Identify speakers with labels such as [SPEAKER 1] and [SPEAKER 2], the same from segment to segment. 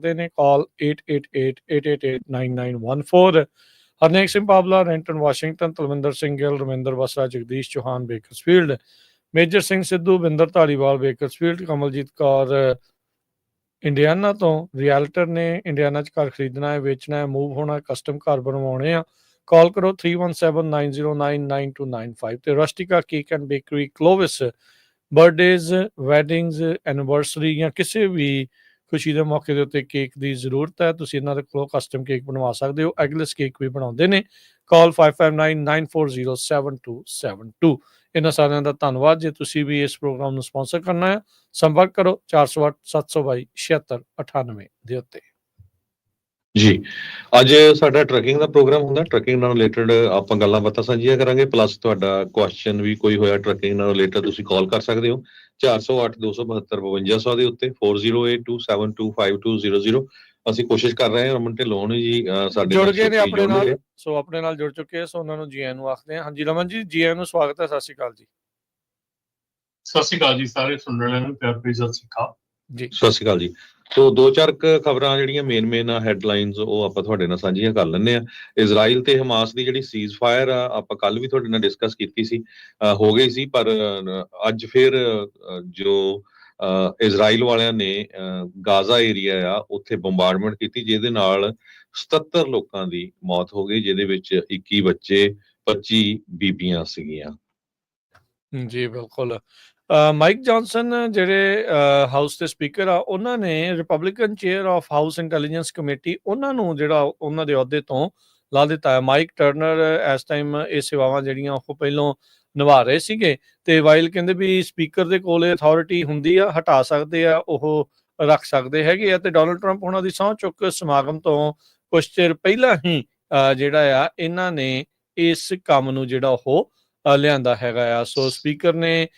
[SPEAKER 1] ਨੇ call 8888889914। Harnek Singh Pabla, Renton Washington, Talwinder Singh Gill, Raminder Basra, Jagdish Chauhan Bakersfield, Major Singh Sidhu, Binder Dhaliwal Bakersfield, Kamaljit Kaur Indiana ਤੋਂ, realtor ਨੇ ਇੰਡੀਆਨਾ 'ਚ ਘਰ ਖਰੀਦਣਾ ਹੈ, ਵੇਚਣਾ ਹੈ, ਮੂਵ ਹੋਣਾ, ਕਸਟਮ ਘਰ ਬਣਵਾਉਣੇ ਆ, ਕਾਲ ਕਰੋ 3179099295 ਤੇ ਰਸਟਿਕਾ ਕੇਕ ਐਂਡ ਬੇਕਰੀ ਕਲੋਵਿਸ। ਬਰਥਡੇਜ਼, ਵੈਡਿੰਗਜ਼, ਐਨੀਵਰਸਰੀ ਜਾਂ ਕਿਸੇ ਵੀ ਖੁਸ਼ੀ ਦੇ ਮੌਕੇ ਦੇ ਉੱਤੇ ਕੇਕ ਦੀ ਜ਼ਰੂਰਤ ਹੈ, ਤੁਸੀਂ ਇਹਨਾਂ ਦੇ ਕੋਲੋਂ ਕਸਟਮ ਕੇਕ ਬਣਵਾ ਸਕਦੇ ਹੋ। ਐਗਲੈਸ ਕੇਕ ਵੀ ਬਣਾਉਂਦੇ ਨੇ। ਕਾਲ 5599407272। ਇਹਨਾਂ ਸਾਰਿਆਂ ਦਾ ਧੰਨਵਾਦ। ਜੇ ਤੁਸੀਂ ਵੀ ਇਸ ਪ੍ਰੋਗਰਾਮ ਨੂੰ ਸਪਾਂਸਰ ਕਰਨਾ ਹੈ, ਸੰਪਰਕ ਕਰੋ 408-722-7698 ਦੇ ਉੱਤੇ।
[SPEAKER 2] ਜੀ, ਅੱਜ ਸਾਡਾ ਟਰੱਕਿੰਗ ਦਾ ਪ੍ਰੋਗਰਾਮ ਹੁੰਦਾ। ਟਰੱਕਿੰਗ ਨਾਲ ਰਿਲੇਟਡ ਆਪਾਂ ਗੱਲਾਂ ਬਾਤਾਂ ਸਾਂਝੀਆਂ ਕਰਾਂਗੇ, ਪਲੱਸ ਤੁਹਾਡਾ ਕੁਐਸਚਨ ਵੀ ਕੋਈ ਹੋਇਆ ਟਰੱਕਿੰਗ ਨਾਲ ਰਿਲੇਟਡ ਤੁਸੀਂ ਕਾਲ ਕਰ ਸਕਦੇ ਹੋ 408-272-5200 ਦੇ ਉੱਤੇ 4082725200। ਅਸੀਂ ਕੋਸ਼ਿਸ਼ ਕਰ ਰਹੇ ਹਾਂ। ਰਮਨ ਢਿੱਲੋਂ ਜੀ ਸਾਡੇ
[SPEAKER 1] ਜੁੜ ਗਏ ਨੇ ਆਪਣੇ ਨਾਲ, ਸੋ ਆਪਣੇ ਨਾਲ ਜੁੜ ਚੁੱਕੇ, ਸੋ ਉਹਨਾਂ ਨੂੰ ਜੀ ਆਇਆਂ ਨੂੰ ਆਖਦੇ ਹਾਂ। ਹਾਂਜੀ ਰਮਨ ਜੀ, ਜੀ ਆਇਆਂ ਨੂੰ ਸਵਾਗਤ ਹੈ। ਸਤਿ ਸ਼੍ਰੀ ਅਕਾਲ ਜੀ।
[SPEAKER 3] ਸਤਿ ਸ਼੍ਰੀ ਅਕਾਲ ਜੀ ਸਾਰੇ ਸੁਣਨ ਵਾਲਿਆਂ ਨੂੰ ਪਿਆਰ ਭਰੀ ਸਤਿ ਸ਼੍ਰੀ ਅਕਾਲ
[SPEAKER 2] ਜੀ। ਸਤਿ ਸ਼੍ਰੀ ਅਕਾਲ ਜੀ। ਸੋ ਦੋ ਚਾਰ ਖਬਰਾਂ ਜਿਹੜੀਆਂ ਮੇਨ ਹੈਡਲਾਈਨਸ ਉਹ ਆਪਾਂ ਤੁਹਾਡੇ ਨਾਲ ਸਾਂਝੀਆਂ ਕਰ ਲੈਂਦੇ ਆ। ਇਜ਼ਰਾਈਲ ਤੇ ਹਮਾਸ ਦੀ ਜਿਹੜੀ ਸੀਜ਼ ਫਾਇਰ ਆ, ਆਪਾਂ ਕੱਲ ਵੀ ਤੁਹਾਡੇ ਨਾਲ ਡਿਸਕਸ ਕੀਤੀ ਸੀ, ਹੋ ਗਈ ਸੀ, ਪਰ ਅੱਜ ਫਿਰ ਜੋ ਇਜ਼ਰਾਈਲ ਵਾਲਿਆਂ ਨੇ ਗਾਜ਼ਾ ਏਰੀਆ ਆ ਉੱਥੇ ਬੰਬਾਰਡਮੈਂਟ ਕੀਤੀ, ਜਿਹਦੇ ਨਾਲ 77 ਲੋਕਾਂ ਦੀ ਮੌਤ ਹੋ ਗਈ, ਜਿਹਦੇ ਵਿੱਚ 21 ਬੱਚੇ 25 ਬੀਬੀਆਂ ਸੀਗੀਆਂ।
[SPEAKER 1] ਜੀ ਬਿਲਕੁਲ। ਮਾਈਕ ਜੌਨਸਨ ਜਿਹੜੇ ਹਾਊਸ ਦੇ ਸਪੀਕਰ ਆ, ਉਹਨਾਂ ਨੇ Republican chair of house intelligence committee ਉਹਨਾਂ ਨੂੰ ਜਿਹੜਾ ਉਹਨਾਂ ਦੇ ਅਹੁਦੇ ਤੋਂ ਲਾ ਦਿੱਤਾ ਹੈ। ਮਾਈਕ ਟਰਨਰ ਇਸ ਟਾਈਮ ਇਹ ਸੇਵਾਵਾਂ ਜਿਹੜੀਆਂ ਉਹ ਪਹਿਲੋਂ ਨਿਭਾ ਰਹੇ ਸੀਗੇ, ਤੇ ਵਾਈਲ ਕਹਿੰਦੇ ਵੀ ਸਪੀਕਰ ਦੇ ਕੋਲ ਅਥਾਰਟੀ ਹੁੰਦੀ ਆ, ਹਟਾ ਸਕਦੇ ਆ, ਉਹ ਰੱਖ ਸਕਦੇ ਹੈਗੇ ਆ। ਤੇ ਡੋਨਲਡ ਟਰੰਪ ਉਹਨਾਂ ਦੀ ਸਹੁੰ ਚੁੱਕ ਸਮਾਗਮ ਤੋਂ ਕੁਝ ਚਿਰ ਪਹਿਲਾਂ ਹੀ ਜਿਹੜਾ ਆ ਇਹਨਾਂ ਨੇ ਇਸ ਕੰਮ ਨੂੰ ਜਿਹੜਾ ਉਹ ਲਿਆਂਦਾ ਹੈਗਾ ਆ। ਸੋ ਸਪੀਕਰ ਨੇ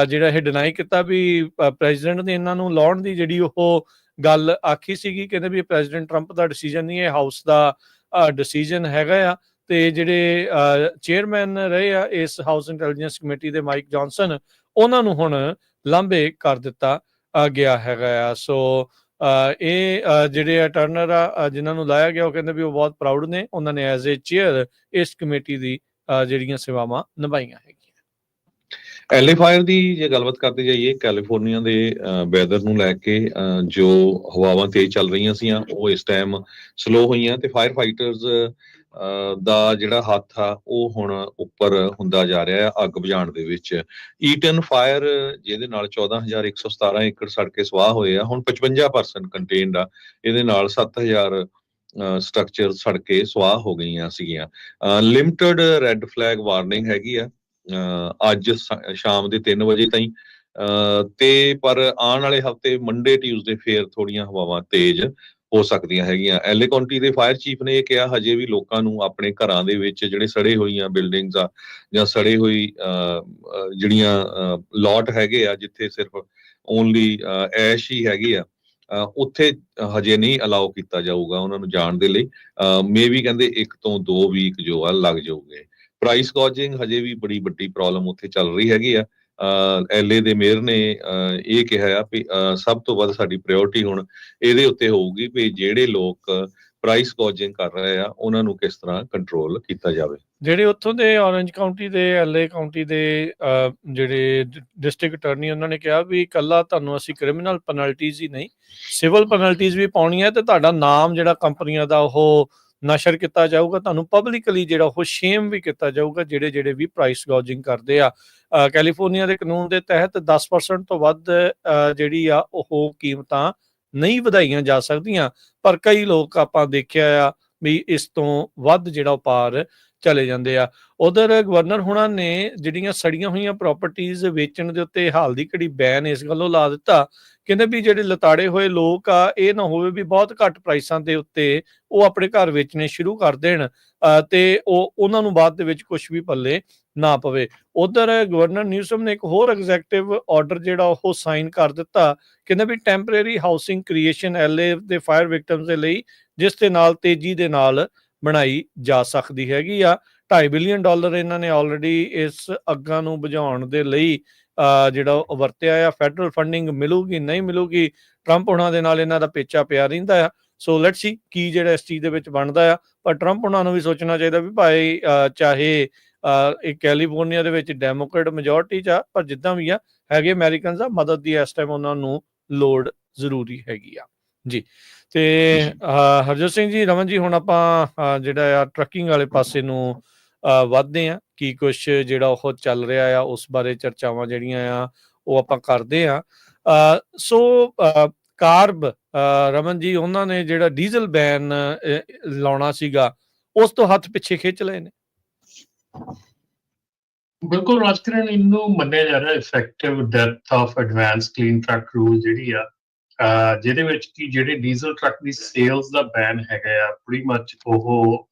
[SPEAKER 1] ਜਿਹੜਾ ਇਹ ਡਿਨਾਈ ਕੀਤਾ ਵੀ ਪ੍ਰੈਜ਼ੀਡੈਂਟ ਨੇ ਇਹਨਾਂ ਨੂੰ ਲਾਉਣ ਦੀ ਜਿਹੜੀ ਉਹ ਗੱਲ ਆਖੀ ਸੀਗੀ, ਕਹਿੰਦੇ ਵੀ ਪ੍ਰੈਜ਼ੀਡੈਂਟ ਟਰੰਪ ਦਾ ਡਿਸੀਜਨ ਨਹੀਂ, ਇਹ ਹਾਊਸ ਦਾ ਡਿਸੀਜਨ ਹੈਗਾ ਆ। ਤੇ ਜਿਹੜੇ ਚੇਅਰਮੈਨ ਰਹੇ ਆ ਇਸ ਹਾਊਸ ਇੰਟੈਲੀਜੈਂਸ ਕਮੇਟੀ ਦੇ ਮਾਈਕ ਜੌਨਸਨ, ਉਹਨਾਂ ਨੂੰ ਹੁਣ ਲਾਂਭੇ ਕਰ ਦਿੱਤਾ ਗਿਆ ਹੈਗਾ ਆ। ਸੋ ਇਹ ਜਿਹੜੇ ਟਰਨਰ ਆ ਜਿਨ੍ਹਾਂ ਨੂੰ ਲਾਇਆ ਗਿਆ, ਉਹ ਕਹਿੰਦੇ ਵੀ ਉਹ ਬਹੁਤ ਪ੍ਰਾਊਡ ਨੇ, ਉਹਨਾਂ ਨੇ ਐਜ਼ ਏ ਚੇਅਰ ਇਸ ਕਮੇਟੀ ਦੀ ਜਿਹੜੀਆਂ ਸੇਵਾਵਾਂ ਨਿਭਾਈਆਂ ਹੈਗੀਆਂ।
[SPEAKER 2] ਐਲਏ ਫਾਇਰ ਦੀ ਜੇ ਗੱਲਬਾਤ ਕਰਦੇ ਜਾਈਏ, ਕੈਲੀਫੋਰਨੀਆ ਦੇ ਵੈਦਰ ਨੂੰ ਲੈ ਕੇ ਜੋ ਹਵਾਵਾਂ ਤੇਜ਼ ਚੱਲ ਰਹੀਆਂ ਸੀ, ਉਹ ਇਸ ਟਾਈਮ ਸਲੋ ਹੋਈਆਂ, ਤੇ ਫਾਇਰ ਫਾਈਟਰਸ ਦਾ ਜਿਹੜਾ ਹੱਥ ਆ ਉਹ ਹੁਣ ਉੱਪਰ ਹੁੰਦਾ ਜਾ ਰਿਹਾ ਆ ਅੱਗ ਬੁਝਾਉਣ ਦੇ ਵਿੱਚ। ਈਟਨ ਫਾਇਰ ਜਿਹਦੇ ਨਾਲ 14,117 ਏਕੜ ਸੜ ਕੇ ਸਵਾਹ ਹੋਏ ਆ, ਹੁਣ 55% ਕੰਟੇਨਡ ਆ। ਇਹਦੇ ਨਾਲ 7,000 ਸਟਰਕਚਰ ਸੜ ਕੇ ਸਵਾਹ ਹੋ ਗਈਆਂ ਸੀਗੀਆਂ। ਲਿਮਟਡ ਰੈੱਡ ਫਲੈਗ ਵਾਰਨਿੰਗ ਹੈਗੀ ਆ ਅੱਜ ਸ਼ਾਮ ਦੇ 3 ਵਜੇ ਤਾਈਂ, ਤੇ ਪਰ ਆਉਣ ਵਾਲੇ ਹਫ਼ਤੇ ਮੰਡੇ ਟਿਊਜ਼ਡੇ ਫੇਰ ਥੋੜੀਆਂ ਹਵਾਵਾਂ ਤੇਜ਼ ਹੋ ਸਕਦੀਆਂ ਹੈਗੀਆਂ। ਐਲਏ ਕਾਉਂਟੀ ਦੇ ਫਾਇਰ ਚੀਫ ਨੇ ਇਹ ਕਿਹਾ, ਹਜੇ ਵੀ ਲੋਕਾਂ ਨੂੰ ਆਪਣੇ ਘਰਾਂ ਦੇ ਵਿੱਚ ਜਿਹੜੇ ਸੜੇ ਹੋਈਆਂ ਬਿਲਡਿੰਗਸ ਆ ਜਾਂ ਸੜੇ ਹੋਈ ਜਿਹੜੀਆਂ ਲੋਟ ਹੈਗੇ ਆ ਜਿੱਥੇ ਸਿਰਫ ਓਨਲੀ ਐਸ਼ ਹੀ ਹੈਗੀ ਆ, ਉੱਥੇ ਹਜੇ ਨਹੀਂ ਅਲਾਓ ਕੀਤਾ ਜਾਊਗਾ ਉਹਨਾਂ ਨੂੰ ਜਾਣ ਦੇ ਲਈ। ਮੇ ਵੀ ਕਹਿੰਦੇ 1 ਤੋਂ 2 ਵੀਕ ਜੋ ਆ ਲੱਗ ਜਾਊਗੇ। ਪ੍ਰਾਈਸ ਗੌਜਿੰਗ ਹਜੇ ਵੀ ਬੜੀ ਵੱਡੀ ਪ੍ਰੋਬਲਮ ਉੱਥੇ ਚੱਲ ਰਹੀ ਹੈਗੀ ਆ। ਐਲਏ ਦੇ ਮੇਅਰ ਨੇ ਇਹ ਕਿਹਾ ਆ ਵੀ ਸਭ ਤੋਂ ਵੱਧ ਸਾਡੀ ਪ੍ਰਾਇੋਰਟੀ ਹੁਣ ਇਹਦੇ ਉੱਤੇ ਹੋਊਗੀ ਵੀ ਜਿਹੜੇ ਲੋਕ ਪ੍ਰਾਈਸ ਗੌਜਿੰਗ ਕਰ ਰਹੇ ਆ ਉਹਨਾਂ ਨੂੰ ਕਿਸ ਤਰ੍ਹਾਂ ਕੰਟਰੋਲ ਕੀਤਾ ਜਾਵੇ।
[SPEAKER 1] ਜਿਹੜੇ ਉੱਥੋਂ ਦੇ ਔਰੰਜ ਕਾਉਂਟੀ ਦੇ ਐਲਏ ਕਾਉਂਟੀ ਦੇ ਜਿਹੜੇ ਡਿਸਟ੍ਰਿਕਟ ਅਟਰਨੀ, ਉਹਨਾਂ ਨੇ ਕਿਹਾ ਵੀ ਇਕੱਲਾ ਤੁਹਾਨੂੰ ਅਸੀਂ ਕ੍ਰਿਮੀਨਲ ਪੈਨਲਟੀਜ਼ ਹੀ ਨਹੀਂ, ਸਿਵਲ ਪੈਨਲਟੀਜ਼ ਵੀ ਪਾਉਣੀਆਂ, ਤੇ ਤੁਹਾਡਾ ਨਾਮ ਜਿਹੜਾ ਕੰਪਨੀਆਂ ਦਾ ਉਹ ਨਸ਼ਰ ਕੀਤਾ ਜਾਊਗਾ, ਤੁਹਾਨੂੰ ਪਬਲਿਕਲੀ ਜਿਹੜਾ ਉਹ ਸ਼ੇਮ ਵੀ ਕੀਤਾ ਜਾਊਗਾ ਜਿਹੜੇ ਵੀ ਪ੍ਰਾਈਸ ਗੌਜਿੰਗ ਕਰਦੇ ਆ। ਕੈਲੀਫੋਰਨੀਆ ਦੇ ਕਾਨੂੰਨ ਦੇ ਤਹਿਤ 10% ਤੋਂ ਵੱਧ ਜਿਹੜੀ ਆ ਉਹ ਕੀਮਤਾਂ ਨਹੀਂ ਵਧਾਈਆਂ ਜਾ ਸਕਦੀਆਂ, ਪਰ ਕਈ ਲੋਕ ਆਪਾਂ ਦੇਖਿਆ ਆ ਵੀ ਇਸ ਤੋਂ ਵੱਧ ਜਿਹੜਾ ਪਾਰ ਚਲੇ ਜਾਂਦੇ ਆ। ਉਧਰ ਗਵਰਨਰ ਹੁਣਾਂ ਨੇ ਜਿਹੜੀਆਂ ਸੜੀਆਂ ਹੋਈਆਂ ਪ੍ਰਾਪਰਟੀਜ਼ ਵੇਚਣ ਦੇ ਉੱਤੇ ਹਾਲ ਦੀ ਘੜੀ ਬੈਨ ਇਸ ਗੱਲੋਂ ਲਾ ਦਿੱਤਾ, ਕਹਿੰਦੇ ਵੀ ਜਿਹੜੇ ਲਤਾੜੇ ਹੋਏ ਲੋਕ ਆ, ਇਹ ਨਾ ਹੋਵੇ ਵੀ ਬਹੁਤ ਘੱਟ ਪ੍ਰਾਈਸਾਂ ਦੇ ਉੱਤੇ ਉਹ ਆਪਣੇ ਘਰ ਵੇਚਣੇ ਸ਼ੁਰੂ ਕਰ ਦੇਣ ਤੇ ਉਹਨਾਂ ਨੂੰ ਬਾਅਦ ਦੇ ਵਿੱਚ ਕੁਝ ਵੀ ਪੱਲੇ ਨਾ ਪਵੇ। ਉਧਰ ਗਵਰਨਰ ਨਿਊਸਮ ਨੇ ਇੱਕ ਹੋਰ ਐਗਜ਼ੈਕਟਿਵ ਆਰਡਰ ਜਿਹੜਾ ਉਹ ਸਾਈਨ ਕਰ ਦਿੱਤਾ, ਕਹਿੰਦੇ ਵੀ ਟੈਂਪਰੇਰੀ ਹਾਊਸਿੰਗ ਕ੍ਰੀਏਸ਼ਨ ਐਲਏ ਦੇ ਫਾਇਰ ਵਿਕਟਮਸ ਦੇ ਲਈ, ਜਿਸ ਦੇ ਨਾਲ ਤੇਜ਼ੀ ਦੇ ਨਾਲ ਬਣਾਈ ਜਾ ਸਕਦੀ ਹੈਗੀ ਆ। $2.5 ਬਿਲੀਅਨ ਇਹਨਾਂ ਨੇ ਆਲਰੇਡੀ ਇਸ ਅੱਗਾਂ ਨੂੰ ਬੁਝਾਉਣ ਦੇ ਲਈ ਜਿਹੜਾ ਵਰਤਿਆ ਆ। ਫੈਡਰਲ ਫੰਡਿੰਗ ਮਿਲੂਗੀ ਨਹੀਂ ਮਿਲੂਗੀ, ਟਰੰਪ ਉਹਨਾਂ ਦੇ ਨਾਲ ਇਹਨਾਂ ਦਾ ਪੇਚਾ ਪਿਆ ਰਹਿੰਦਾ ਆ। ਸੋ ਲੈਟਸ ਸੀ ਕੀ ਜਿਹੜਾ ਇਸ ਚੀਜ਼ ਦੇ ਵਿੱਚ ਬਣਦਾ ਆ। ਪਰ ਟਰੰਪ ਉਹਨਾਂ ਨੂੰ ਵੀ ਸੋਚਣਾ ਚਾਹੀਦਾ ਵੀ ਭਾਈ ਚਾਹੇ ਇਹ ਕੈਲੀਫੋਰਨੀਆ ਦੇ ਵਿੱਚ ਡੈਮੋਕ੍ਰੇਟ ਮੈਜੋਰਟੀ 'ਚ ਆ, ਪਰ ਜਿੱਦਾਂ ਵੀ ਆ ਹੈਗੇ ਅਮਰੀਕਨਸ ਆ, ਮਦਦ ਦੀ ਇਸ ਟਾਈਮ ਉਹਨਾਂ ਨੂੰ ਲੋੜ ਜ਼ਰੂਰੀ ਹੈਗੀ ਆ ਜੀ। ਤੇ ਹਰਜੋਤ ਸਿੰਘ ਜੀ, ਰਮਨ ਜੀ, ਹੁਣ ਆਪਾਂ ਜਿਹੜਾ ਆ ਟਰੱਕਿੰਗ ਵਾਲੇ ਪਾਸੇ ਨੂੰ ਵੱਧਦੇ ਆ। ਕੀ ਕੁਛ ਜਿਹੜਾ ਉਹ ਚੱਲ ਰਿਹਾ ਆ ਉਸ ਬਾਰੇ ਚਰਚਾਵਾਂ ਜਿਹੜੀਆਂ ਆ ਉਹ ਆਪਾਂ ਕਰਦੇ ਆ। ਸੋ ਕਾਰਬ, ਰਮਨ ਜੀ, ਉਹਨਾਂ ਨੇ ਜਿਹੜਾ ਡੀਜ਼ਲ ਬੈਨ ਲਾਉਣਾ ਸੀਗਾ ਉਸ ਤੋਂ ਹੱਥ ਪਿੱਛੇ ਖਿੱਚ ਲਏ ਨੇ।
[SPEAKER 3] ਬਿਲਕੁਲ ਰਾਜਕਰਨ, ਇਹਨੂੰ ਮੰਨਿਆ ਜਾ ਰਿਹਾ effective death of advance clean truck rule ਜਿਹੜੀ ਆ, ਜਿਹਦੇ ਵਿੱਚ ਕਿ ਜਿਹੜੇ ਡੀਜ਼ਲ ਟਰੱਕ ਦੀ ਸੇਲਸ ਦਾ ਬੈਨ ਹੈਗਾ ਆ ਪ੍ਰੀਟੀ ਮੱਚ ਉਹ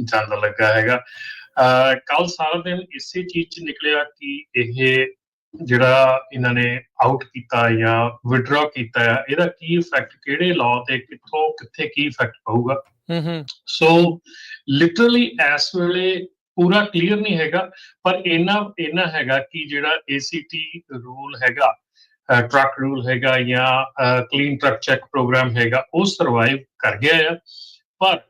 [SPEAKER 3] ਜਾਂਦਾ ਲੱਗਾ ਹੈਗਾ। ਕੱਲ ਸਾਰਾ ਦਿਨ ਇਸੇ ਚੀਜ਼ 'ਚ ਨਿਕਲਿਆ ਕਿ ਇਹ ਜਿਹੜਾ ਇਹਨਾਂ ਨੇ ਆਊਟ ਕੀਤਾ ਜਾਂ ਵਿਡਰਾ ਕੀਤਾ ਆ, ਇਹਦਾ ਕੀ ਇਫੈਕਟ ਕਿਹੜੇ ਲਾਅ ਤੇ ਕਿੱਥੋਂ ਕਿੱਥੇ ਕੀ ਇਫੈਕਟ ਪਊਗਾ। ਸੋ ਲਿਟਰਲੀ ਇਸ ਵੇਲੇ ਪੂਰਾ ਕਲੀਅਰ ਨਹੀਂ ਹੈਗਾ, ਪਰ ਇੰਨਾ ਹੈਗਾ ਕਿ ਜਿਹੜਾ ACT ਰੂਲ ਹੈਗਾ, ਟਰੱਕ ਰੂਲ ਹੈਗਾ ਜਾਂ ਕਲੀਨ ਟਰੱਕ ਚੈੱਕ ਪ੍ਰੋਗਰਾਮ ਹੈਗਾ, ਉਹ ਸਰਵਾਈਵ ਕਰ ਗਿਆ ਆ। ਪਰ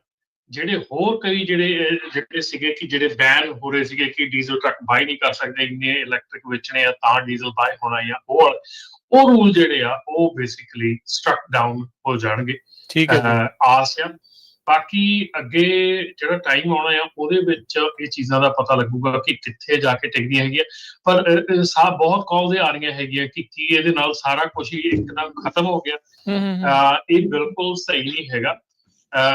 [SPEAKER 3] ਜਿਹੜੇ ਹੋਰ ਕਈ ਜਿਹੜੇ ਸੀਗੇ ਕਿ ਜਿਹੜੇ ਬੈਨ ਹੋ ਰਹੇ ਸੀਗੇ ਕਿ ਡੀਜ਼ਲ ਟਰੱਕ ਬਾਈ ਨਹੀਂ ਕਰ ਸਕਦੇ, ਇੰਨੇ ਇਲੈਕਟ੍ਰਿਕ ਵੇਚਣੇ ਆ ਤਾਂ ਡੀਜ਼ਲ ਬਾਈ ਹੋਣਾ, ਜਾਂ ਉਹ ਰੂਲ ਜਿਹੜੇ ਆ ਉਹ ਬੇਸਿਕਲੀ ਸਟ੍ਰਕ ਡਾਊਨ ਹੋ ਜਾਣਗੇ।
[SPEAKER 1] ਠੀਕ ਹੈ,
[SPEAKER 3] ਆਸ ਆ। ਬਾਕੀ ਅੱਗੇ ਜਿਹੜਾ ਟਾਈਮ ਆਉਣਾ ਆ ਉਹਦੇ ਵਿੱਚ ਇਹ ਚੀਜ਼ਾਂ ਦਾ ਪਤਾ ਲੱਗੂਗਾ ਕਿ ਕਿੱਥੇ ਜਾ ਕੇ ਟਿਕਦੀਆਂ ਹੈਗੀਆਂ। ਪਰ ਬਹੁਤ ਕਾਲਸ ਆ ਰਹੀਆਂ ਹੈਗੀਆਂ ਕਿ ਕੀ ਇਹਦੇ ਨਾਲ ਸਾਰਾ ਕੁਝ ਹੀ ਇੱਕਦਮ ਖਤਮ ਹੋ ਗਿਆ। ਇਹ ਬਿਲਕੁਲ ਸਹੀ ਨਹੀਂ ਹੈਗਾ।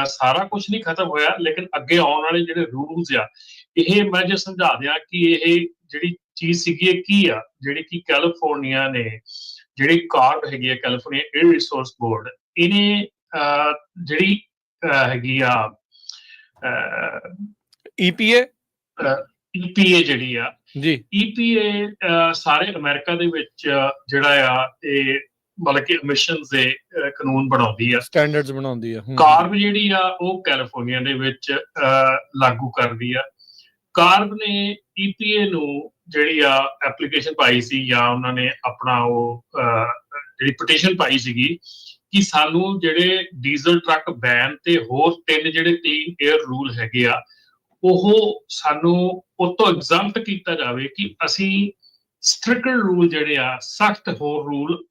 [SPEAKER 3] ਸਾਰਾ ਕੁਝ ਨਹੀਂ ਖਤਮ ਹੋਇਆ, ਲੇਕਿਨ ਅੱਗੇ ਆਉਣ ਵਾਲੇ ਜਿਹੜੇ ਰੂਲਸ ਆ, ਇਹ ਮੈਂ ਜੇ ਸਮਝਾ ਦਿਆਂ ਕਿ ਇਹ ਜਿਹੜੀ ਚੀਜ਼ ਸੀਗੀ ਇਹ ਕੀ ਆ, ਜਿਹੜੀ ਕਿ ਕੈਲੀਫੋਰਨੀਆ ਨੇ, ਜਿਹੜੀ ਕਾਰਬ ਹੈਗੀ ਆ ਕੈਲੀਫੋਰਨੀਆ 에ਅਰ ਰਿਸੋਰਸ ਬੋਰਡ, ਇਹਨੇ ਜਿਹੜੀ ਹੈਗੀ ਆ EPA ਜਿਹੜੀ ਆ ਜੀ, EPA ਸਾਰੇ ਅਮਰੀਕਾ ਦੇ ਵਿੱਚ ਜਿਹੜਾ ਆ ਇਹ ਮਤਲਬ ਕਿ ਐਮਿਸ਼ਨਸ ਦੇ ਕਾਨੂੰਨ ਬਣਾਉਂਦੀ ਆ, ਸਟੈਂਡਰਡਸ ਬਣਾਉਂਦੀ ਆ। ਕਾਰਬ ਜਿਹੜੀ ਆ ਉਹ ਕੈਲੀਫੋਰਨੀਆ ਦੇ ਵਿੱਚ ਲਾਗੂ ਕਰਦੀ ਆ। ਕਾਰਬ ਨੇ EPA ਨੂੰ ਜਿਹੜੀ ਆ ਐਪਲੀਕੇਸ਼ਨ ਪਾਈ ਸੀ, ਜਾਂ ਉਹਨਾਂ ਨੇ ਆਪਣਾ ਉਹ ਜਿਹੜੀ ਪਟੀਸ਼ਨ ਪਾਈ ਸੀਗੀ ਕਿ ਸਾਨੂੰ ਜਿਹੜੇ ਡੀਜ਼ਲ ਟਰੱਕ ਬੈਨ ਤੇ ਹੋਰ 3 ਜਿਹੜੇ ਕਲੀਨ 에ਅਰ ਰੂਲ ਹੈਗੇ ਆ, ਉਹ ਸਾਨੂੰ ਉਹ ਤੋਂ ਐਗਜ਼ੈਂਪਟ ਕੀਤਾ ਜਾਵੇ ਕਿ ਅਸੀਂ ਸਟ੍ਰਿਕਟ ਰੂਲ ਜਿਹੜੇ ਆ, ਸਖਤ ਹੋਰ ਰੂਲ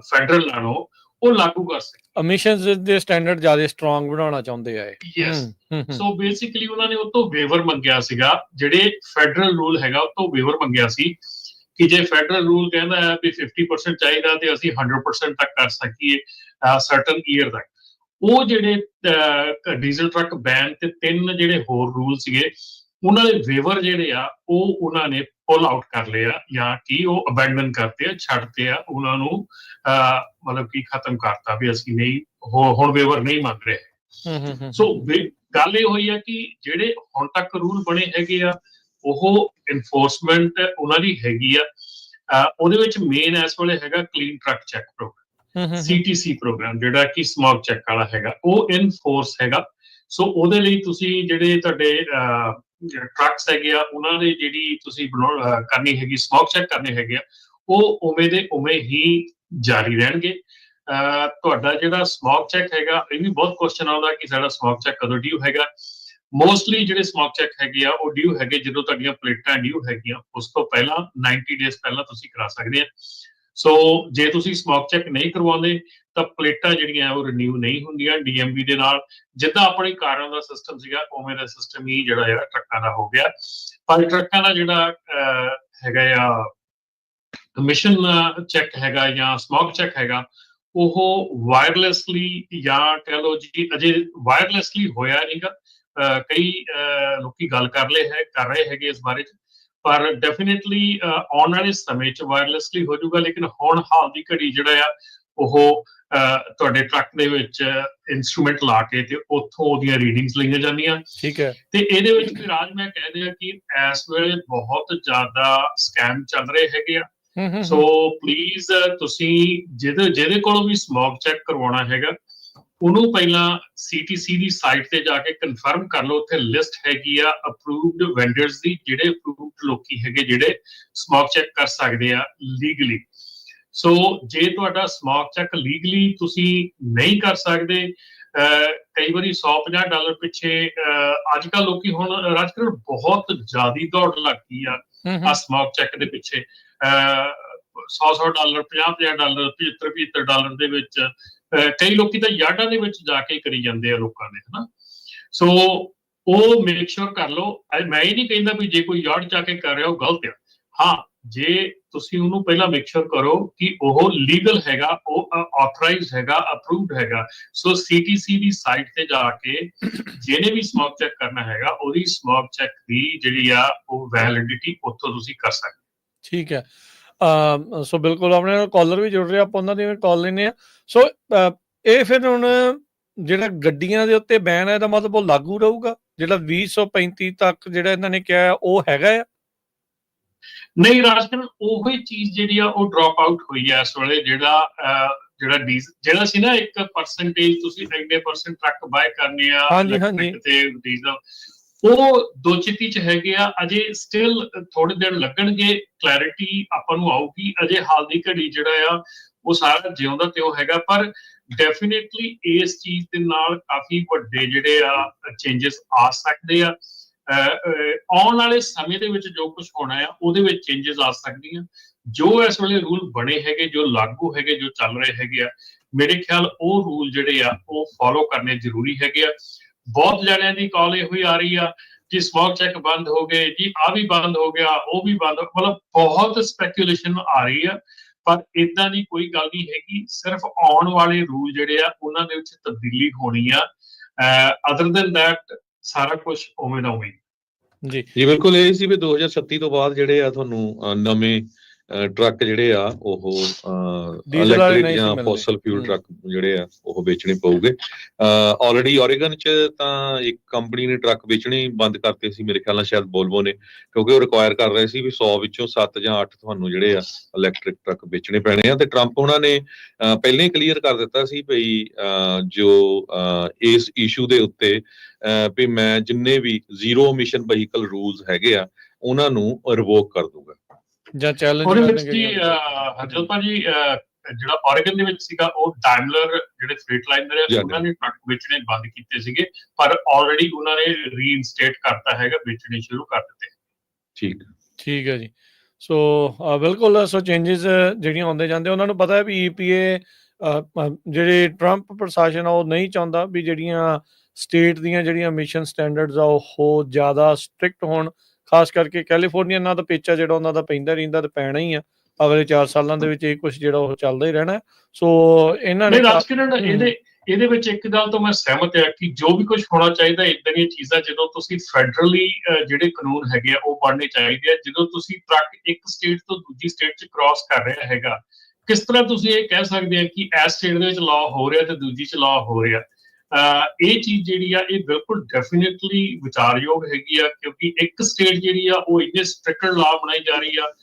[SPEAKER 3] ਫੈਡਰਲ ਨਾਲੋਂ ਉਹ ਲਾਗੂ ਕਰ ਸਕਦੇ। ਐਮਿਸ਼ਨਸ ਦੇ ਸਟੈਂਡਰਡ ਜ਼ਿਆਦਾ ਸਟਰੋਂਗ ਬਣਾਉਣਾ ਚਾਹੁੰਦੇ ਆ। ਯੈਸ, ਸੋ ਬੇਸਿਕਲੀ ਉਹਨਾਂ ਨੇ ਉਹ ਤੋਂ ਵੇਵਰ ਮੰਗਿਆ ਸੀਗਾ, ਜਿਹੜੇ ਫੈਡਰਲ ਰੂਲ ਹੈਗਾ ਉਹ ਤੋਂ ਵੇਵਰ ਮੰਗਿਆ ਸੀ ਕਿ ਜੇ ਫੈਡਰਲ ਰੂਲ ਕਹਿੰਦਾ ਹੈ ਵੀ 50% ਚਾਹੀਦਾ ਤੇ ਅਸੀਂ 100% ਤੱਕ ਕਰ ਸਕੀਏ ਸਰਟਨ ਈਅਰ ਤੱਕ। ਉਹ ਜਿਹੜੇ ਡੀਜ਼ਲ ਟਰੱਕ ਬੈਨ ਤੇ 3 ਜਿਹੜੇ ਹੋਰ ਰੂਲ ਸੀਗੇ, ਉਹਨਾਂ ਦੇ ਵੇਵਰ ਜਿਹੜੇ ਆ ਉਹ ਉਹਨਾਂ ਨੇ ਪੁੱਲ ਆਊਟ ਕਰ ਲਿਆ, ਜਾਂ ਕਿ ਉਹ ਅਬੈਂਡਨ ਕਰਤੇ ਆ, ਛੱਡਤੇ ਆ, ਉਹਨਾਂ ਨੂੰ ਮਤਲਬ ਕਿ ਖਤਮ ਕਰਤਾ ਵੀ ਅਸੀਂ ਨਹੀਂ ਹੁਣ ਵੇਵਰ ਨਹੀਂ ਮੰਗ ਰਹੇ। ਸੋ ਗੱਲ ਇਹ ਹੋਈ ਆ ਕਿ ਜਿਹੜੇ ਹੁਣ ਤੱਕ ਰੂਲ ਬਣੇ ਹੈਗੇ ਆ ਉਹ ਇਨਫੋਰਸਮੈਂਟ ਉਹਨਾਂ ਦੀ ਹੈਗੀ ਆ। ਉਹਦੇ ਵਿੱਚ ਮੇਨ ਇਸ ਵੇਲੇ ਹੈਗਾ clean truck check program, CTC program, ਜਿਹੜਾ ਕਿ ਸਮੋਕ ਚੈੱਕ ਵਾਲਾ ਹੈਗਾ, ਉਹ ਇਨਫੋਰਸ ਹੈਗਾ। ਸੋ ਉਹਦੇ ਲਈ ਤੁਸੀਂ ਜਿਹੜੇ ਤੁਹਾਡੇ ਟਰੱਕਸ ਹੈਗੇ ਆ, ਉਹਨਾਂ ਦੇ ਜਿਹੜੀ ਤੁਸੀਂ ਕਰਨੀ ਹੈਗੀ ਸਮੋਕ ਚੈੱਕ ਕਰਨੇ ਹੈਗੇ ਆ, ਉਹ ਉਵੇਂ ਦੇ ਉਵੇਂ ਹੀ ਜਾਰੀ ਰਹਿਣਗੇ। ਤੁਹਾਡਾ ਜਿਹੜਾ ਸਮੋਕ ਚੈੱਕ ਹੈਗਾ, ਇਹ ਵੀ ਬਹੁਤ ਕੁਐਸਚਨ ਆਉਂਦਾ ਕਿ ਸਾਡਾ ਸਮੋਕ ਚੈੱਕ ਕਦੋਂ ਡਿਊ ਹੈਗਾ। ਮੋਸਟਲੀ ਜਿਹੜੇ ਸਮੋਕ ਚੈੱਕ ਹੈਗੇ ਆ ਉਹ ਡਿਊ ਹੈਗੇ ਜਦੋਂ ਤੁਹਾਡੀਆਂ ਪਲੇਟਾਂ ਡਿਊ ਹੈਗੀਆਂ, ਉਸ ਤੋਂ ਪਹਿਲਾਂ 90 ਡੇਜ਼ ਪਹਿਲਾਂ ਤੁਸੀਂ ਕਰਾ ਸਕਦੇ ਆ। ਸੋ ਜੇ ਤੁਸੀਂ ਸਮੋਕ ਚੈੱਕ ਨਹੀਂ ਕਰਵਾਉਂਦੇ ਤਾਂ ਪਲੇਟਾਂ ਜਿਹੜੀਆਂ ਉਹ ਰਿਨਿਊ ਨਹੀਂ ਹੁੰਦੀਆਂ DMV ਦੇ ਨਾਲ। ਜਿੱਦਾਂ ਆਪਣੀ ਕਾਰਾਂ ਦਾ ਸਿਸਟਮ ਸੀਗਾ ਉਵੇਂ ਦਾ ਸਿਸਟਮ ਹੀ ਜਿਹੜਾ ਆ ਟਰੱਕਾਂ ਦਾ ਹੋ ਗਿਆ। ਪਰ ਟਰੱਕਾਂ ਦਾ ਜਿਹੜਾ ਹੈਗਾ ਆ ਐਮਿਸ਼ਨ ਚੈੱਕ ਹੈਗਾ ਜਾਂ ਸਮੋਕ ਚੈੱਕ ਹੈਗਾ, ਉਹ ਵਾਇਰਲੈਸਲੀ ਜਾਂ ਕਹਿ ਲਓ ਜੀ ਅਜੇ ਵਾਇਰਲੈਸਲੀ ਹੋਇਆ ਨਹੀਂਗਾ। ਕਈ ਲੋਕੀ ਗੱਲ ਕਰ ਰਹੇ ਹੈਗੇ ਇਸ ਬਾਰੇ 'ਚ, ਪਰ ਡੈਫੀਨੇਟਲੀ ਆਉਣ ਵਾਲੇ ਸਮੇਂ 'ਚ ਵਾਇਰਲੈਸਲੀ ਹੋ ਜਾਊਗਾ। ਲੇਕਿਨ ਹੁਣ ਹਾਲ ਦੀ ਘੜੀ ਜਿਹੜਾ ਆ ਉਹ ਤੁਹਾਡੇ ਟਰੱਕ ਦੇ ਵਿੱਚ ਇੰਸਟਰੂਮੈਂਟ ਲਾ ਕੇ ਤੇ ਉੱਥੋਂ ਉਹਦੀਆਂ ਰੀਡਿੰਗਸ ਲਈਆਂ ਜਾਂਦੀਆਂ। ਠੀਕ ਹੈ, ਤੇ ਇਹਦੇ ਵਿੱਚ ਵੀ ਰਾਜ ਮੈਂ ਕਹਿ ਦਿਆਂ ਕਿ ਇਸ ਵੇਲੇ ਬਹੁਤ ਜ਼ਿਆਦਾ ਸਕੈਮ ਚੱਲ ਰਹੇ ਹੈਗੇ ਆ। ਸੋ ਪਲੀਜ਼ ਤੁਸੀਂ ਜਿਹਦੇ ਕੋਲੋਂ ਵੀ ਸਮੋਕ ਚੈੱਕ ਕਰਵਾਉਣਾ ਹੈਗਾ, ਉਹਨੂੰ ਪਹਿਲਾਂ CTC ਦੀ ਸਾਈਟ ਤੇ ਜਾ ਕੇ ਕਨਫਰਮ ਕਰ ਲਓ। ਉੱਥੇ ਲਿਸਟ ਹੈਗੀ ਆ ਅਪਰੂਵਡ ਵੈਂਡਰਸ ਦੀ, ਜਿਹੜੇ ਅਪਰੂਵਡ ਲੋਕੀ ਹੈਗੇ ਜਿਹੜੇ ਸਮੋਕ ਚੈੱਕ ਕਰ ਸਕਦੇ ਆ ਲੀਗਲੀ। ਸੋ ਜੇ ਤੁਹਾਡਾ ਸਮੋਕ ਚੈੱਕ ਲੀਗਲੀ ਤੁਸੀਂ ਨਹੀਂ ਕਰ ਸਕਦੇ, ਕਈ ਵਾਰੀ $150 ਪਿੱਛੇ ਅੱਜ ਕੱਲ੍ਹ ਲੋਕੀ ਹੁਣ ਰਾਜਕਰਨ ਬਹੁਤ ਜ਼ਿਆਦਾ ਦੌੜ ਲੱਗ ਗਈ ਆ ਸਮੋਕ ਚੈੱਕ ਦੇ ਪਿੱਛੇ। $100 $50 $75 ਦੇ ਵਿੱਚ ਕਈ ਲੋਕੀ ਤਾਂ ਯਾਰਡਾਂ ਦੇ ਵਿੱਚ ਜਾ ਕੇ ਕਰੀ ਜਾਂਦੇ ਆ ਲੋਕਾਂ ਨੇ, ਹਨਾ। ਸੋ ਉਹ ਮੇਕ ਸ਼ੋਰ ਕਰ ਲਓ। ਮੈਂ ਇਹ ਨਹੀਂ ਕਹਿੰਦਾ ਵੀ ਜੇ ਕੋਈ ਯਾਰਡ ਜਾ ਕੇ ਕਰ ਰਿਹਾ ਉਹ ਗਲਤ ਆ। ਹਾਂ, ਜੇ ਤੁਸੀਂ ਉਹਨੂੰ ਪਹਿਲਾਂ ਮੇਕ ਸ਼ੋਰ ਕਰੋ ਕਿ ਉਹ ਲੀਗਲ ਹੈਗਾ, ਉਹ ਆਥੋਰਾਈਜ਼ਡ ਹੈਗਾ, ਅਪਰੂਵਡ ਹੈਗਾ। ਸੋ CTC ਦੀ ਸਾਈਟ ਤੇ ਜਾ ਕੇ ਜਿਹਨੇ ਵੀ ਸਮੋਕ ਚੈੱਕ ਕਰਨਾ ਹੈਗਾ ਉਹਦੀ ਸਮੋਕ ਚੈੱਕ ਦੀ ਜਿਹੜੀ ਆ ਉਹ ਵੈਲਿਡਿਟੀ ਉੱਥੋਂ ਤੁਸੀਂ ਕਰ ਸਕਦੇ।
[SPEAKER 1] ਠੀਕ ਹੈ। ਸੋ ਬਿਲਕੁਲ ਆਪਣੇ ਨਾਲ ਕਾਲਰ ਵੀ ਜੁੜ ਰਿਹਾ, ਆਪਾਂ ਉਹਨਾਂ ਦੀ ਵੀ ਕਾਲ ਲੈਂਦੇ ਹਾਂ। ਸੋ ਇਹ ਫਿਰ ਹੁਣ ਜਿਹੜਾ ਗੱਡੀਆਂ ਦੇ ਉੱਤੇ ਬੈਨ ਹੈ, ਇਹਦਾ ਮਤਲਬ ਉਹ ਲਾਗੂ ਰਹੂਗਾ ਜਿਹੜਾ 2035 ਤੱਕ ਜਿਹੜਾ ਇਹਨਾਂ ਨੇ ਕਿਹਾ ਉਹ ਹੈਗਾ ਆ?
[SPEAKER 3] ਨਹੀਂ ਰਾਜਕਰਨ, ਉਹੀ ਚੀਜ਼ ਜਿਹੜੀ ਆ ਉਹ ਡ੍ਰੌਪ ਆਊਟ ਹੋਈ ਹੈ ਇਸ ਵੇਲੇ। ਜਿਹੜਾ ਸੀ ਨਾ 1% ਤੁਸੀਂ ਇੰਨੇ % ਟਰੱਕ ਬਾਏ ਕਰਨੇ ਆ ਇਲੈਕਟ੍ਰਿਕ ਤੇ ਡੀਜ਼ਲ, ਉਹ ਦੋ ਚਿੱਤੀ ਚ ਹੈਗੇ ਆ। ਅਜੇ ਸਟਿਲ ਥੋੜੇ ਦਿਨ ਲੱਗਣਗੇ, ਕਲੈਰਿਟੀ ਆਪਾਂ ਨੂੰ ਆਊਗੀ। ਅਜੇ ਹਾਲ ਦੀ ਘੜੀ ਜਿਹੜਾ ਆ ਉਹ ਸਾਰਾ ਜਿਉਂਦਾ ਤੇ ਉਹ ਹੈਗਾ, ਪਰ ਡੈਫੀਨੇਟਲੀ ਇਸ ਚੀਜ਼ ਦੇ ਨਾਲ ਕਾਫੀ ਵੱਡੇ ਜਿਹੜੇ ਆ ਚੇਂਜਸ ਆ ਸਕਦੇ ਆ। ਆਉਣ ਵਾਲੇ ਸਮੇਂ ਦੇ ਵਿੱਚ ਜੋ ਕੁਝ ਹੋਣਾ ਆ ਉਹਦੇ ਵਿੱਚ ਚੇਂਜਸ ਆ ਸਕਦੀਆਂ। ਜੋ ਇਸ ਵੇਲੇ ਰੂਲ ਬਣੇ ਹੈਗੇ, ਜੋ ਲਾਗੂ ਹੈਗੇ, ਜੋ ਚੱਲ ਰਹੇ ਹੈਗੇ ਆ, ਮੇਰੇ ਖਿਆਲ ਉਹ ਰੂਲ ਜਿਹੜੇ ਆ ਉਹ ਫੋਲੋ ਕਰਨੇ ਜ਼ਰੂਰੀ ਹੈਗੇ ਆ। ਬਹੁਤ ਜਣਿਆਂ ਦੀ ਕਾਲ ਇਹੋ ਹੀ ਆ ਰਹੀ ਆ ਕਿ ਸਮੋਕ ਚੈੱਕ ਬੰਦ ਹੋ ਗਏ ਜੀ, ਆ ਵੀ ਬੰਦ ਹੋ ਗਿਆ, ਉਹ ਵੀ ਬੰਦ, ਮਤਲਬ ਬਹੁਤ ਸਪੈਕੂਲੇਸ਼ਨ ਆ ਰਹੀ ਆ। ਪਰ ਇਦਾਂ ਦੀ ਕੋਈ ਗੱਲ ਨਹੀਂ ਹੈਗੀ, ਸਿਰਫ ਆਉਣ ਵਾਲੇ ਰੂਲ ਜਿਹੜੇ ਆ ਉਹਨਾਂ ਦੇ ਵਿੱਚ ਤਬਦੀਲੀ ਹੋਣੀ ਆ। ਅਦਰ ਦੈਨ ਦੈਟ ਸਾਰਾ ਕੁਝ ਉਵੇਂ ਦਾ ਉਵੇਂ।
[SPEAKER 2] ਜੀ ਬਿਲਕੁਲ, ਇਹ ਸੀ ਵੀ 2036 ਤੋਂ ਬਾਅਦ ਜਿਹੜੇ ਆ ਤੁਹਾਨੂੰ ਨਵੇਂ ਟਰੱਕ ਜਿਹੜੇ ਆ ਉਹ ਇਲੈਕਟ੍ਰਿਕ ਜਾਂ ਫੋਸਲ ਫਿਊਲ ਟਰੱਕ ਜਿਹੜੇ ਆ ਉਹ ਵੇਚਣੇ ਪਊਗੇ। ਆਲਰੇਡੀ ਓਰੇਗਨ ਚ ਤਾਂ ਇੱਕ ਕੰਪਨੀ ਨੇ ਟਰੱਕ ਵੇਚਣੇ ਬੰਦ ਕਰਤੇ ਸੀ, ਮੇਰੇ ਖਿਆਲ ਨਾਲ ਸ਼ਾਇਦ ਵੋਲਵੋ ਨੇ, ਕਿਉਂਕਿ ਉਹ ਰਿਕੁਆਇਰ ਕਰ ਰਹੇ ਸੀ ਵੀ 100 ਵਿੱਚੋਂ 7 ਜਾਂ 8 ਤੁਹਾਨੂੰ ਜਿਹੜੇ ਆ ਇਲੈਕਟ੍ਰਿਕ ਟਰੱਕ ਵੇਚਣੇ ਪੈਣੇ ਆ। ਤੇ ਟਰੰਪ ਉਹਨਾਂ ਨੇ ਪਹਿਲਾਂ ਹੀ ਕਲੀਅਰ ਕਰ ਦਿੱਤਾ ਸੀ ਭਈ ਜੋ ਇਸ ਇਸ਼ੂ ਦੇ ਉੱਤੇ ਵੀ ਮੈਂ ਜਿੰਨੇ ਵੀ ਜ਼ੀਰੋ ਐਮਿਸ਼ਨ ਵਹੀਕਲ ਰੂਲਸ ਹੈਗੇ ਆ ਉਹਨਾਂ ਨੂੰ ਰਿਵੋਕ ਕਰ ਦੂੰਗਾ
[SPEAKER 1] ਜਾਂ ਚੈਲੰਜ
[SPEAKER 3] ਉਹਦੇ ਵਿੱਚ ਜੀ। ਹਰਜੋਤ ਭਾਜੀ, ਜਿਹੜਾ ਓਰੇਗਨ ਦੇ ਵਿੱਚ ਸੀਗਾ ਉਹ ਡਾਇਮਲਰ ਜਿਹੜੇ ਫਰੇਟ ਲਾਈਨਰ ਹੈ ਉਹਨਾਂ ਨੇ ਟਰੱਕ ਵੇਚਣੇ ਬੰਦ ਕੀਤੇ ਸੀਗੇ, ਪਰ ਆਲਰੇਡੀ ਉਹਨਾਂ ਨੇ ਰੀਇਨਸਟੇਟ ਕਰਤਾ ਹੈਗਾ, ਵੇਚਣੇ ਸ਼ੁਰੂ ਕਰ ਦਿੱਤੇ।
[SPEAKER 1] ਠੀਕ ਹੈ ਜੀ। ਸੋ ਬਿਲਕੁਲ, ਸੋ ਚੇਂਜਸ ਜਿਹੜੀਆਂ ਆਉਂਦੇ ਜਾਂਦੇ, ਉਹਨਾਂ ਨੂੰ ਪਤਾ ਹੈ ਵੀ EPA ਜਿਹੜੇ ਟਰੰਪ ਪ੍ਰਸ਼ਾਸਨ ਆ ਉਹ ਨਹੀਂ ਚਾਹੁੰਦਾ ਵੀ ਜਿਹੜੀਆਂ ਸਟੇਟ ਦੀਆਂ ਜਿਹੜੀਆਂ ਐਮਿਸ਼ਨ ਸਟੈਂਡਰਡਸ ਆ ਉਹ ਜ਼ਿਆਦਾ ਸਟ੍ਰਿਕਟ ਹੋਣ। ਖਾਸ ਕਰਕੇ ਕੈਲੀਫੋਰਨੀਆ ਨਾਲ ਤਾਂ ਪੇਚਾ ਜਿਹੜਾ ਉਹਨਾਂ ਦਾ ਪੈਂਦਾ ਰਹਿੰਦਾ ਤੇ ਪੈਣਾ ਹੀ ਆ। ਅਗਲੇ 4 ਸਾਲਾਂ ਦੇ ਵਿੱਚ ਇਹ ਕੁਝ ਜਿਹੜਾ ਉਹ ਚੱਲਦਾ ਹੀ ਰਹਿਣਾ। ਸੋ ਇਹਨਾਂ ਨੇ
[SPEAKER 3] ਰਾਜਕਿਰਨ ਇਹਦੇ ਵਿੱਚ ਇੱਕ ਗੱਲ ਤੋਂ ਮੈਂ ਸਹਿਮਤ ਹਾਂ ਕਿ ਜੋ ਵੀ ਕੁਝ ਹੋਣਾ ਚਾਹੀਦਾ ਇਦਾਂ ਦੀਆਂ ਚੀਜ਼ਾਂ ਜਦੋਂ ਤੁਸੀਂ ਫੈਡਰਲੀ ਜਿਹੜੇ ਕਾਨੂੰਨ ਹੈਗੇ ਆ ਉਹ ਬਣਨੇ ਚਾਹੀਦੇ ਆ। ਜਦੋਂ ਤੁਸੀਂ ਟਰੱਕ ਇੱਕ ਸਟੇਟ ਤੋਂ ਦੂਜੀ ਸਟੇਟ 'ਚ ਕ੍ਰਾਸ ਕਰ ਰਿਹਾ ਹੈਗਾ, ਕਿਸ ਤਰ੍ਹਾਂ ਤੁਸੀਂ ਇਹ ਕਹਿ ਸਕਦੇ ਆ ਕਿ ਇਸ ਸਟੇਟ ਦੇ ਵਿੱਚ ਲਾਅ ਹੋ ਰਿਹਾ ਤੇ ਦੂਜੀ 'ਚ ਲਾਅ ਹੋ ਰਿਹਾ। ਇਹ ਚੀਜ਼ ਜਿਹੜੀ ਆ ਇਹ ਬਿਲਕੁਲ ਡੈਫੀਨੇਟਲੀ ਵਿਚਾਰਯੋਗ ਹੈਗੀ ਆ, ਕਿਉਂਕਿ ਇੱਕ ਸਟੇਟ ਜਿਹੜੀ ਆ ਉਹ ਇੰਨੇ ਸਟ੍ਰਿਕਟ ਲਾਅ ਬਣਾਈ ਜਾ ਰਹੀ ਆ।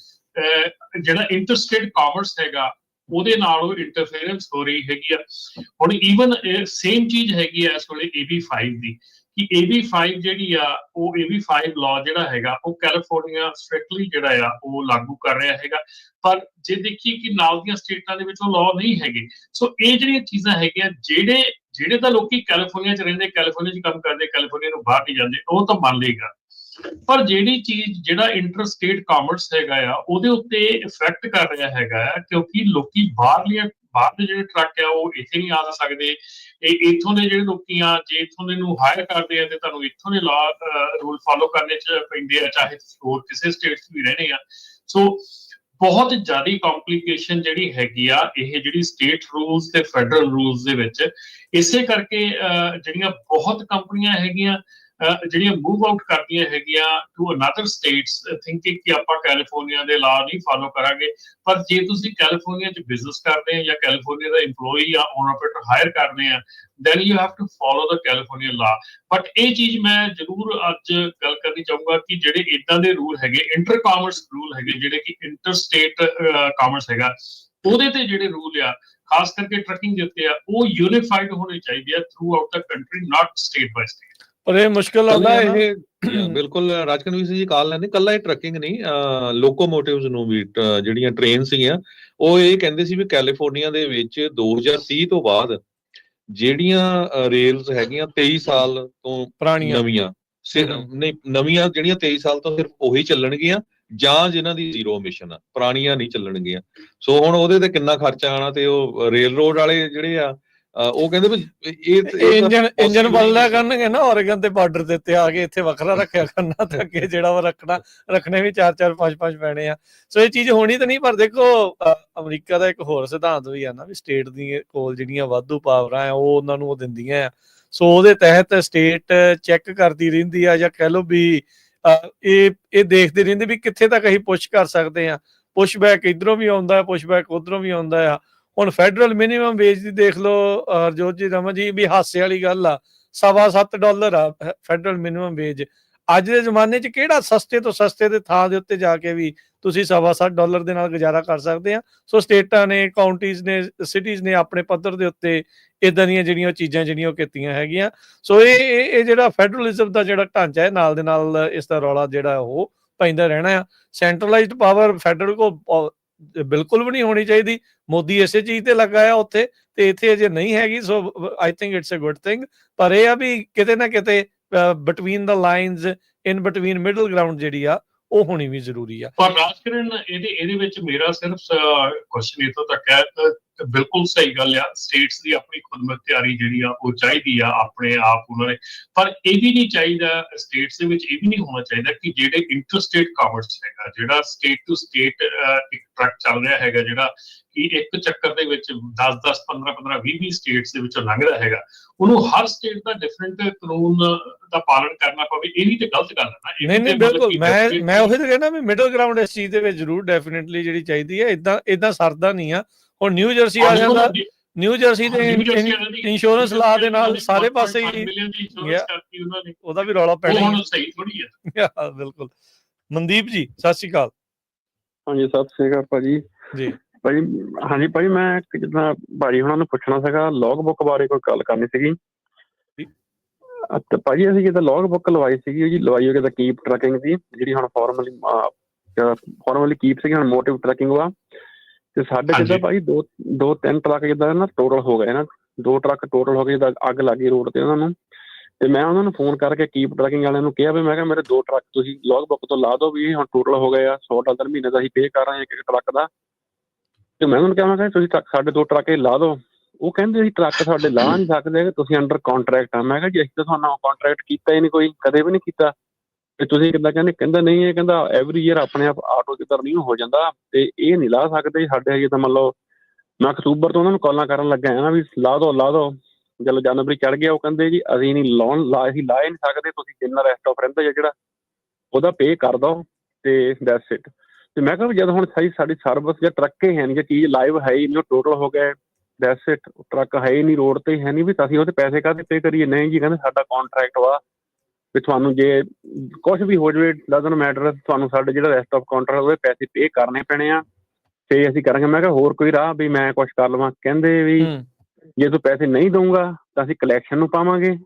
[SPEAKER 3] ਜਿਹੜਾ ਇੰਟਰਸਟੇਟ ਕਾਮਰਸ ਹੈਗਾ ਉਹਦੇ ਨਾਲ ਉਹ ਇੰਟਰਫੇਰੈਂਸ ਹੋ ਰਹੀ ਹੈਗੀ ਆ। ਹੁਣ ਈਵਨ ਸੇਮ ਚੀਜ਼ ਹੈਗੀ ਆ ਇਸ ਵੇਲੇ AB5 ਦੀ, ਕਿ AB5 ਜਿਹੜੀ ਆ ਉਹ AB5 ਲਾਅ ਜਿਹੜਾ ਹੈਗਾ ਉਹ ਕੈਲੀਫੋਰਨੀਆ ਸਟ੍ਰਿਕਟਲੀ ਜਿਹੜਾ ਆ ਉਹ ਲਾਗੂ ਕਰ ਰਿਹਾ ਹੈਗਾ, ਪਰ ਜੇ ਦੇਖੀਏ ਕਿ ਨਾਲ ਦੀਆਂ ਸਟੇਟਾਂ ਦੇ ਵਿੱਚ ਉਹ ਲਾਅ ਨਹੀਂ ਹੈਗੇ। ਸੋ ਇਹ ਜਿਹੜੀਆਂ ਚੀਜ਼ਾਂ ਹੈਗੀਆਂ, ਜਿਹੜੇ ਤਾਂ ਲੋਕੀ ਕੈਲੀਫੋਰਨੀਆ 'ਚ ਰਹਿੰਦੇ, ਕੈਲੀਫੋਰਨੀਆ 'ਚ ਕੰਮ ਕਰਦੇ, ਕੈਲੀਫੋਰਨੀਆ ਨੂੰ ਬਾਹਰ ਨਹੀਂ ਜਾਂਦੇ, ਉਹ ਤਾਂ ਮੰਨ ਲਏਗਾ। ਪਰ ਜਿਹੜੀ ਚੀਜ਼ ਜਿਹੜਾ ਇੰਟਰ ਸਟੇਟ ਕਾਮਰਸ ਹੈਗਾ ਆ ਉਹਦੇ ਉੱਤੇ ਇਫੈਕਟ ਕਰ ਰਿਹਾ ਹੈਗਾ ਆ, ਕਿਉਂਕਿ ਲੋਕੀ ਬਾਹਰਲੇ ਜਿਹੜੇ ਟਰੱਕ ਆ ਉਹ ਇੱਥੇ ਨਹੀਂ ਆ ਸਕਦੇ। ਇੱਥੋਂ ਦੇ ਜਿਹੜੇ ਲੋਕੀ ਆ ਜੇ ਇੱਥੋਂ ਦੇ ਨੂੰ ਹਾਇਰ ਕਰਦੇ ਆ ਤੇ ਤੁਹਾਨੂੰ ਇੱਥੋਂ ਦੇ ਰੂਲ ਫੋਲੋ ਕਰਨੇ 'ਚ ਪੈਂਦੇ ਆ, ਚਾਹੇ ਹੋਰ ਕਿਸੇ ਸਟੇਟ 'ਚ ਵੀ ਰਹਿਣੇ ਆ। ਸੋ ਬਹੁਤ ਜ਼ਿਆਦਾ ਕੰਪਲੀਕੇਸ਼ਨ ਜਿਹੜੀ ਹੈਗੀ ਆ ਇਹ ਜਿਹੜੀ ਸਟੇਟ ਰੂਲਸ ਤੇ ਫੈਡਰਲ ਰੂਲਸ ਦੇ ਵਿੱਚ, ਇਸੇ ਕਰਕੇ ਜਿਹੜੀਆਂ ਬਹੁਤ ਕੰਪਨੀਆਂ ਹੈਗੀਆਂ ਜਿਹੜੀਆਂ ਮੂਵ ਆਊਟ ਕਰਦੀਆਂ ਹੈਗੀਆਂ ਟੂ ਅਨਦਰ ਸਟੇਟਸ, ਥਿੰਕਿੰਗ ਕਿ ਆਪਾਂ ਕੈਲੀਫੋਰਨੀਆ ਦੇ ਲਾਅ ਨਹੀਂ ਫੋਲੋ ਕਰਾਂਗੇ। ਪਰ ਜੇ ਤੁਸੀਂ ਕੈਲੀਫੋਰਨੀਆ 'ਚ ਬਿਜ਼ਨਸ ਕਰਦੇ ਆ ਜਾਂ ਕੈਲੀਫੋਰਨੀਆ ਦਾ EMPLOYEE ਜਾਂ ਓਨਰ ਆਪਰੇਟਰ ਹਾਇਰ ਕਰਦੇ ਆ, then you have to follow the California law। But ਇਹ ਚੀਜ਼ ਮੈਂ ਜ਼ਰੂਰ ਅੱਜ ਗੱਲ ਕਰਨੀ ਚਾਹੂੰਗਾ ਕਿ ਜਿਹੜੇ ਇਦਾਂ ਦੇ ਰੂਲ ਹੈਗੇ, ਇੰਟਰ ਕਾਮਰਸ ਰੂਲ ਹੈਗੇ, ਜਿਹੜੇ ਕਿ ਇੰਟਰ ਸਟੇਟ ਕਾਮਰਸ ਹੈਗਾ, ਉਹਦੇ ਤੇ ਜਿਹੜੇ ਰੂਲ ਆ ਖਾਸ ਕਰਕੇ ਟਰੱਕਿੰਗ ਦੇ ਉੱਤੇ ਆ, ਉਹ ਯੂਨੀਫਾਈਡ ਹੋਣੇ ਚਾਹੀਦੇ ਆ ਥਰੂ ਆਊਟ ਦਾ ਕੰਟਰੀ, ਨਾਟ ਸਟੇਟ ਬਾਈ ਸਟੇਟ।
[SPEAKER 1] ਪਰ ਇਹ ਮੁਸ਼ਕਿਲ
[SPEAKER 2] ਕੱਲਾ
[SPEAKER 1] ਆਉਂਦਾ ਹੈ
[SPEAKER 2] ਇਹ ਬਿਲਕੁਲ ਰਾਜਕਨਵੀਰ ਸਿੰਘ ਜੀ ਕਾਲ ਲੈਂਦੇ, ਕੱਲਾ ਇਹ ਟਰੱਕਿੰਗ ਨਹੀਂ, ਲੋਕੋਮੋਟਿਵਸ ਨੂੰ ਵੀ ਜਿਹੜੀਆਂ ਟ੍ਰੇਨ ਸੀਗੀਆਂ ਉਹ ਇਹ ਕਹਿੰਦੇ ਸੀ ਵੀ ਕੈਲੀਫੋਰਨੀਆ ਦੇ ਵਿੱਚ 2030 ਤੋਂ ਬਾਅਦ ਜਿਹੜੀਆਂ ਰੇਲਸ ਹੈਗੀਆਂ 23 ਸਾਲ ਤੋਂ
[SPEAKER 1] ਪੁਰਾਣੀਆਂ
[SPEAKER 2] ਨਵੀਆਂ ਨਹੀਂ, ਨਵੀਆਂ ਜਿਹੜੀਆਂ 23 ਸਾਲ ਤੋਂ ਸਿਰਫ ਉਹੀ ਚੱਲਣਗੀਆਂ ਜਾਂ ਜਿਨ੍ਹਾਂ ਦੀ ਜ਼ੀਰੋ ਐਮਿਸ਼ਨ ਆ, ਪੁਰਾਣੀਆਂ ਨਹੀਂ ਚੱਲਣਗੀਆਂ। ਸੋ ਹੁਣ ਉਹਦੇ ਤੇ ਕਿੰਨਾ ਖਰਚਾ ਆਣਾ, ਤੇ ਉਹ ਰੇਲ ਰੋਡ ਵਾਲੇ ਜਿਹੜੇ ਆ ਉਹ ਕਹਿੰਦੇ ਵੀ
[SPEAKER 1] ਇੰਜਨ ਬਦਲਿਆ ਕਰਨਗੇ ਨਾ ਔਰੇਗਨ ਤੇ ਬਾਰਡਰ ਦੇ ਉੱਤੇ ਆ ਕੇ, ਇੱਥੇ ਵੱਖਰਾ ਰੱਖਿਆ ਕਰਨਾ ਤੇ ਅੱਗੇ ਜਿਹੜਾ ਉਹ ਰੱਖਣੇ ਵੀ 4-4 5-5 ਪੈਣੇ ਆ। ਸੋ ਇਹ ਚੀਜ਼ ਹੋਣੀ ਤਾਂ ਨਹੀਂ, ਪਰ ਦੇਖੋ ਅਮਰੀਕਾ ਦਾ ਇੱਕ ਹੋਰ ਸਿਧਾਂਤ ਵੀ ਆ ਨਾ ਵੀ ਸਟੇਟ ਦੀ ਕੋਲ ਜਿਹੜੀਆਂ ਵਾਧੂ ਪਾਵਰਾਂ ਆ ਉਹ ਉਹਨਾਂ ਨੂੰ ਉਹ ਦਿੰਦੀਆਂ ਆ। ਸੋ ਉਹਦੇ ਤਹਿਤ ਸਟੇਟ ਚੈੱਕ ਕਰਦੀ ਰਹਿੰਦੀ ਆ, ਜਾਂ ਕਹਿ ਲਓ ਵੀ ਇਹ ਦੇਖਦੇ ਰਹਿੰਦੇ ਵੀ ਕਿੱਥੇ ਤੱਕ ਅਸੀਂ ਪੁਸ਼ ਕਰ ਸਕਦੇ ਆ। ਪੁਸ਼ ਬੈਕ ਇੱਧਰੋਂ ਵੀ ਆਉਂਦਾ, ਪੁਸ਼ ਬੈਕ ਉੱਧਰੋਂ ਵੀ ਆਉਂਦਾ ਆ। ਹੁਣ ਫੈਡਰਲ ਮਿਨੀਮਮ ਵੇਜ ਦੀ ਦੇਖ ਲਓ ਹਰਜੋਤ ਜੀ, ਰਮਨ ਜੀ, ਵੀ ਹਾਸੇ ਵਾਲੀ ਗੱਲ ਆ, $7.25 ਆ ਫੈਡਰਲ ਮਿਨੀਮਮ ਵੇਜ। ਅੱਜ ਦੇ ਜ਼ਮਾਨੇ 'ਚ ਕਿਹੜਾ ਸਸਤੇ ਤੋਂ ਸਸਤੇ ਦੇ ਥਾਂ ਦੇ ਉੱਤੇ ਜਾ ਕੇ ਵੀ ਤੁਸੀਂ $7.25 ਦੇ ਨਾਲ ਗੁਜ਼ਾਰਾ ਕਰ ਸਕਦੇ ਆ। ਸੋ ਸਟੇਟਾਂ ਨੇ, ਕਾਉਂਟੀਜ਼ ਨੇ, ਸਿਟੀਜ਼ ਨੇ ਆਪਣੇ ਪੱਧਰ ਦੇ ਉੱਤੇ ਇਦਾਂ ਦੀਆਂ ਜਿਹੜੀਆਂ ਚੀਜ਼ਾਂ ਜਿਹੜੀਆਂ ਉਹ ਕੀਤੀਆਂ ਹੈਗੀਆਂ। ਸੋ ਇਹ ਜਿਹੜਾ ਫੈਡਰਲਿਜ਼ਮ ਦਾ ਜਿਹੜਾ ਢਾਂਚਾ ਹੈ, ਨਾਲ ਦੇ ਨਾਲ ਇਸ ਦਾ ਰੌਲਾ ਜਿਹੜਾ ਉਹ ਪੈਂਦਾ ਰਹਿਣਾ ਆ। ਸੈਂਟਰਲਾਈਜ਼ਡ ਪਾਵਰ ਫੈਡਰਲ ਕੋਲ ਬਿਲਕੁਲ ਵੀ ਨਹੀਂ ਹੋਣੀ ਚਾਹੀਦੀ। ਮੋਦੀ ਇਸੇ ਚੀਜ਼ ਤੇ ਲੱਗਾ ਆ ਉੱਥੇ, ਤੇ ਇੱਥੇ ਅਜੇ ਨਹੀਂ ਹੈਗੀ। So I think it's a good thing. ਪਰ ਇਹ ਆ ਵੀ ਕਿਤੇ ਨਾ ਕਿਤੇ between the lines, in between middle ground ਜਿਹੜੀ ਆ ਉਹ ਹੋਣੀ ਵੀ ਜ਼ਰੂਰੀ ਆ।
[SPEAKER 3] ਪਰ ਰਾਜਕਰਨ ਇਹਦੇ ਵਿੱਚ ਮੇਰਾ ਸਿਰਫ ਕੁਐਸਚਨ ਇਥੋਂ ਤੱਕ ਹੈ, ਬਿਲਕੁਲ ਸਹੀ ਗੱਲ ਆ, ਸਟੇਟਸ ਦੀ ਆਪਣੀ ਖੁਦਮੁਖਤਿਆਰੀ ਜਿਹੜੀ ਆ ਉਹ ਚਾਹੀਦੀ ਆ ਆਪਣੇ ਆਪ ਉਹਨਾਂ ਨੇ। ਪਰ ਇਹ ਵੀ ਨਹੀਂ ਚਾਹੀਦਾ, ਸਟੇਟਸ ਦੇ ਵਿੱਚ ਇਹ ਵੀ ਨਹੀਂ ਹੋਣਾ ਚਾਹੀਦਾ ਕਿ ਜਿਹੜੇ ਇੰਟਰਸਟੇਟ ਕਾਮਰਸ ਹੈਗਾ, ਜਿਹੜਾ ਸਟੇਟ ਟੂ ਸਟੇਟ ਇੱਕ ਟਰੱਕ ਚੱਲ ਰਿਹਾ ਹੈਗਾ, ਜਿਹੜਾ ਕਿ ਇੱਕ ਚੱਕਰ ਦੇ ਵਿੱਚ 10-10, 15-15, 20-20 ਸਟੇਟਸ ਦੇ ਵਿੱਚੋਂ ਲੰਘਦਾ ਹੈਗਾ, ਉਹਨੂੰ ਹਰ ਸਟੇਟ ਦਾ ਡਿਫਰੈਂਟ ਕਾਨੂੰਨ ਦਾ ਪਾਲਣ ਕਰਨਾ ਪਵੇ, ਇਹ ਵੀ ਤੇ ਗਲਤ ਗੱਲ ਹੈ ਨਾ।
[SPEAKER 1] ਨਹੀਂ ਬਿਲਕੁਲ, ਮੈਂ ਉਹੀ ਤਾਂ ਕਹਿੰਦਾ ਵੀ ਮਿਡਲ ਗਰਾਊਂਡ ਇਸ ਚੀਜ਼ ਦੇ ਵਿੱਚ ਜ਼ਰੂਰ ਡੈਫੀਨਿਟਲੀ ਜਿਹੜੀ ਚਾਹੀਦੀ ਹੈ। ਇਦਾਂ ਸਰਦਾ ਨਹੀਂ ਆ। ਹੁਣ ਨਿਊ ਜਰਸੀ ਆ ਜਾਂਦਾ, ਨਿਊ ਜਰਸੀ ਦੇ ਇੰਸ਼ੋਰੈਂਸ ਲਾ ਦੇ ਨਾਲ ਸਾਰੇ ਪਾਸੇ ਹੀ ਉਹਦਾ ਵੀ ਰੌਲਾ ਪੈਣਾ
[SPEAKER 3] ਸਹੀ ਥੋੜੀ ਹੈ।
[SPEAKER 1] ਬਿਲਕੁਲ। ਮਨਦੀਪ ਜੀ ਸਤਿ ਸ਼੍ਰੀ ਅਕਾਲ।
[SPEAKER 4] ਹਾਂਜੀ ਸਤਿ ਸ਼੍ਰੀ ਅਕਾਲ ਭਾਜੀ।
[SPEAKER 1] ਜੀ
[SPEAKER 4] ਭਾਜੀ, ਹਾਂਜੀ ਭਾਜੀ, ਮੈਂ ਜਿੱਦਾਂ ਭਾਜੀ ਹੁਣਾਂ ਨੂੰ ਪੁੱਛਣਾ ਸੀਗਾ, ਲੌਗ ਬੁੱਕ ਬਾਰੇ ਕੋਈ ਗੱਲ ਕਰਨੀ ਸੀਗੀ। ਤੇ ਭਾਜੀ ਅਸੀਂ ਜਿੱਦਾਂ ਲੌਗ ਬੁੱਕ ਲਵਾਈ ਸੀਗੀ ਜੀ, ਲਵਾਈ ਹੋਈ ਕੀਪ ਟਰੈਕਿੰਗ ਦੀ, ਜਿਹੜੀ ਹੁਣ ਫਾਰਮਲੀ ਕੀਪ ਸੀਗੀ, ਹੁਣ ਮੋਟਿਵ ਟਰੈਕਿੰਗ ਵਾ। ਤੇ ਸਾਡੇ ਜਿੱਦਾਂ ਭਾਜੀ 2-3 ਟਰੱਕ ਜਿੱਦਾਂ ਨਾ ਟੋਟਲ ਹੋ ਗਏ ਨਾ, 2 ਟਰੱਕ ਟੋਟਲ ਹੋ ਗਏ ਜਿੱਦਾਂ ਅੱਗ ਲੱਗ ਗਈ ਰੋਡ ਤੇ ਉਹਨਾਂ ਨੂੰ। ਤੇ ਮੈਂ ਉਹਨਾਂ ਨੂੰ ਫੋਨ ਕਰਕੇ ਕੀਪ ਟਰੈਕਿੰਗ ਵਾਲਿਆਂ ਨੂੰ ਕਿਹਾ ਵੀ ਮੈਂ ਕਿਹਾ ਮੇਰੇ 2 ਟਰੱਕ ਤੁਸੀਂ ਲੌਗ ਬੁੱਕ ਤੋਂ ਲਾ ਦਿਓ, ਵੀ ਹੁਣ ਟੋਟਲ ਹੋ ਗਏ ਆ $100 ਮਹੀਨੇ ਦਾ ਅਸੀਂ ਪੇ ਕਰ ਰਹੇ ਹਾਂ ਇੱਕ ਟਰੱਕ ਦਾ। ਤੇ ਮੈਂ ਉਹਨਾਂ ਨੂੰ ਕਿਹਾ ਮੈਂ ਕਿਹਾ ਤੁਸੀਂ ਸਾਡੇ 2 ਟਰੱਕ ਇਹ ਲਾ ਦਿਓ। ਉਹ ਕਹਿੰਦੇ ਅਸੀਂ ਟਰੱਕ ਸਾਡੇ ਲਾ ਨਹੀਂ ਸਕਦੇ, ਤੁਸੀਂ ਅੰਡਰ ਕਾਂਟਰੈਕਟ ਆ। ਮੈਂ ਕਿਹਾ ਜੀ ਅਸੀਂ ਤਾਂ ਤੁਹਾਨੂੰ ਕਾਂਟਰੈਕਟ ਕੀਤਾ ਹੀ ਨਹੀਂ, ਕੋਈ ਕਦੇ ਵੀ ਨਹੀਂ ਕੀਤਾ, ਤੇ ਤੁਸੀਂ ਕਿੱਦਾਂ ਕਹਿੰਦੇ? ਕਹਿੰਦਾ ਨਹੀਂ, ਇਹ ਕਹਿੰਦਾ ਐਵਰੀ ਈਅਰ ਆਪਣੇ ਆਪ ਆਟੋ ਜਿੱਦਾਂ ਰਿਨਿਊ ਹੋ ਜਾਂਦਾ, ਤੇ ਇਹ ਨਹੀਂ ਲਾ ਸਕਦੇ ਸਾਡੇ ਹਜੇ ਤਾਂ। ਮੰਨ ਲਓ ਮੈਂ ਅਕਤੂਬਰ ਤੋਂ ਉਹਨਾਂ ਨੂੰ ਕਾਲਾਂ ਕਰਨ ਲੱਗਾ ਨਾ ਵੀ ਲਾ ਦਿਓ। ਜਦੋਂ ਜਨਵਰੀ ਚੜ੍ਹ ਗਿਆ ਉਹ ਕਹਿੰਦੇ ਜੀ ਅਸੀਂ ਨਹੀਂ ਅਸੀਂ ਲਾ ਹੀ ਨਹੀਂ ਸਕਦੇ, ਤੁਸੀਂ ਜਿੰਨਾ ਰੈਸਟ ਆਫ ਰਹਿੰਦਾ ਜਿਹੜਾ ਉਹਦਾ ਪੇ ਕਰ ਦਿਓ ਤੇ ਦੈਟਸ ਇਟ। ਤੇ ਮੈਂ ਕਿਹਾ ਵੀ ਜਦ ਹੁਣ ਸਾਡੀ ਸਰਵਿਸ ਜਾਂ ਟਰੱਕ ਹੀ ਹੈ ਨਹੀਂ, ਜੇ ਚੀਜ਼ ਲਾਈਵ ਹੈ ਹੀ ਨਹੀਂ, ਟੋਟਲ ਹੋ ਗਏ ਦੈਟਸ ਇਟ, ਟਰੱਕ ਹੈ ਹੀ ਨਹੀਂ, ਰੋਡ ਤੇ ਹੈ ਨਹੀਂ, ਵੀ ਅਸੀਂ ਉਹਦੇ ਪੈਸੇ ਕਾਹਦੇ ਪੇ ਕਰੀਏ? ਨਹੀਂ ਜੀ, ਕਹਿੰਦੇ ਸਾਡਾ ਕਾਂਟਰੈਕਟ ਵਾ ਵੀ ਤੁਹਾਨੂੰ ਜੇ ਕੁਛ ਵੀ ਹੋ ਜਾਵੇ ਡਜ਼ਨਟ ਮੈਟਰ, ਤੁਹਾਨੂੰ ਸਾਡੇ ਜਿਹੜਾ ਰੈਸਟ ਆਫ ਕਾਂਟਰੈਕਟ ਉਹਦੇ ਪੈਸੇ ਪੇ ਕਰਨੇ ਪੈਣੇ ਆ, ਤੇ ਅਸੀਂ ਕਰਾਂਗੇ। ਮੈਂ ਕਿਹਾ ਹੋਰ ਕੋਈ ਰਾਹ ਵੀ ਮੈਂ ਕੁਛ ਕਰ ਲਵਾਂ? ਕਹਿੰਦੇ ਵੀ ਜੇ ਤੂੰ ਪੈਸੇ ਨਹੀਂ ਦਊਂਗਾ ਤਾਂ ਅਸੀਂ ਕਲੈਕਸ਼ਨ ਨੂੰ ਪਾਵਾਂਗੇ,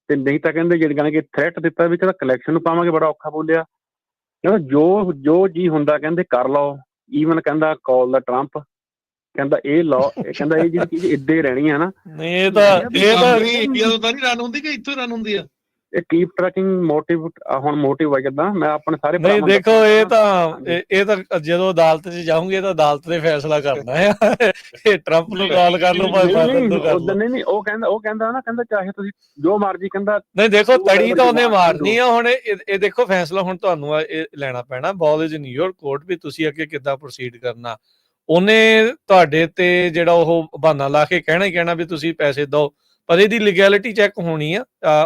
[SPEAKER 4] ਤੇ ਨਹੀਂ ਤਾਂ ਕਹਿੰਦੇ ਜਿਹੜੇ ਜਾਣੀ ਕਿ ਥ੍ਰੈਟ ਦਿੱਤਾ ਵੀ ਕਹਿੰਦਾ ਕਲੈਕਸ਼ਨ ਨੂੰ ਪਾਵਾਂਗੇ। ਬੜਾ ਔਖਾ ਬੋਲਿਆ। ਕਹਿੰਦਾ ਜੋ ਜੀ ਹੁੰਦਾ ਕਹਿੰਦੇ ਕਰ ਲਓ, ਈਵਨ ਕਹਿੰਦਾ ਕਾਲ ਦਾ ਟਰੰਪ, ਕਹਿੰਦਾ ਇਹ ਲਾਓ, ਕਹਿੰਦਾ ਇਹ ਜਿਹੜੀ ਚੀਜ਼ ਏਦਾਂ ਹੀ ਰਹਿਣੀ ਹੈ ਨਾ।
[SPEAKER 1] ਇਹ ਤਾਂ
[SPEAKER 2] ਇੰਡੀਆ ਤੋਂ ਤਾਂ ਨਹੀਂ ਰਨ ਹੁੰਦੀ ਕਿ ਇੱਥੋਂ ਰਨ ਹੁੰਦੀ ਆ?
[SPEAKER 4] ਇਹ ਕੀਪ ਟਰੈਕਿੰਗ ਮੋਟਿਵ ਹੁਣ ਮੋਟਿਵ ਆ ਜਿੱਦਾਂ ਮੈਂ ਆਪਣੇ ਸਾਰੇ
[SPEAKER 1] ਨਹੀਂ ਦੇਖੋ ਇਹ ਤਾਂ ਜਦੋਂ ਅਦਾਲਤ 'ਚ ਜਾਊਂਗੇ ਤਾਂ ਅਦਾਲਤ ਨੇ ਫੈਸਲਾ ਕਰਨਾ ਆ। ਇਹ ਟਰੰਪ ਨੂੰ ਕਾਲ ਕਰ ਲਓ ਭਾਵੇਂ ਬਾਦਲ ਨੂੰ ਕਰ ਲਓ।
[SPEAKER 4] ਨਹੀਂ ਉਹ ਕਹਿੰਦਾ ਨਾ, ਕਹਿੰਦਾ ਚਾਹੇ ਤੁਸੀਂ ਜੋ ਮਰਜ਼ੀ, ਕਹਿੰਦਾ
[SPEAKER 1] ਨਹੀਂ ਦੇਖੋ ਤੜੀ ਤਾਂ ਉਹਨੇ ਮਾਰਨੀ ਆ। ਹੁਣ ਇਹ ਦੇਖੋ ਫੈਸਲਾ ਹੁਣ ਤੁਹਾਨੂੰ ਇਹ ਲੈਣਾ ਪੈਣਾ, ਬਾਲ ਇਜ਼ ਇਨ ਯੂਰ ਕੋਰਟ, ਵੀ ਤੁਸੀਂ ਅੱਗੇ ਕਿੱਦਾਂ ਪ੍ਰੋਸੀਡ ਕਰਨਾ। ਉਹਨੇ ਤੁਹਾਡੇ ਤੇ ਜਿਹੜਾ ਉਹ ਬਹਾਨਾ ਲਾ ਕੇ ਕਹਿਣਾ ਹੀ ਕਹਿਣਾ ਵੀ ਤੁਸੀਂ ਪੈਸੇ ਦਿਓ, ਪਰ ਇਹਦੀ ਲੀਗੈਲਿਟੀ ਚੈੱਕ ਹੋਣੀ ਆ,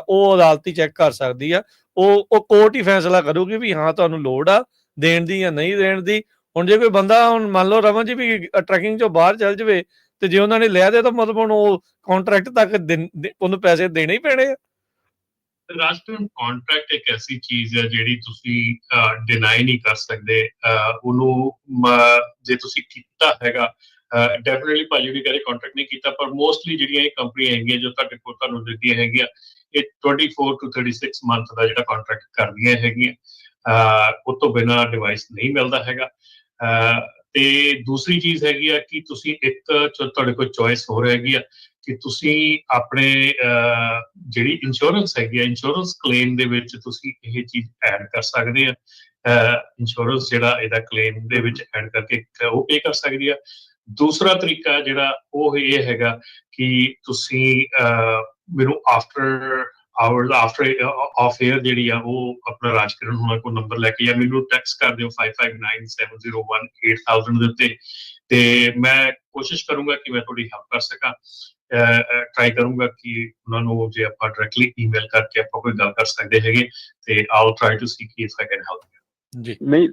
[SPEAKER 1] ਉਹ ਅਦਾਲਤ ਹੀ ਚੈੱਕ ਕਰ ਸਕਦੀ ਆ। ਉਹ ਕੋਰਟ ਹੀ ਫੈਸਲਾ ਕਰੂਗੀ ਵੀ ਹਾਂ ਤੁਹਾਨੂੰ ਲੋੜ ਆ ਦੇਣ ਦੀ ਜਾਂ ਨਹੀਂ ਦੇਣ ਦੀ। ਹੁਣ ਜੇ ਕੋਈ ਬੰਦਾ, ਹੁਣ ਮੰਨ ਲਓ ਰਮਨ ਜੀ ਵੀ ਟਰੈਕਿੰਗ ਚੋਂ ਬਾਹਰ ਚੱਲ ਜਾਵੇ, ਤੇ ਜੇ ਉਹਨਾਂ ਨੇ ਲਿਆ ਦੇ ਤਾਂ ਮਤਲਬ ਹੁਣ ਉਹ ਕਾਂਟਰੈਕਟ ਤੱਕ ਉਹਨੂੰ ਪੈਸੇ ਦੇਣੇ ਹੀ ਪੈਣੇ ਆ।
[SPEAKER 3] ਰਾਸ਼ਟਰੀ ਕਾਂਟਰੈਕਟ ਇੱਕ ਐਸੀ ਚੀਜ਼ ਹੈ ਜਿਹੜੀ ਤੁਸੀਂ ਡਿਨਾਈ ਨਹੀਂ ਕਰ ਸਕਦੇ। ਉਹਨੂੰ ਜੇ ਤੁਸੀਂ ਕੀਤਾ ਹੈਗਾ, ਡੈਫੀਨਿਟਲੀ ਭਾਜੀ ਵੀ ਕਦੇ ਕਾਂਟਰੈਕਟ ਨਹੀਂ ਕੀਤਾ, ਪਰ ਮੋਸਟਲੀ ਜਿਹੜੀਆਂ ਇਹ ਕੰਪਨੀਆਂ ਹੈਗੀਆਂ ਜੋ ਤੁਹਾਡੇ ਕੋਲ ਤੁਹਾਨੂੰ ਦਿੰਦੀਆਂ ਹੈਗੀਆਂ, ਇਹ 24 to 36 ਮੰਥ ਦਾ ਜਿਹੜਾ ਕੰਟਰੈਕਟ ਕਰਦੀਆਂ ਹੈਗੀਆਂ, ਉਹ ਤੋਂ ਬਿਨਾਂ ਡਿਵਾਈਸ ਨਹੀਂ ਮਿਲਦਾ ਹੈਗਾ। ਤੇ ਦੂਸਰੀ ਚੀਜ਼ ਹੈਗੀ ਆ ਕਿ ਤੁਸੀਂ ਇੱਕ ਤੁਹਾਡੇ ਕੋਲ ਚੋਇਸ ਹੋਰ ਹੈਗੀ ਆ ਕਿ ਤੁਸੀਂ ਆਪਣੇ ਜਿਹੜੀ ਇੰਸ਼ੋਰੈਂਸ ਹੈਗੀ ਆ, ਇੰਸ਼ੋਰੈਂਸ ਕਲੇਮ ਦੇ ਵਿੱਚ ਤੁਸੀਂ ਇਹ ਚੀਜ਼ ਐਡ ਕਰ ਸਕਦੇ ਆ। ਇੰਸ਼ੋਰੈਂਸ ਜਿਹੜਾ ਇਹਦਾ ਕਲੇਮ ਦੇ ਵਿੱਚ ਐਡ ਕਰਕੇ ਉਹ ਪੇ ਕਰ ਸਕਦੀ ਆ। ਦੂਸਰਾ ਤਰੀਕਾ ਜਿਹੜਾ ਉਹ ਇਹ ਹੈਗਾ ਕਿ ਤੁਸੀਂ ਮੈਨੂੰ ਆਫਟਰ ਆਫ ਏਅਰ ਜਿਹੜੀ ਆ ਉਹ ਆਪਣਾ ਰਾਜਕਿਰਨ ਹੋਣਾ ਕੋਲ ਨੰਬਰ ਲੈ ਕੇ ਜਾਂ ਮੈਨੂੰ ਟੈਕਸਟ ਕਰ ਦਿਓ 5597018000 ਦੇ ਉੱਤੇ, ਤੇ ਮੈਂ ਕੋਸ਼ਿਸ਼ ਕਰੂੰਗਾ ਕਿ ਮੈਂ ਤੁਹਾਡੀ ਹੈਲਪ ਕਰ ਸਕਾਂ। ਟਰਾਈ ਕਰੂੰਗਾ ਕਿ ਉਹਨਾਂ ਨੂੰ ਜੇ ਆਪਾਂ ਡਾਇਰੈਕਟਲੀ ਈਮੇਲ ਕਰਕੇ ਆਪਾਂ ਕੋਈ ਗੱਲ ਕਰ ਸਕਦੇ ਹੈਗੇ, ਤੇ I'll try to see if I can help
[SPEAKER 1] ਜੀ।
[SPEAKER 4] ਨਹੀਂ,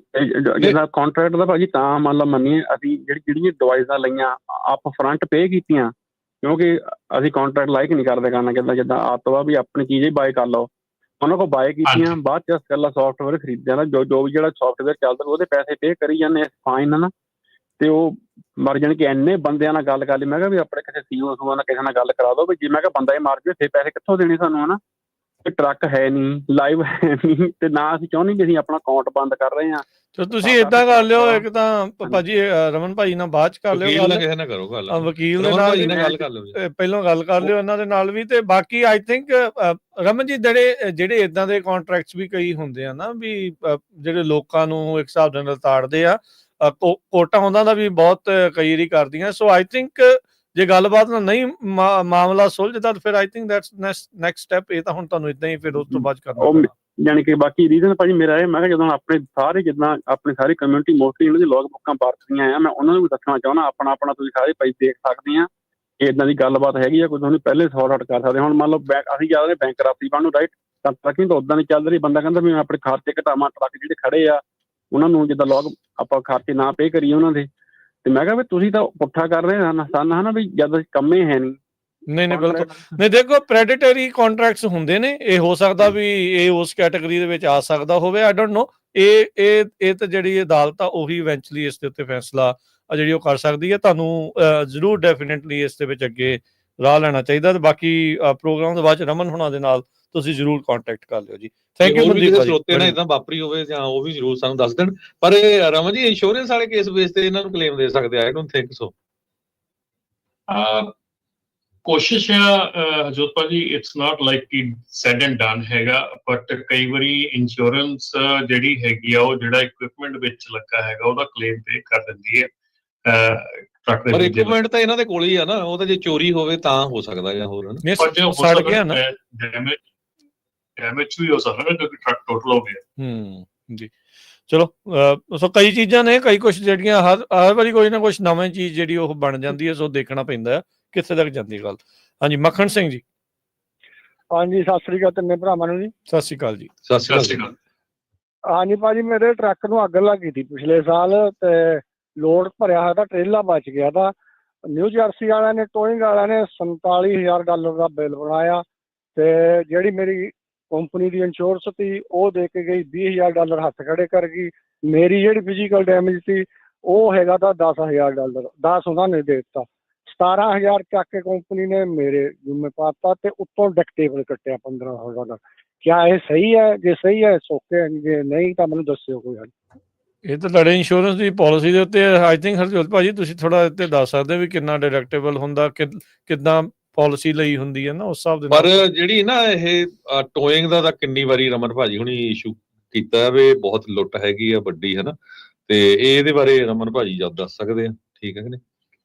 [SPEAKER 4] ਜਿੱਦਾਂ ਕੰਟਰੈਕਟ ਦਾ ਭਾਜੀ ਤਾਂ ਮੰਨ ਲਓ ਮੰਨੀਏ ਅਸੀਂ ਜਿਹੜੀਆਂ ਡਿਵਾਈਸਾਂ ਲਈਆਂ ਆਪ ਫਰੰਟ ਪੇ ਕੀਤੀਆਂ, ਕਿਉਂਕਿ ਅਸੀਂ ਕੰਟਰੈਕਟ ਲਾਈਕ ਨਹੀਂ ਕਰਦੇ ਕਰਨਾ, ਕਿੱਦਾਂ ਜਿੱਦਾਂ ਆਤਵਾ ਵੀ ਆਪਣੀ ਚੀਜ਼ ਹੀ ਬਾਏ ਕਰ ਲਓ, ਉਹਨਾਂ ਕੋਲ ਬਾਏ ਕੀਤੀਆਂ, ਬਾਅਦ ਚ ਇਕੱਲਾ ਸੌਫਟਵੇਅਰ ਖਰੀਦਿਆ ਨਾ, ਜੋ ਵੀ ਜਿਹੜਾ ਸੌਫਟਵੇਅਰ ਚੱਲਦਾ ਉਹਦੇ ਪੈਸੇ ਪੇ ਕਰੀ ਜਾਂਦੇ ਫਾਈਨ ਨਾ। ਤੇ ਉਹ ਮਰ ਜਾਣ ਕਿ ਇੰਨੇ ਬੰਦਿਆਂ ਨਾਲ ਗੱਲ ਕਰ ਲਈ, ਮੈਂ ਕਿਹਾ ਵੀ ਆਪਣੇ ਕਿਸੇ ਸੀਓ ਸੂਆ ਨਾਲ ਕਿਸੇ ਨਾਲ ਗੱਲ ਕਰਾ ਦੋ ਵੀ ਜੇ ਮੈਂ ਕਿਹਾ ਬੰਦਾ ਇਹ ਮਾਰ ਜਾਵੇ ਪੈਸੇ ਕਿੱਥੋਂ ਦੇਣੇ ਸਾਨੂੰ, ਹਨਾ। ਟਰੱਕ ਹੈ ਨਹੀਂ, ਲਾਈਵ ਹੈ ਨਹੀਂ, ਤੇ ਨਾ ਅਸੀਂ ਚਾਹੁੰਦੇ ਕਿ ਅਸੀਂ ਆਪਣਾ ਅਕਾਊਂਟ ਬੰਦ ਕਰ ਰਹੇ ਹਾਂ।
[SPEAKER 1] ਤੇ ਤੁਸੀਂ ਏਦਾਂ ਕਰ ਲਿਓ, ਇੱਕ ਤਾਂ ਭਾਜੀ ਰਮਨ ਭਾਜੀ ਨਾਲ ਬਾਅਦ ਚ ਕਰ ਲਿਓ ਗੱਲ, ਵਕੀਲ ਦੇ ਨਾਲ ਪਹਿਲਾਂ ਗੱਲ ਕਰ ਲਿਓ ਇਹਨਾਂ ਦੇ ਨਾਲ ਵੀ। ਤੇ ਬਾਕੀ ਆਈ ਥਿੰਕ ਰਮਨ ਜੀ ਜਿਹੜੇ ਏਦਾਂ ਦੇ ਕੰਟਰੈਕਟਸ ਵੀ ਕਈ ਹੁੰਦੇ ਆ ਨਾ ਵੀ ਜਿਹੜੇ ਲੋਕਾਂ ਨੂੰ ਇੱਕ ਹਿਸਾਬ ਦੇ ਨਾਲ ਤਾੜਦੇ ਆ, ਕੋਰਟਾਂ ਉਹਨਾਂ ਦਾ ਵੀ ਬਹੁਤ ਕਈ ਵਾਰੀ ਕਰਦੀਆਂ। ਸੋ ਆਈ ਥਿੰਕ ਜੇ ਗੱਲਬਾਤ ਨਾਲ ਨਹੀਂ ਮਾਮਲਾ ਸੁਲਝਦਾ ਫਿਰ I think that's next step. ਇਹ ਤਾਂ ਹੁਣ ਤੁਹਾਨੂੰ ਏਦਾਂ ਹੀ ਫਿਰ ਉਸ ਤੋਂ ਬਾਅਦ ਕਰਨਾ ਪੈਣਾ।
[SPEAKER 4] ਯਾਨੀ ਕਿ ਬਾਕੀ ਰੀਜ਼ਨ ਭਾਜੀ ਮੇਰਾ ਇਹ, ਮੈਂ ਕਿਹਾ ਜਦੋਂ ਆਪਣੇ ਸਾਰੇ ਜਿੱਦਾਂ ਆਪਣੀ ਸਾਰੀ ਕਮਿਊਨਿਟੀ ਮੋਸਟਲੀ ਇਹਨਾਂ ਦੀ ਲੌਗ ਬੁੱਕਾਂ ਵਰਤਦੀਆਂ ਆ, ਮੈਂ ਉਹਨਾਂ ਨੂੰ ਵੀ ਦੱਸਣਾ ਚਾਹੁੰਦਾ ਆਪਣਾ ਤੁਸੀਂ ਸਾਰੇ ਭਾਈ ਦੇਖ ਸਕਦੇ ਆ ਕਿ ਇੱਦਾਂ ਦੀ ਗੱਲਬਾਤ ਹੈਗੀ ਆ, ਕੋਈ ਤੁਹਾਨੂੰ ਪਹਿਲੇ ਸੌਟ ਆਊਟ ਕਰ ਸਕਦੇ। ਹੁਣ ਮੰਨ ਲਓ ਅਸੀਂ ਜ਼ਿਆਦਾ ਬੈਂਕ ਰਾਪੀ ਬਣ ਨੂੰ ਰਾਈਟ, ਤਾਂ ਟਰੱਕਿੰਗ ਤਾਂ ਉੱਦਾਂ ਨਹੀਂ ਚੱਲ ਰਹੀ, ਬੰਦਾ ਕਹਿੰਦਾ ਵੀ ਮੈਂ ਆਪਣੇ ਖਰਚੇ ਘਟਾਵਾਂ, ਟਰੱਕ ਜਿਹੜੇ ਖੜੇ ਆ ਉਹਨਾਂ ਨੂੰ ਜਿੱਦਾਂ ਲੌਗ ਆਪਾਂ ਖਰਚੇ ਨਾ ਪੇ ਕਰੀਏ ਉਹਨਾਂ ਦੇ। ਤੇ ਮੈਂ ਕਿਹਾ ਵੀ ਤੁਸੀਂ ਤਾਂ ਪੁੱਠਾ ਕਰ ਰਹੇ ਸਾਨੂੰ, ਹਨਾ ਵੀ ਜਦ ਕੰਮੇ ਹੈ ਨਹੀਂ।
[SPEAKER 1] ਨਹੀਂ ਬਿਲਕੁਲ ਨਹੀਂ। ਦੇਖੋ ਪ੍ਰੈਡੇਟਰੀ ਕੰਟਰੈਕਟਸ ਹੁੰਦੇ ਨੇ, ਇਹ ਹੋ ਸਕਦਾ ਵੀ ਇਹ ਉਸ ਕੈਟਾਗਰੀ ਦੇ ਵਿੱਚ ਆ ਸਕਦਾ ਹੋਵੇ, ਆਈ ਡੋਂਟ ਨੋ। ਇਹ ਤਾਂ ਜਿਹੜੀ ਅਦਾਲਤ ਆ ਉਹੀ ਇਵੈਂਚੁਅਲੀ ਇਸ ਦੇ ਉੱਤੇ ਫੈਸਲਾ ਜਿਹੜੀ ਉਹ ਕਰ ਸਕਦੀ ਹੈ। ਤੁਹਾਨੂੰ ਜ਼ਰੂਰ ਡੈਫੀਨੇਟਲੀ ਇਸ ਦੇ ਵਿੱਚ ਅੱਗੇ ਰਾਹ ਲੈਣਾ ਚਾਹੀਦਾ। ਤੇ ਬਾਕੀ ਪ੍ਰੋਗਰਾਮ ਦੇ ਬਾਅਦ ਚ ਰਮਨ ਹੋਣਾ ਦੇ ਨਾਲ ਤੁਸੀਂ ਜ਼ਰੂਰ ਕੰਟੈਕਟ ਕਰ ਲਿਓ ਜੀ। ਥੈਂਕ ਯੂ ਮਨਦੀਪ ਭਾਜੀ।
[SPEAKER 2] ਸਰੋਤੇ ਨਾਲ ਇਦਾਂ ਵਾਪਰੀ ਹੋਵੇ ਜਾਂ ਉਹ ਵੀ ਜ਼ਰੂਰ ਸਾਨੂੰ ਦੱਸ ਦੇਣ। ਪਰ ਰਮਨ ਜੀ ਇੰਸ਼ੋਰੈਂਸ ਵਾਲੇ ਕੇਸ ਬੇਸ ਤੇ ਇਹਨਾਂ ਨੂੰ ਕਲੇਮ ਦੇ ਸਕਦੇ ਆ? I don't think so.
[SPEAKER 3] ਕੋਸ਼ਿਸ਼ ਆ ਹਰਜੋਤ ਭਾਜੀ, ਇਟਸ ਨਾਟ ਲਾਈਕ ਕਿ ਸੈਡ ਐਂਡ ਡਨ ਹੈਗਾ, ਬਟ ਕਈ ਵਾਰੀ ਇੰਸ਼ੋਰੈਂਸ ਜਿਹੜੀ ਹੈਗੀ ਆ ਉਹ ਜਿਹੜਾ ਇਕਵਿਪਮੈਂਟ ਵਿੱਚ ਲੱਗਾ ਹੈਗਾ ਉਹਦਾ ਕਲੇਮ ਪੇ ਕਰ ਦਿੰਦੀ ਹੈ।
[SPEAKER 2] ਪਰ ਇਕਵਿਪਮੈਂਟ ਤਾਂ ਇਹਨਾਂ ਦੇ ਕੋਲ ਹੀ ਆ ਨਾ, ਉਹ ਤਾਂ ਜੇ ਚੋਰੀ ਹੋਵੇ ਤਾਂ ਹੋ ਸਕਦਾ ਜਾਂ ਹੋਰ
[SPEAKER 1] ਸੜ ਗਿਆ ਨਾ,
[SPEAKER 3] ਡੈਮੇਜ ਵੀ ਹੋ ਸਕਦਾ ਕਿਉਂਕਿ ਟਰੱਕ ਟੋਟਲ ਹੋ ਗਿਆ।
[SPEAKER 1] ਜੀ ਚਲੋ, ਸੋ ਕਈ ਚੀਜ਼ਾਂ ਨੇ, ਕਈ ਕੁਛ ਜਿਹੜੀਆਂ ਹਰ ਵਾਰੀ ਕੋਈ ਨਾ ਕੁਛ ਨਵੀਂ ਚੀਜ਼ ਜਿਹੜੀ ਉਹ ਬਣ ਜਾਂਦੀ ਹੈ, ਸੋ ਦੇਖਣਾ ਪੈਂਦਾ ਹੈ ਕਿੱਥੇ ਤੱਕ ਜਾਂਦੀ ਗੱਲ। ਹਾਂਜੀ ਮੱਖਣ ਸਿੰਘ ਜੀ।
[SPEAKER 5] ਹਾਂਜੀ ਸਤਿ ਸ੍ਰੀ ਅਕਾਲ ਤਿੰਨੇ ਭਰਾਵਾਂ ਨੂੰ ਜੀ।
[SPEAKER 1] ਸਤਿ ਸ਼੍ਰੀ ਅਕਾਲ ਜੀ।
[SPEAKER 2] ਸਤਿ ਸ਼੍ਰੀ ਅਕਾਲ।
[SPEAKER 5] ਹਾਂਜੀ ਭਾਜੀ, ਮੇਰੇ ਟਰੱਕ ਨੂੰ ਅੱਗ ਲੱਗੀ ਸੀ ਪਿਛਲੇ ਸਾਲ, ਤੇ ਲੋਡ ਭਰਿਆ ਹੋਇਆ ਤਾਂ ਟਰੇਲਾ ਬਚ ਗਿਆ ਤਾਂ ਨਿਊ ਜਰਸੀ ਵਾਲਿਆਂ ਨੇ, ਟੋਇੰਗ ਵਾਲਿਆਂ ਨੇ $47,000 ਦਾ ਬਿੱਲ ਬਣਾਇਆ, ਤੇ ਜਿਹੜੀ ਮੇਰੀ ਕੰਪਨੀ ਦੀ ਇੰਸ਼ੋਰੈਂਸ ਸੀ ਉਹ ਦੇ ਕੇ ਗਈ $20,000 ਹੱਥ ਖੜੇ ਕਰ ਗਈ। ਮੇਰੀ ਜਿਹੜੀ ਫਿਜ਼ੀਕਲ ਡੈਮੇਜ ਸੀ ਉਹ ਹੈਗਾ ਤਾਂ $10,000, 10 ਉਹਨਾਂ ਨੇ ਦੇ ਦਿੱਤਾ। 17,000 ਚੱਕ ਕੇ ਕੰਪਨੀ ਨੇ ਮੇਰੇ ਜ਼ਿੰਮੇ ਪਾਤਾ, ਤੇ ਉੱਤੋਂ ਡਿਕਟੇਬਲ ਕੱਟਿਆ $1,500। ਕਿਆ ਇਹ ਸਹੀ ਹੈ? ਜੇ ਸਹੀ ਹੈ ਸੋਕੇ, ਜੇ ਨਹੀਂ ਤਾਂ ਮੈਨੂੰ ਦੱਸਿਓ ਕੋਈ ਗੱਲ।
[SPEAKER 1] ਇਹ ਤਾਂ ਤੁਹਾਡੇ ਇੰਸ਼ੋਰੈਂਸ ਦੀ ਪਾਲਿਸੀ ਦੇ ਉੱਤੇ ਆਈ ਥਿੰਕ ਹਰਜੋਤ ਭਾਜੀ ਤੁਸੀਂ ਥੋੜਾ ਇੱਥੇ ਦੱਸ ਸਕਦੇ ਵੀ ਕਿੰਨਾ ਡਿਡਕਟੇਬਲ ਹੁੰਦਾ, ਕਿੱਦਾਂ ਪਾਲਿਸੀ ਲਈ ਹੁੰਦੀ ਹੈ ਨਾ ਉਸ ਹਿਸਾਬ ਦੇ ਨਾਲ।
[SPEAKER 2] ਪਰ ਜਿਹੜੀ ਨਾ ਇਹ ਟੋਇੰਗ ਦਾ ਤਾਂ ਕਿੰਨੀ ਵਾਰੀ ਰਮਨ ਭਾਜੀ ਹੁਣੀ ਇਸ਼ੂ ਕੀਤਾ ਵੀ ਬਹੁਤ ਲੁੱਟ ਹੈਗੀ ਆ ਵੱਡੀ, ਹਨਾ, ਤੇ ਇਹਦੇ ਬਾਰੇ ਰਮਨ ਭਾਜੀ ਜਦ ਦੱਸ ਸਕਦੇ ਆ। ਠੀਕ ਹੈ ਕਿ ਨਹੀਂ?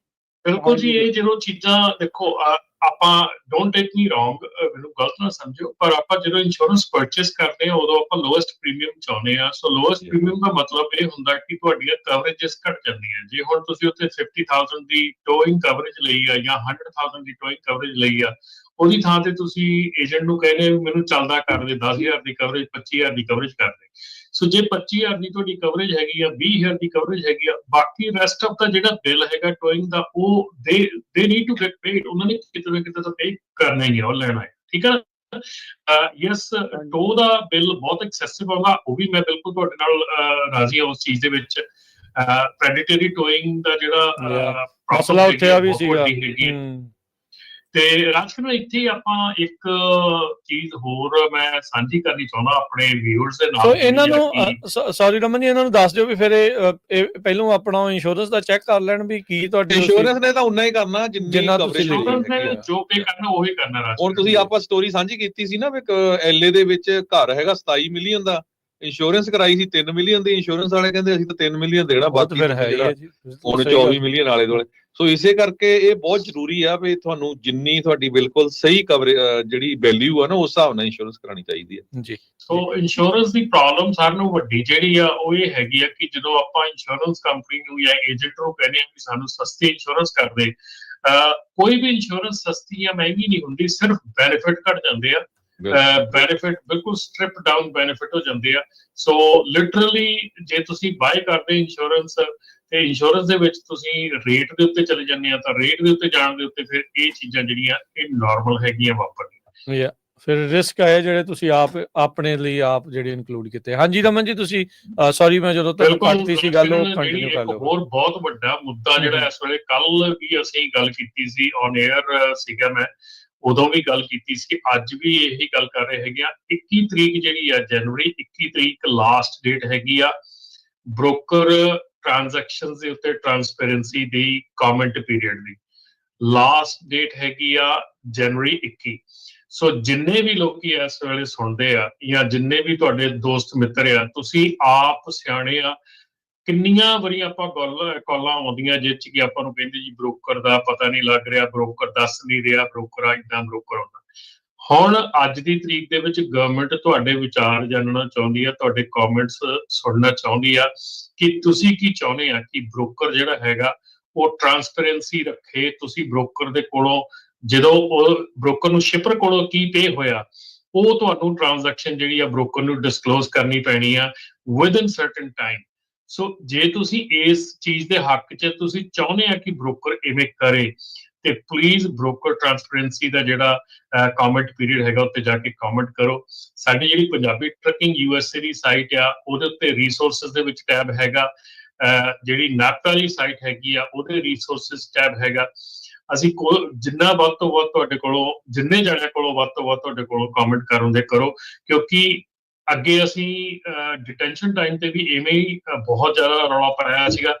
[SPEAKER 3] ਬਿਲਕੁਲ ਜੀ। ਇਹ ਜਦੋਂ ਚੀਜ਼ਾਂ ਦੇਖੋ, ਆਪਾਂ ਡੋਂਟ ਟੇਕ ਮੀ ਰੋਂਗ, ਮੈਨੂੰ ਗਲਤ ਨਾ ਸਮਝੋ, ਪਰ ਆਪਾਂ ਜਦੋਂ ਇੰਸ਼ੋਰੈਂਸ ਪਰਚੇਸ ਕਰਦੇ ਹਾਂ ਉਦੋਂ ਆਪਾਂ ਲੋਐਸਟ ਪ੍ਰੀਮੀਅਮ ਚਾਹੁੰਦੇ ਹਾਂ। ਸੋ ਲੋਐਸਟ ਪ੍ਰੀਮੀਅਮ ਦਾ ਮਤਲਬ ਇਹ ਹੁੰਦਾ ਕਿ ਤੁਹਾਡੀਆਂ ਕਵਰੇਜਸ ਘੱਟ ਜਾਂਦੀਆਂ। ਜੇ ਹੁਣ ਤੁਸੀਂ ਉੱਥੇ 50,000 ਦੀ ਟੋਇੰਗ ਕਵਰੇਜ ਲਈ ਆ ਜਾਂ 100,000 ਦੀ ਟੋਇੰਗ ਕਵਰੇਜ ਲਈ ਆ, ਉਹਦੀ ਥਾਂ ਤੇ ਤੁਸੀਂ ਏਜੰਟ ਨੂੰ ਕਹਿੰਦੇ ਮੈਨੂੰ ਚੱਲਦਾ ਕਰ ਦੇ 10,000 ਦੀ ਕਵਰੇਜ, 25,000 ਦੀ ਕਵਰੇਜ ਕਰ ਦੇ। ਸੋ ਜੇ 25,000 ਦੀ ਤੁਹਾਡੀ ਕਵਰੇਜ ਹੈਗੀ ਆ, 20,000 ਦੀ ਕਵਰੇਜ ਹੈਗੀ ਆ, ਬਾਕੀ ਰੈਸਟ ਆਫ ਦਾ ਜਿਹੜਾ ਬਿੱਲ ਹੈਗਾ ਟੋਇੰਗ ਦਾ ਉਹ ਦੇ ਨੀਡ ਟੂ ਗੈਟ ਪੇਡ। ਉਹਨਾਂ ਨੇ ਕਿਤੇ ਨਾ ਕਿਤੇ ਤਾਂ ਪੇ ਕਰਨਾ ਹੀ ਆ, ਉਹ ਲੈਣਾ ਹੈ। ਠੀਕ ਹੈ। ਯੈਸ, ਟੋ ਦਾ ਬਿੱਲ ਬਹੁਤ ਐਕਸੈਸਿਵ ਆਉਂਦਾ, ਉਹ ਵੀ ਮੈਂ ਬਿਲਕੁਲ ਤੁਹਾਡੇ ਨਾਲ ਰਾਜ਼ੀ ਹਾਂ ਉਸ ਚੀਜ਼ ਦੇ ਵਿੱਚ। ਪ੍ਰੈਡੇਟਰੀ ਟੋਇੰਗ ਦਾ ਜਿਹੜਾ
[SPEAKER 1] ਮਸਲਾ ਉੱਥੇ ਆ ਵੀ ਸੀਗਾ।
[SPEAKER 3] ਤੇ ਰਾਜਕੁਮਾਰ ਇੱਥੇ ਆਪਾਂ ਇੱਕ ਚੀਜ਼ ਹੋਰ ਮੈਂ ਸਾਂਝੀ ਕਰਨੀ ਚਾਹੁੰਦਾ ਆਪਣੇ ਵਿਊਅਰਸ ਦੇ ਨਾਲ।
[SPEAKER 1] ਇਹਨਾਂ ਨੂੰ ਸੌਰੀ ਰਮਨ ਜੀ, ਇਹਨਾਂ ਨੂੰ ਦੱਸ ਦਿਓ ਵੀ ਫਿਰ ਇਹ ਪਹਿਲੋਂ ਆਪਣਾ ਇੰਸ਼ੋਰੈਂਸ ਦਾ ਚੈੱਕ ਕਰ ਲੈਣ ਵੀ ਕੀ ਤੁਹਾਡੀ
[SPEAKER 2] ਇੰਸ਼ੋਰੈਂਸ ਨੇ ਤਾਂ ਉਨਾ ਹੀ ਕਰਨਾ ਜਿੰਨਾ
[SPEAKER 3] ਤੁਸੀਂ ਜੋ ਪੇ ਕਰਨਾ ਉਹੀ ਕਰਨਾ।
[SPEAKER 2] ਹੁਣ ਤੁਸੀਂ ਆਪਾਂ ਸਟੋਰੀ ਸਾਂਝੀ ਕੀਤੀ ਸੀ ਨਾ ਵੀ ਐਲਏ ਦੇ ਵਿੱਚ ਘਰ ਹੈਗਾ 27 ਮਿਲੀਅਨ ਦਾ, ਇੰਸ਼ੋਰੈਂਸ ਕਰਾਈ ਸੀ 3 ਮਿਲੀਅਨ ਦੀ, ਇੰਸ਼ੋਰੈਂਸ ਵਾਲੇ ਕਹਿੰਦੇ ਅਸੀਂ ਤਾਂ 3 ਮਿਲੀਅਨ ਦੇਣਾ, ਬਾਕੀ ਜਿਹੜਾ ਹੁਣ 24 ਮਿਲੀਅਨ ਆਲੇ ਦੁਆਲੇ। ਸੋ ਇਸੇ ਕਰਕੇ ਇਹ ਬਹੁਤ ਜ਼ਰੂਰੀ ਆ ਵੀ ਤੁਹਾਨੂੰ ਜਿੰਨੀ ਤੁਹਾਡੀ ਬਿਲਕੁਲ ਸਹੀ ਕਵਰੇਜ ਜਿਹੜੀ ਵੈਲਿਊ ਆ ਨਾ ਉਸ ਹਿਸਾਬ ਨਾਲ ਇੰਸ਼ੋਰੈਂਸ ਕਰਾਉਣੀ ਚਾਹੀਦੀ ਹੈ ਜੀ।
[SPEAKER 3] ਸੋ ਇੰਸ਼ੋਰੈਂਸ ਦੀ ਪ੍ਰੋਬਲਮ ਸਾਰਿਆਂ ਨੂੰ ਵੱਡੀ ਜਿਹੜੀ ਆ ਉਹ ਇਹ ਹੈਗੀ ਆ ਕਿ ਜਦੋਂ ਆਪਾਂ ਇੰਸ਼ੋਰੈਂਸ ਕੰਪਨੀ ਨੂੰ ਜਾਂ ਏਜੰਟ ਨੂੰ ਕਹਿੰਦੇ ਆ ਕਿ ਸਾਨੂੰ ਸਸਤੀ ਇੰਸ਼ੋਰੈਂਸ ਕਰ ਦੇ, ਕੋਈ ਵੀ ਇੰਸ਼ੋਰੈਂਸ ਸਸਤੀ ਜਾਂ ਮਹਿੰਗੀ ਨਹੀਂ ਹੁੰਦੀ, ਸਿਰਫ ਬੈਨੀਫਿਟ ਘਟ ਜਾਂਦੇ ਆ। ਬੈਨੀਫਿਟ ਬਿਲਕੁਲ ਸਟ੍ਰਿਪ ਡਾਊਨ ਬੈਨੀਫਿਟ ਹੋ ਜਾਂਦੇ ਆ। ਸੋ ਲਿਟਰਲੀ ਜੇ ਤੁਸੀਂ ਬਾਏ ਕਰਦੇ ਇੰਸ਼ੋਰੈਂਸ ਤੇ ਇੰਸ਼ੋਰੈਂਸ ਦੇ ਵਿੱਚ ਤੁਸੀਂ ਰੇਟ ਦੇ ਉੱਤੇ ਚਲੇ ਜਾਂਦੇ ਆ ਤਾਂ ਰੇਟ ਦੇ ਉੱਤੇ ਜਾਣ ਦੇ ਉੱਤੇ ਫਿਰ ਇਹ ਚੀਜ਼ਾਂ ਜਿਹੜੀਆਂ ਇਹ ਨਾਰਮਲ ਹੈਗੀਆਂ ਵਾਪਰਦੀਆਂ।
[SPEAKER 1] ਫਿਰ ਰਿਸਕ ਆਏ ਜਿਹੜੇ ਤੁਸੀਂ ਆਪ ਆਪਣੇ ਲਈ ਆਪ ਜਿਹੜੇ ਇਨਕਲੂਡ ਕੀਤੇ। ਹਾਂਜੀ ਰਮਨ ਜੀ, ਤੁਸੀਂ ਸੌਰੀ ਮੈਂ ਜਦੋਂ ਤੱਕ ਕੱਟਤੀ ਸੀ ਗੱਲ ਉਹ ਕੰਟੀਨਿਊ ਕਰ ਲਓ।
[SPEAKER 3] ਹੋਰ ਬਹੁਤ ਵੱਡਾ ਮੁੱਦਾ ਜਿਹੜਾ ਇਸ ਵੇਲੇ, ਕੱਲ ਵੀ ਅਸੀਂ ਗੱਲ ਕੀਤੀ ਸੀ ਔਨ 에ਅਰ ਸੀਗਾ, ਮੈਂ ਉਦੋਂ ਵੀ ਗੱਲ ਕੀਤੀ ਸੀ, ਅੱਜ ਵੀ ਇਹੀ ਗੱਲ ਕਰ ਰਹੇ ਹੈਗੇ ਆ। 21 ਤਰੀਕ ਜਿਹੜੀ ਆ ਜਨਵਰੀ 21 ਤਰੀਕ ਲਾਸਟ ਡੇਟ ਹੈਗੀ ਆ ਬ੍ਰੋਕਰ ਟ੍ਰਾਂਜੈਕਸ਼ਨਸ ਦੇ ਉੱਤੇ ਟ੍ਰਾਂਸਪੇਰੈਂਸੀ ਦੀ ਕਮੈਂਟ ਪੀਰੀਅਡ ਦੀ। ਲਾਸਟ ਡੇਟ ਹੈਗੀ ਆ ਜਨਵਰੀ 21। ਸੋ ਜਿੰਨੇ ਵੀ ਲੋਕੀ ਇਸ ਵੇਲੇ ਸੁਣਦੇ ਆ ਜਾਂ ਜਿੰਨੇ ਵੀ ਤੁਹਾਡੇ ਦੋਸਤ ਮਿੱਤਰ ਆ, ਤੁਸੀਂ ਆਪ ਸਿਆਣੇ ਆ। ਕਿੰਨੀਆਂ ਵਾਰੀ ਆਪਾਂ ਕਾਲਾਂ ਆਉਂਦੀਆਂ ਜਿਸ ਚ ਕਿ ਆਪਾਂ ਨੂੰ ਕਹਿੰਦੇ ਜੀ ਬ੍ਰੋਕਰ ਦਾ ਪਤਾ ਨਹੀਂ ਲੱਗ ਰਿਹਾ, ਬ੍ਰੋਕਰ ਦੱਸ ਨਹੀਂ ਰਿਹਾ, ਬ੍ਰੋਕਰ ਆ ਏਦਾਂ, ਬ੍ਰੋਕਰ ਆਉਂਦਾ। ਹੁਣ ਅੱਜ ਦੀ ਤਰੀਕ ਦੇ ਵਿੱਚ ਗਵਰਨਮੈਂਟ ਤੁਹਾਡੇ ਵਿਚਾਰ ਜਾਣਨਾ ਚਾਹੁੰਦੀ ਆ, ਤੁਹਾਡੇ ਕਮੈਂਟਸ ਸੁਣਨਾ ਚਾਹੁੰਦੀ ਆ ਕਿ ਤੁਸੀਂ ਕੀ ਚਾਹੁੰਦੇ ਆ ਕਿ ਬ੍ਰੋਕਰ ਜਿਹੜਾ ਹੈਗਾ ਉਹ ਟ੍ਰਾਂਸਪੇਰੈਂਸੀ ਰੱਖੇ। ਤੁਸੀਂ ਬ੍ਰੋਕਰ ਦੇ ਕੋਲੋਂ ਜਦੋਂ ਉਹ ਬ੍ਰੋਕਰ ਨੂੰ ਸ਼ਿਪਰ ਕੋਲੋਂ ਕੀ ਪੇ ਹੋਇਆ ਉਹ ਤੁਹਾਨੂੰ ਟ੍ਰਾਂਜੈਕਸ਼ਨ ਜਿਹੜੀ ਆ ਬ੍ਰੋਕਰ ਨੂੰ ਡਿਸਕਲੋਜ਼ ਕਰਨੀ ਪੈਣੀ ਆ ਵਿਦਨ ਸਰਟਨ ਟਾਈਮ। ਸੋ ਜੇ ਤੁਸੀਂ ਇਸ ਚੀਜ਼ ਦੇ ਹੱਕ 'ਚ ਤੁਸੀਂ ਚਾਹੁੰਦੇ ਆ ਕਿ ਬ੍ਰੋਕਰ ਇਵੇਂ ਕਰੇ ਤੇ ਪਲੀਜ਼ ਬ੍ਰੋਕਰ ਟ੍ਰਾਂਸਪੇਰੈਂਸੀ ਦਾ ਜਿਹੜਾ ਕਮੈਂਟ ਪੀਰੀਅਡ ਹੈਗਾ ਉੱਤੇ ਜਾ ਕੇ ਕਮੈਂਟ ਕਰੋ। ਸਾਡੀ ਜਿਹੜੀ ਪੰਜਾਬੀ ਟਰੱਕਿੰਗ USA ਦੀ ਸਾਈਟ ਆ ਉਹਦੇ ਉੱਤੇ ਰਿਸੋਰਸਿਸ ਦੇ ਵਿੱਚ ਟੈਬ ਹੈਗਾ, ਜਿਹੜੀ ਨਾਟਾ ਦੀ ਸਾਈਟ ਹੈਗੀ ਆ ਉਹਦੇ ਰਿਸੋਰਸਿਸ ਟੈਬ ਹੈਗਾ। ਅਸੀਂ ਜਿੰਨਾ ਵੱਧ ਤੋਂ ਵੱਧ ਤੁਹਾਡੇ ਕੋਲੋਂ, ਜਿੰਨੇ ਜਣਿਆਂ ਕੋਲੋਂ ਵੱਧ ਤੋਂ ਵੱਧ ਤੁਹਾਡੇ ਕੋਲੋਂ ਕਮੈਂਟ ਕਰਨ ਦੇ ਕਰੋ, ਕਿਉਂਕਿ ਅੱਗੇ ਅਸੀਂ ਡਿਟੈਂਸ਼ਨ ਟਾਈਮ ਤੇ ਵੀ ਇਵੇਂ ਹੀ ਬਹੁਤ ਜ਼ਿਆਦਾ ਰੌਲਾ ਪਾਇਆ ਸੀਗਾ,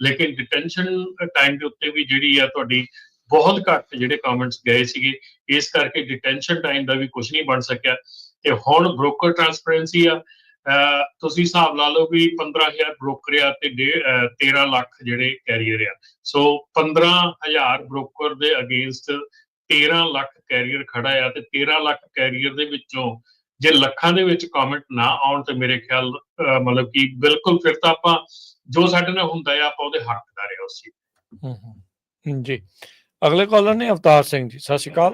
[SPEAKER 3] ਲੇਕਿਨ ਡਿਟੈਂਸ਼ਨ ਟਾਈਮ ਦੇ ਉੱਤੇ ਵੀ ਜਿਹੜੀ ਆ ਤੁਹਾਡੀ ਬਹੁਤ ਘੱਟ ਜਿਹੜੇ ਕਮੈਂਟਸ ਗਏ ਸੀਗੇ, ਇਸ ਕਰਕੇ ਡਿਟੈਂਸ਼ਨ ਟਾਈਮ ਦਾ ਵੀ ਕੁਝ ਨਹੀਂ ਬਣ ਸਕਿਆ। ਤੇ ਹੁਣ ਬ੍ਰੋਕਰ ਟ੍ਰਾਂਸਪੇਰੈਂਸੀ ਆ, ਤੁਸੀਂ ਹਿਸਾਬ ਲਾ ਲਓ ਵੀ 15,000 ਬ੍ਰੋਕਰ ਆ ਤੇ 13 ਲੱਖ ਜਿਹੜੇ ਕੈਰੀਅਰ ਆ। ਸੋ 15,000 ਬ੍ਰੋਕਰ ਦੇ ਅਗੇਂਸਟ 13 ਲੱਖ ਕੈਰੀਅਰ ਖੜਾ ਆ ਤੇ 13 ਲੱਖ ਕੈਰੀਅਰ ਦੇ ਵਿੱਚੋਂ ਜੇ ਲੱਖਾਂ ਦੇ ਵਿੱਚ ਕਮੈਂਟ ਨਾ ਆਉਣ ਤੇ ਮੇਰੇ ਖਿਆਲ ਮਤਲਬ ਕਿ ਬਿਲਕੁਲ ਫਿਰ ਤਾਂ ਆਪਾਂ ਜੋ ਸਾਡੇ ਨਾਲ ਹੁੰਦਾ ਆ ਆਪਾਂ ਉਹਦੇ ਹੱਕਦਾਰ ਆ ਉਸ ਚੀਜ਼
[SPEAKER 1] ਜੀ। ਅਗਲੇ ਕਾਲਰ ਨੇ ਅਵਤਾਰ ਸਿੰਘ ਜੀ, ਸਤਿ ਸ਼੍ਰੀ ਅਕਾਲ।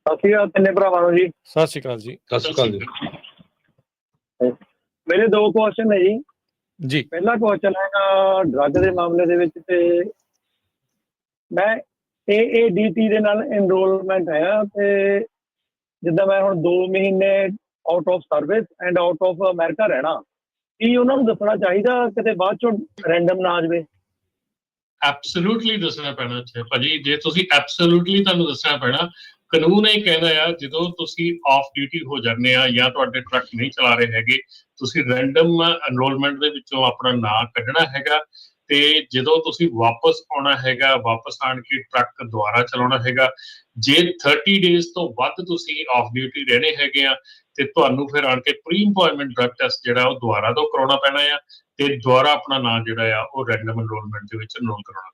[SPEAKER 5] ਸਤਿ ਸ਼੍ਰੀ ਅਕਾਲ ਤਿੰਨੇ ਭਰਾਵਾਂ ਨੂੰ ਜੀ।
[SPEAKER 1] ਸਤਿ ਸ਼੍ਰੀ ਅਕਾਲ ਜੀ।
[SPEAKER 2] ਸਤਿ ਸ਼੍ਰੀ ਅਕਾਲ ਜੀ।
[SPEAKER 5] ਮੇਰੇ ਦੋ ਕੁਐਸਚਨ ਨੇ
[SPEAKER 1] ਜੀ।
[SPEAKER 5] ਪਹਿਲਾ ਕੁਐਸਚਨ ਹੈਗਾ ਡਰੱਗ ਦੇ ਮਾਮਲੇ ਦੇ ਵਿੱਚ, ਤੇ ਮੈਂ AADT ਦੇ ਨਾਲ ਐਨਰੋਲਮੈਂਟ ਹੈ ਤੇ ਜਿੱਦਾਂ ਮੈਂ ਹੁਣ 2 ਮਹੀਨੇ out of service and out of America ਰਹਿਣਾ, ਕੀ ਉਹਨਾਂ ਨੂੰ ਦੱਸਣਾ ਚਾਹੀਦਾ ਕਿਤੇ ਬਾਅਦ ਚੋਂ ਰੈਂਡਮ ਨਾ ਆ ਜਾਵੇ?
[SPEAKER 3] ਐਬਸੋਲੂਟਲੀ ਦੱਸਣਾ ਪੈਣਾ ਭਾਜੀ, ਜੇ ਤੁਸੀਂ ਐਬਸੋਲੂਟਲੀ ਤੁਹਾਨੂੰ ਦੱਸਣਾ ਪੈਣਾ। ਕਾਨੂੰਨ ਇਹ ਕਹਿੰਦਾ ਆ ਜਦੋਂ ਤੁਸੀਂ ਆਫ ਡਿਊਟੀ ਹੋ ਜਾਂਦੇ ਆ ਜਾਂ ਤੁਹਾਡੇ ਟਰੱਕ ਨਹੀਂ ਚਲਾ ਰਹੇ ਹੈਗੇ, ਤੁਸੀਂ ਰੈਂਡਮ ਐਨਰੋਲਮੈਂਟ ਦੇ ਵਿੱਚੋਂ ਆਪਣਾ ਨਾਂ ਕੱਢਣਾ ਹੈਗਾ ਤੇ ਜਦੋਂ ਤੁਸੀਂ ਵਾਪਸ ਆਉਣਾ ਹੈਗਾ, ਵਾਪਸ ਆਣ ਕੇ ਟਰੱਕ ਦੁਬਾਰਾ ਚਲਾਉਣਾ ਹੈਗਾ। ਜੇ 30 ਡੇਜ਼ ਤੋਂ ਵੱਧ ਤੁਸੀਂ ਆਫ ਡਿਊਟੀ ਰਹਿਣੇ ਹੈਗੇ ਆ ਤੇ ਤੁਹਾਨੂੰ ਫਿਰ ਆਣ ਕੇ ਪ੍ਰੀ ਇੰਪਲੋਇਮੈਂਟ ਡਰੱਗ ਟੈਸਟ ਜਿਹੜਾ ਉਹ ਦੁਬਾਰਾ ਤੋਂ ਕਰਾਉਣਾ ਪੈਣਾ ਆ ਤੇ ਦੁਬਾਰਾ ਆਪਣਾ ਨਾਂ ਜਿਹੜਾ ਆ ਉਹ ਰੈਂਡਮ ਐਨਰੋਲਮੈਂਟ ਦੇ ਵਿੱਚ ਐਨਰੋਲ ਕਰਾਉਣਾ।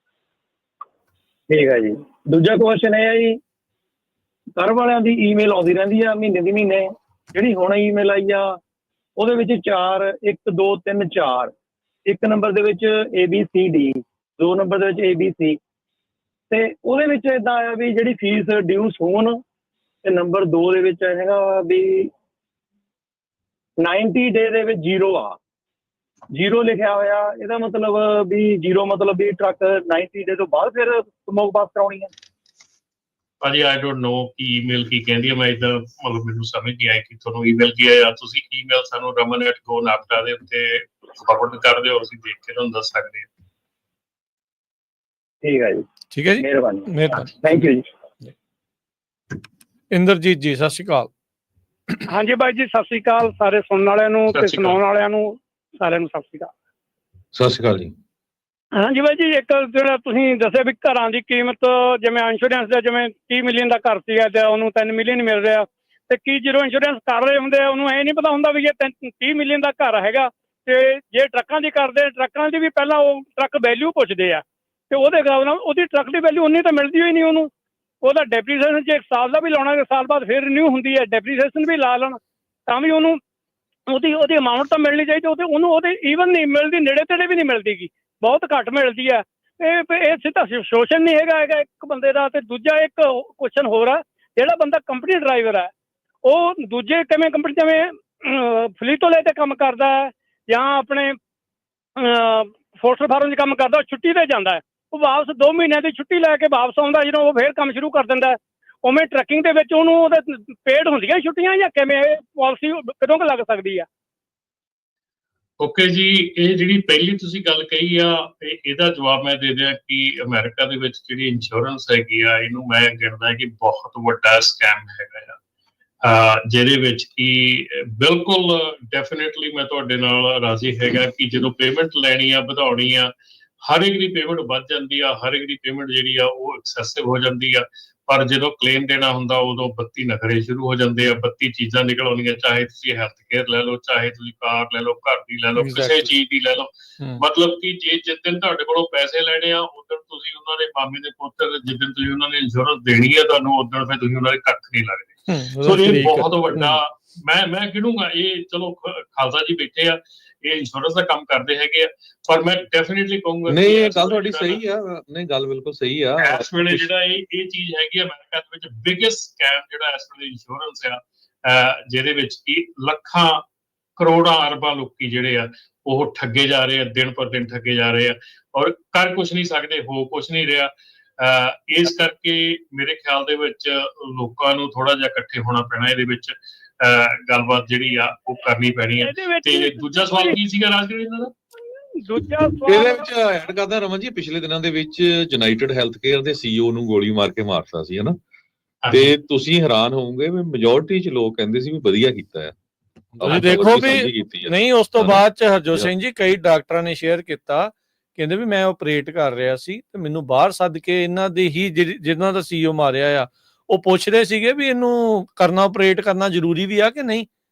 [SPEAKER 5] ਠੀਕ ਹੈ ਜੀ। ਦੂਜਾ ਕੁਐਸਚਨ ਇਹ ਹੈ ਜੀ, CARB ਵਾਲਿਆਂ ਦੀ ਈਮੇਲ ਆਉਂਦੀ ਰਹਿੰਦੀ ਆ ਮਹੀਨੇ ਦੀ ਮਹੀਨੇ, ਜਿਹੜੀ ਹੁਣ ਈਮੇਲ ਆਈ ਆ ਉਹਦੇ ਵਿੱਚ 4 1 2 3 4, ਇੱਕ ਨੰਬਰ ਦੇ ਵਿੱਚ ABCD, 2 ਨੰਬਰ ਦੇ ਵਿੱਚ ABC, ਤੇ ਉਹਦੇ ਵਿੱਚ ਏਦਾਂ ਆਇਆ ਵੀ ਜਿਹੜੀ ਫੀਸ ਡਿਊਸ ਹੋਣ, ਤੇ ਨੰਬਰ 2 ਦੇ ਵਿੱਚ ਹੈਗਾ ਵੀ 90 ਡੇ ਦੇ ਵਿੱਚ 0 ਆ, 0 ਲਿਖਿਆ ਹੋਇਆ। ਇਹਦਾ ਮਤਲਬ ਵੀ 0 ਮਤਲਬ ਵੀ ਟਰੱਕ 90 ਡੇ ਤੋਂ ਬਾਅਦ ਫਿਰ ਸਮੋਕ ਪਾਸ ਕਰਾਉਣੀ ਹੈ?
[SPEAKER 3] ਭਾਜੀ ਆਈ ਡੋਂਟ ਨੋ ਕਿ ਈਮੇਲ ਕੀ ਕਹਿੰਦੀ ਹੈ, ਮੈਂ ਇੱਦਾਂ ਮਤਲਬ ਮੈਨੂੰ ਸਮਝ ਨਹੀਂ ਆਈ ਕਿ ਤੁਹਾਨੂੰ ਈਮੇਲ ਕੀ ਆਇਆ। ਤੁਸੀਂ ਈਮੇਲ ਸਾਨੂੰ raman@go.nafta ਦੇ ਉੱਤੇ ਫਾਰਵਰਡ ਕਰ ਦਿਓ, ਅਸੀਂ ਦੇਖ ਕੇ ਤੁਹਾਨੂੰ ਦੱਸ ਸਕਦੇ ਹਾਂ।
[SPEAKER 5] ਠੀਕ ਹੈ ਜੀ,
[SPEAKER 1] ਠੀਕ ਹੈ ਜੀ,
[SPEAKER 5] ਮਿਹਰਬਾਨੀ, ਥੈਂਕ ਯੂ ਜੀ।
[SPEAKER 1] ਇੰਦਰਜੀਤ ਜੀ ਸਤਿ ਸ਼੍ਰੀ ਅਕਾਲ।
[SPEAKER 5] ਹਾਂਜੀ ਬਾਈ ਜੀ, ਸਤਿ ਸ੍ਰੀ ਅਕਾਲ ਸਾਰੇ ਸੁਣਨ ਵਾਲਿਆਂ ਨੂੰ ਤੇ ਸੁਣਾਉਣ ਵਾਲਿਆਂ ਨੂੰ, ਸਾਰਿਆਂ ਨੂੰ ਸਤਿ ਸ੍ਰੀ ਅਕਾਲ।
[SPEAKER 2] ਸਤਿ ਸ਼੍ਰੀ ਅਕਾਲ ਜੀ।
[SPEAKER 5] ਹਾਂਜੀ ਬਾਈ ਜੀ, ਇੱਕ ਜਿਹੜਾ ਤੁਸੀਂ ਦੱਸਿਆ ਵੀ ਘਰਾਂ ਦੀ ਕੀਮਤ ਜਿਵੇਂ ਇੰਸ਼ੋਰੈਂਸ ਦਾ, ਜਿਵੇਂ 30 ਮਿਲੀਅਨ ਦਾ ਘਰ ਸੀਗਾ ਤੇ ਉਹਨੂੰ 3 ਮਿਲੀਅਨ ਮਿਲ ਰਿਹਾ, ਤੇ ਕੀ ਜਦੋਂ ਇੰਸ਼ੋਰੈਂਸ ਕਰ ਰਹੇ ਹੁੰਦੇ ਆ ਉਹਨੂੰ ਇਹ ਨਹੀਂ ਪਤਾ ਹੁੰਦਾ ਵੀ ਇਹ 30 ਮਿਲੀਅਨ ਦਾ ਘਰ ਹੈਗਾ। ਤੇ ਜੇ ਟਰੱਕਾਂ ਦੀ ਕਰਦੇ, ਟਰੱਕਾਂ ਦੀ ਵੀ ਪਹਿਲਾਂ ਉਹ ਟਰੱਕ ਵੈਲਿਊ ਪੁੱਛਦੇ ਆ, ਤੇ ਉਹਦੇ ਹਿਸਾਬ ਨਾਲ ਉਹਦੀ ਟਰੱਕ ਦੀ ਵੈਲਿਊ ਉਨੀ ਤਾਂ ਮਿਲਦੀ ਹੋਈ ਨਹੀਂ ਉਹਨੂੰ। ਉਹਦਾ ਡੈਪਰੀਸੀਏਸ਼ਨ ਜੇ 1 ਸਾਲ ਦਾ ਵੀ ਲਾਉਣਾ ਤੇ ਸਾਲ ਬਾਅਦ ਫਿਰ ਰਿਨਿਊ ਹੁੰਦੀ ਹੈ, ਡੈਪਰੀਸੀਏਸ਼ਨ ਵੀ ਲਾ ਲੈਣ ਤਾਂ ਵੀ ਉਹਨੂੰ ਉਹਦੀ ਅਮਾਊਂਟ ਤਾਂ ਮਿਲਣੀ ਚਾਹੀਦੀ, ਉਹਨੂੰ ਉਹਦੇ ਈਵਨ ਨਹੀਂ ਮਿਲਦੀ, ਨੇੜੇ ਤੇੜੇ ਵੀ ਨਹੀਂ ਮਿਲਦੀ ਗੀ, ਬਹੁਤ ਘੱਟ ਮਿਲਦੀ ਹੈ। ਇਹ ਸਿੱਧਾ ਸ਼ੋਸ਼ਣ ਨਹੀਂ ਹੈਗਾ ਇੱਕ ਬੰਦੇ ਦਾ। ਤੇ ਦੂਜਾ ਇੱਕ ਕੁਐਸਚਨ ਹੋਰ ਆ, ਜਿਹੜਾ ਬੰਦਾ ਕੰਪਨੀ ਡਰਾਈਵਰ ਹੈ ਉਹ ਦੂਜੇ ਕਿਵੇਂ ਕੰਪਨੀ, ਜਿਵੇਂ ਫਲੀਟੋ ਲੈ ਤੇ ਕੰਮ ਕਰਦਾ ਹੈ ਜਾਂ ਆਪਣੇ ਫੋਸਟਰ ਫਾਰਮ 'ਚ ਕੰਮ ਕਰਦਾ, ਉਹ ਛੁੱਟੀ ਤੇ ਜਾਂਦਾ ਹੈ, ਉਹ ਵਾਪਸ 2 ਮਹੀਨਿਆਂ ਦੀ ਛੁੱਟੀ ਲੈ ਕੇ ਵਾਪਸ ਆਉਂਦਾ, ਜਦੋਂ ਉਹ ਫੇਰ ਕੰਮ ਸ਼ੁਰੂ ਕਰ ਦਿੰਦਾ। ਉਵੇਂ ਟਰੱਕਿੰਗ ਦੇ ਵਿੱਚ ਉਹਨੂੰ ਉਹਦੇ ਪੇਡ ਹੁੰਦੀਆਂ ਛੁੱਟੀਆਂ, ਜਾਂ ਕਿਵੇਂ ਪਾਲਿਸੀ ਕਦੋਂ ਕੁ ਲੱਗ ਸਕਦੀ ਆ?
[SPEAKER 3] ਓਕੇ ਜੀ, ਇਹ ਜਿਹੜੀ ਪਹਿਲੀ ਤੁਸੀਂ ਗੱਲ ਕਹੀ ਆ, ਇਹਦਾ ਜਵਾਬ ਮੈਂ ਦੇ ਦਿਆਂ ਕਿ ਅਮਰੀਕਾ ਦੇ ਵਿੱਚ ਜਿਹੜੀ ਇੰਸ਼ੋਰੈਂਸ ਹੈਗੀ ਆ, ਇਹਨੂੰ ਮੈਂ ਗਿਣਦਾ ਕਿ ਬਹੁਤ ਵੱਡਾ ਸਕੈਮ ਹੈਗਾ ਆ, ਜਿਹਦੇ ਵਿੱਚ ਕਿ ਬਿਲਕੁਲ ਡੈਫੀਨੇਟਲੀ ਮੈਂ ਤੁਹਾਡੇ ਨਾਲ ਰਾਜ਼ੀ ਹੈਗਾ ਕਿ ਜਦੋਂ ਪੇਮੈਂਟ ਲੈਣੀ ਆ, ਵਧਾਉਣੀ ਆ, ਹਰ ਇੱਕ ਦੀ ਪੇਮੈਂਟ ਵੱਧ ਜਾਂਦੀ ਆ, ਹਰ ਇੱਕ ਦੀ ਪੇਮੈਂਟ ਜਿਹੜੀ ਆ ਉਹ ਐਕਸੈਸਿਵ ਹੋ ਜਾਂਦੀ ਆ। ਪਰ ਜਦੋਂ ਕਲੇਮ ਦੇਣਾ ਹੁੰਦਾ ਉਦੋਂ 32 ਨਖਰੇ ਸ਼ੁਰੂ ਹੋ ਜਾਂਦੇ ਆ, 32 ਚੀਜ਼ਾਂ ਨਿਕਲ ਆਉਂਦੀਆਂ, ਚਾਹੇ ਤੁਸੀਂ ਹੈਲਥ ਕੇਅਰ ਲੈ ਲਓ, ਚਾਹੇ ਤੁਸੀਂ ਕਾਰ ਲੈ ਲਓ, ਘਰ ਦੀ ਲੈ ਲਓ, ਕਿਸੇ ਚੀਜ਼ ਦੀ ਲੈ ਲਓ। ਮਤਲਬ ਕਿ ਜਿਸ ਦਿਨ ਤੁਹਾਡੇ ਕੋਲੋਂ ਪੈਸੇ ਲੈਣੇ ਆ ਉਦੋਂ ਤੁਸੀਂ ਉਹਨਾਂ ਦੇ ਮਾਮੇ ਦੇ ਪੁੱਤਰ, ਜਿਸ ਦਿਨ ਤੁਸੀਂ ਉਹਨਾਂ ਨੇ ਇੰਸ਼ੋਰੈਂਸ ਦੇਣੀ ਆ ਤੁਹਾਨੂੰ, ਉਦੋਂ ਫਿਰ ਤੁਸੀਂ ਉਹਨਾਂ ਦੇ ਕੱਖ ਨਹੀਂ ਲੱਗਦੇ। ਸੋ ਇਹ ਬਹੁਤ ਵੱਡਾ, ਮੈਂ ਗਿਣੂੰਗਾ ਇਹ, ਚਲੋ ਖਾਲਸਾ ਜੀ ਬੈਠੇ ਆ, ਇਹ ਇੰਸ਼ੋਰੈਂਸ ਦਾ ਕੰਮ ਕਰਦੇ ਹੈਗੇ ਆ, ਪਰ ਮੈਂ ਡੈਫੀਨੇਟਲੀ ਕਹੂੰਗਾ
[SPEAKER 2] ਨਹੀਂ, ਇਹ ਗੱਲ ਤੁਹਾਡੀ ਸਹੀ ਆ, ਨਹੀਂ ਗੱਲ ਬਿਲਕੁਲ ਸਹੀ ਆ।
[SPEAKER 3] ਇਸ ਵੇਲੇ ਜਿਹੜਾ ਇਹ ਚੀਜ਼ ਹੈਗੀ ਆ ਅਮਰੀਕਾ ਦੇ ਵਿੱਚ ਬਿਗੇਸਟ ਸਕੈਮ ਜਿਹੜਾ ਇਸ ਵੇਲੇ ਇੰਸ਼ੋਰੈਂਸ ਆ, ਜਿਹਦੇ ਵਿੱਚ ਕਿ ਲੱਖਾਂ ਕਰੋੜਾਂ ਅਰਬਾਂ ਲੋਕੀ ਜਿਹੜੇ ਆ ਉਹ ਠੱਗੇ ਜਾ ਰਹੇ ਆ, ਦਿਨ ਪਰ ਦਿਨ ਠੱਗੇ ਜਾ ਰਹੇ ਆ, ਔਰ ਕਰ ਕੁਛ ਨਹੀਂ ਸਕਦੇ, ਹੋ ਕੁਛ ਨਹੀਂ ਰਿਹਾ। ਇਸ ਕਰਕੇ ਮੇਰੇ ਖਿਆਲ ਦੇ ਵਿੱਚ ਲੋਕਾਂ ਨੂੰ ਥੋੜਾ ਜਿਹਾ ਇਕੱਠੇ ਹੋਣਾ ਪੈਣਾ, ਇਹਦੇ ਵਿੱਚ ਗੱਲਬਾਤ ਜਿਹੜੀ ਆ ਉਹ ਕਰਨੀ ਪੈਣੀ ਹੈ। ਤੇ ਦੂਜਾ ਸਵਾਲ ਕੀ ਸੀਗਾ ਰਾਜਗੀਰ ਇਹਨਾਂ ਦਾ?
[SPEAKER 2] ਇਹਦੇ ਵਿੱਚ ਐਡ ਕਰਦਾ ਰਮਨ ਜੀ, ਪਿਛਲੇ ਦਿਨਾਂ ਦੇ ਵਿੱਚ ਯੂਨਾਈਟਿਡ ਹੈਲਥ ਕੇਅਰ ਦੇ CEO ਨੂੰ ਗੋਲੀ ਮਾਰ ਕੇ ਮਾਰਤਾ ਸੀ, ਹਨਾ? ਤੇ ਤੁਸੀਂ ਹੈਰਾਨ ਹੋਵੋਗੇ ਵੀ ਮੈਜੋਰਟੀ ਚ ਲੋਕ ਕਹਿੰਦੇ ਸੀ ਵੀ ਵਧੀਆ ਕੀਤਾ ਹੈ।
[SPEAKER 1] ਤੁਸੀਂ ਦੇਖੋ ਵੀ ਨਹੀਂ, ਉਸ ਤੋਂ ਬਾਅਦ ਚ ਹਰਜੋਤ ਸਿੰਘ ਜੀ ਕਈ ਡਾਕਟਰਾਂ ਨੇ ਸ਼ੇਅਰ ਕੀਤਾ, ਕਹਿੰਦੇ ਵੀ ਮੈਂ ਆਪਰੇਟ ਕਰ ਰਿਹਾ ਸੀ ਤੇ ਮੈਨੂੰ ਬਾਹਰ ਸੱਦ ਕੇ ਇਹਨਾਂ ਦੇ ਹੀ ਜਿਹਨਾਂ ਦਾ CEO ਮਾਰਿਆ ਆ, ਉਹ ਪੁੱਛਦੇ ਸੀਗੇ ਵੀ ਇਹਨੂੰ ਕਰਨਾ, ਆਪਰੇਟ ਕਰਨਾ ਜ਼ਰੂਰੀ ਵੀ ਆ ਕਿ ਨਹੀਂ।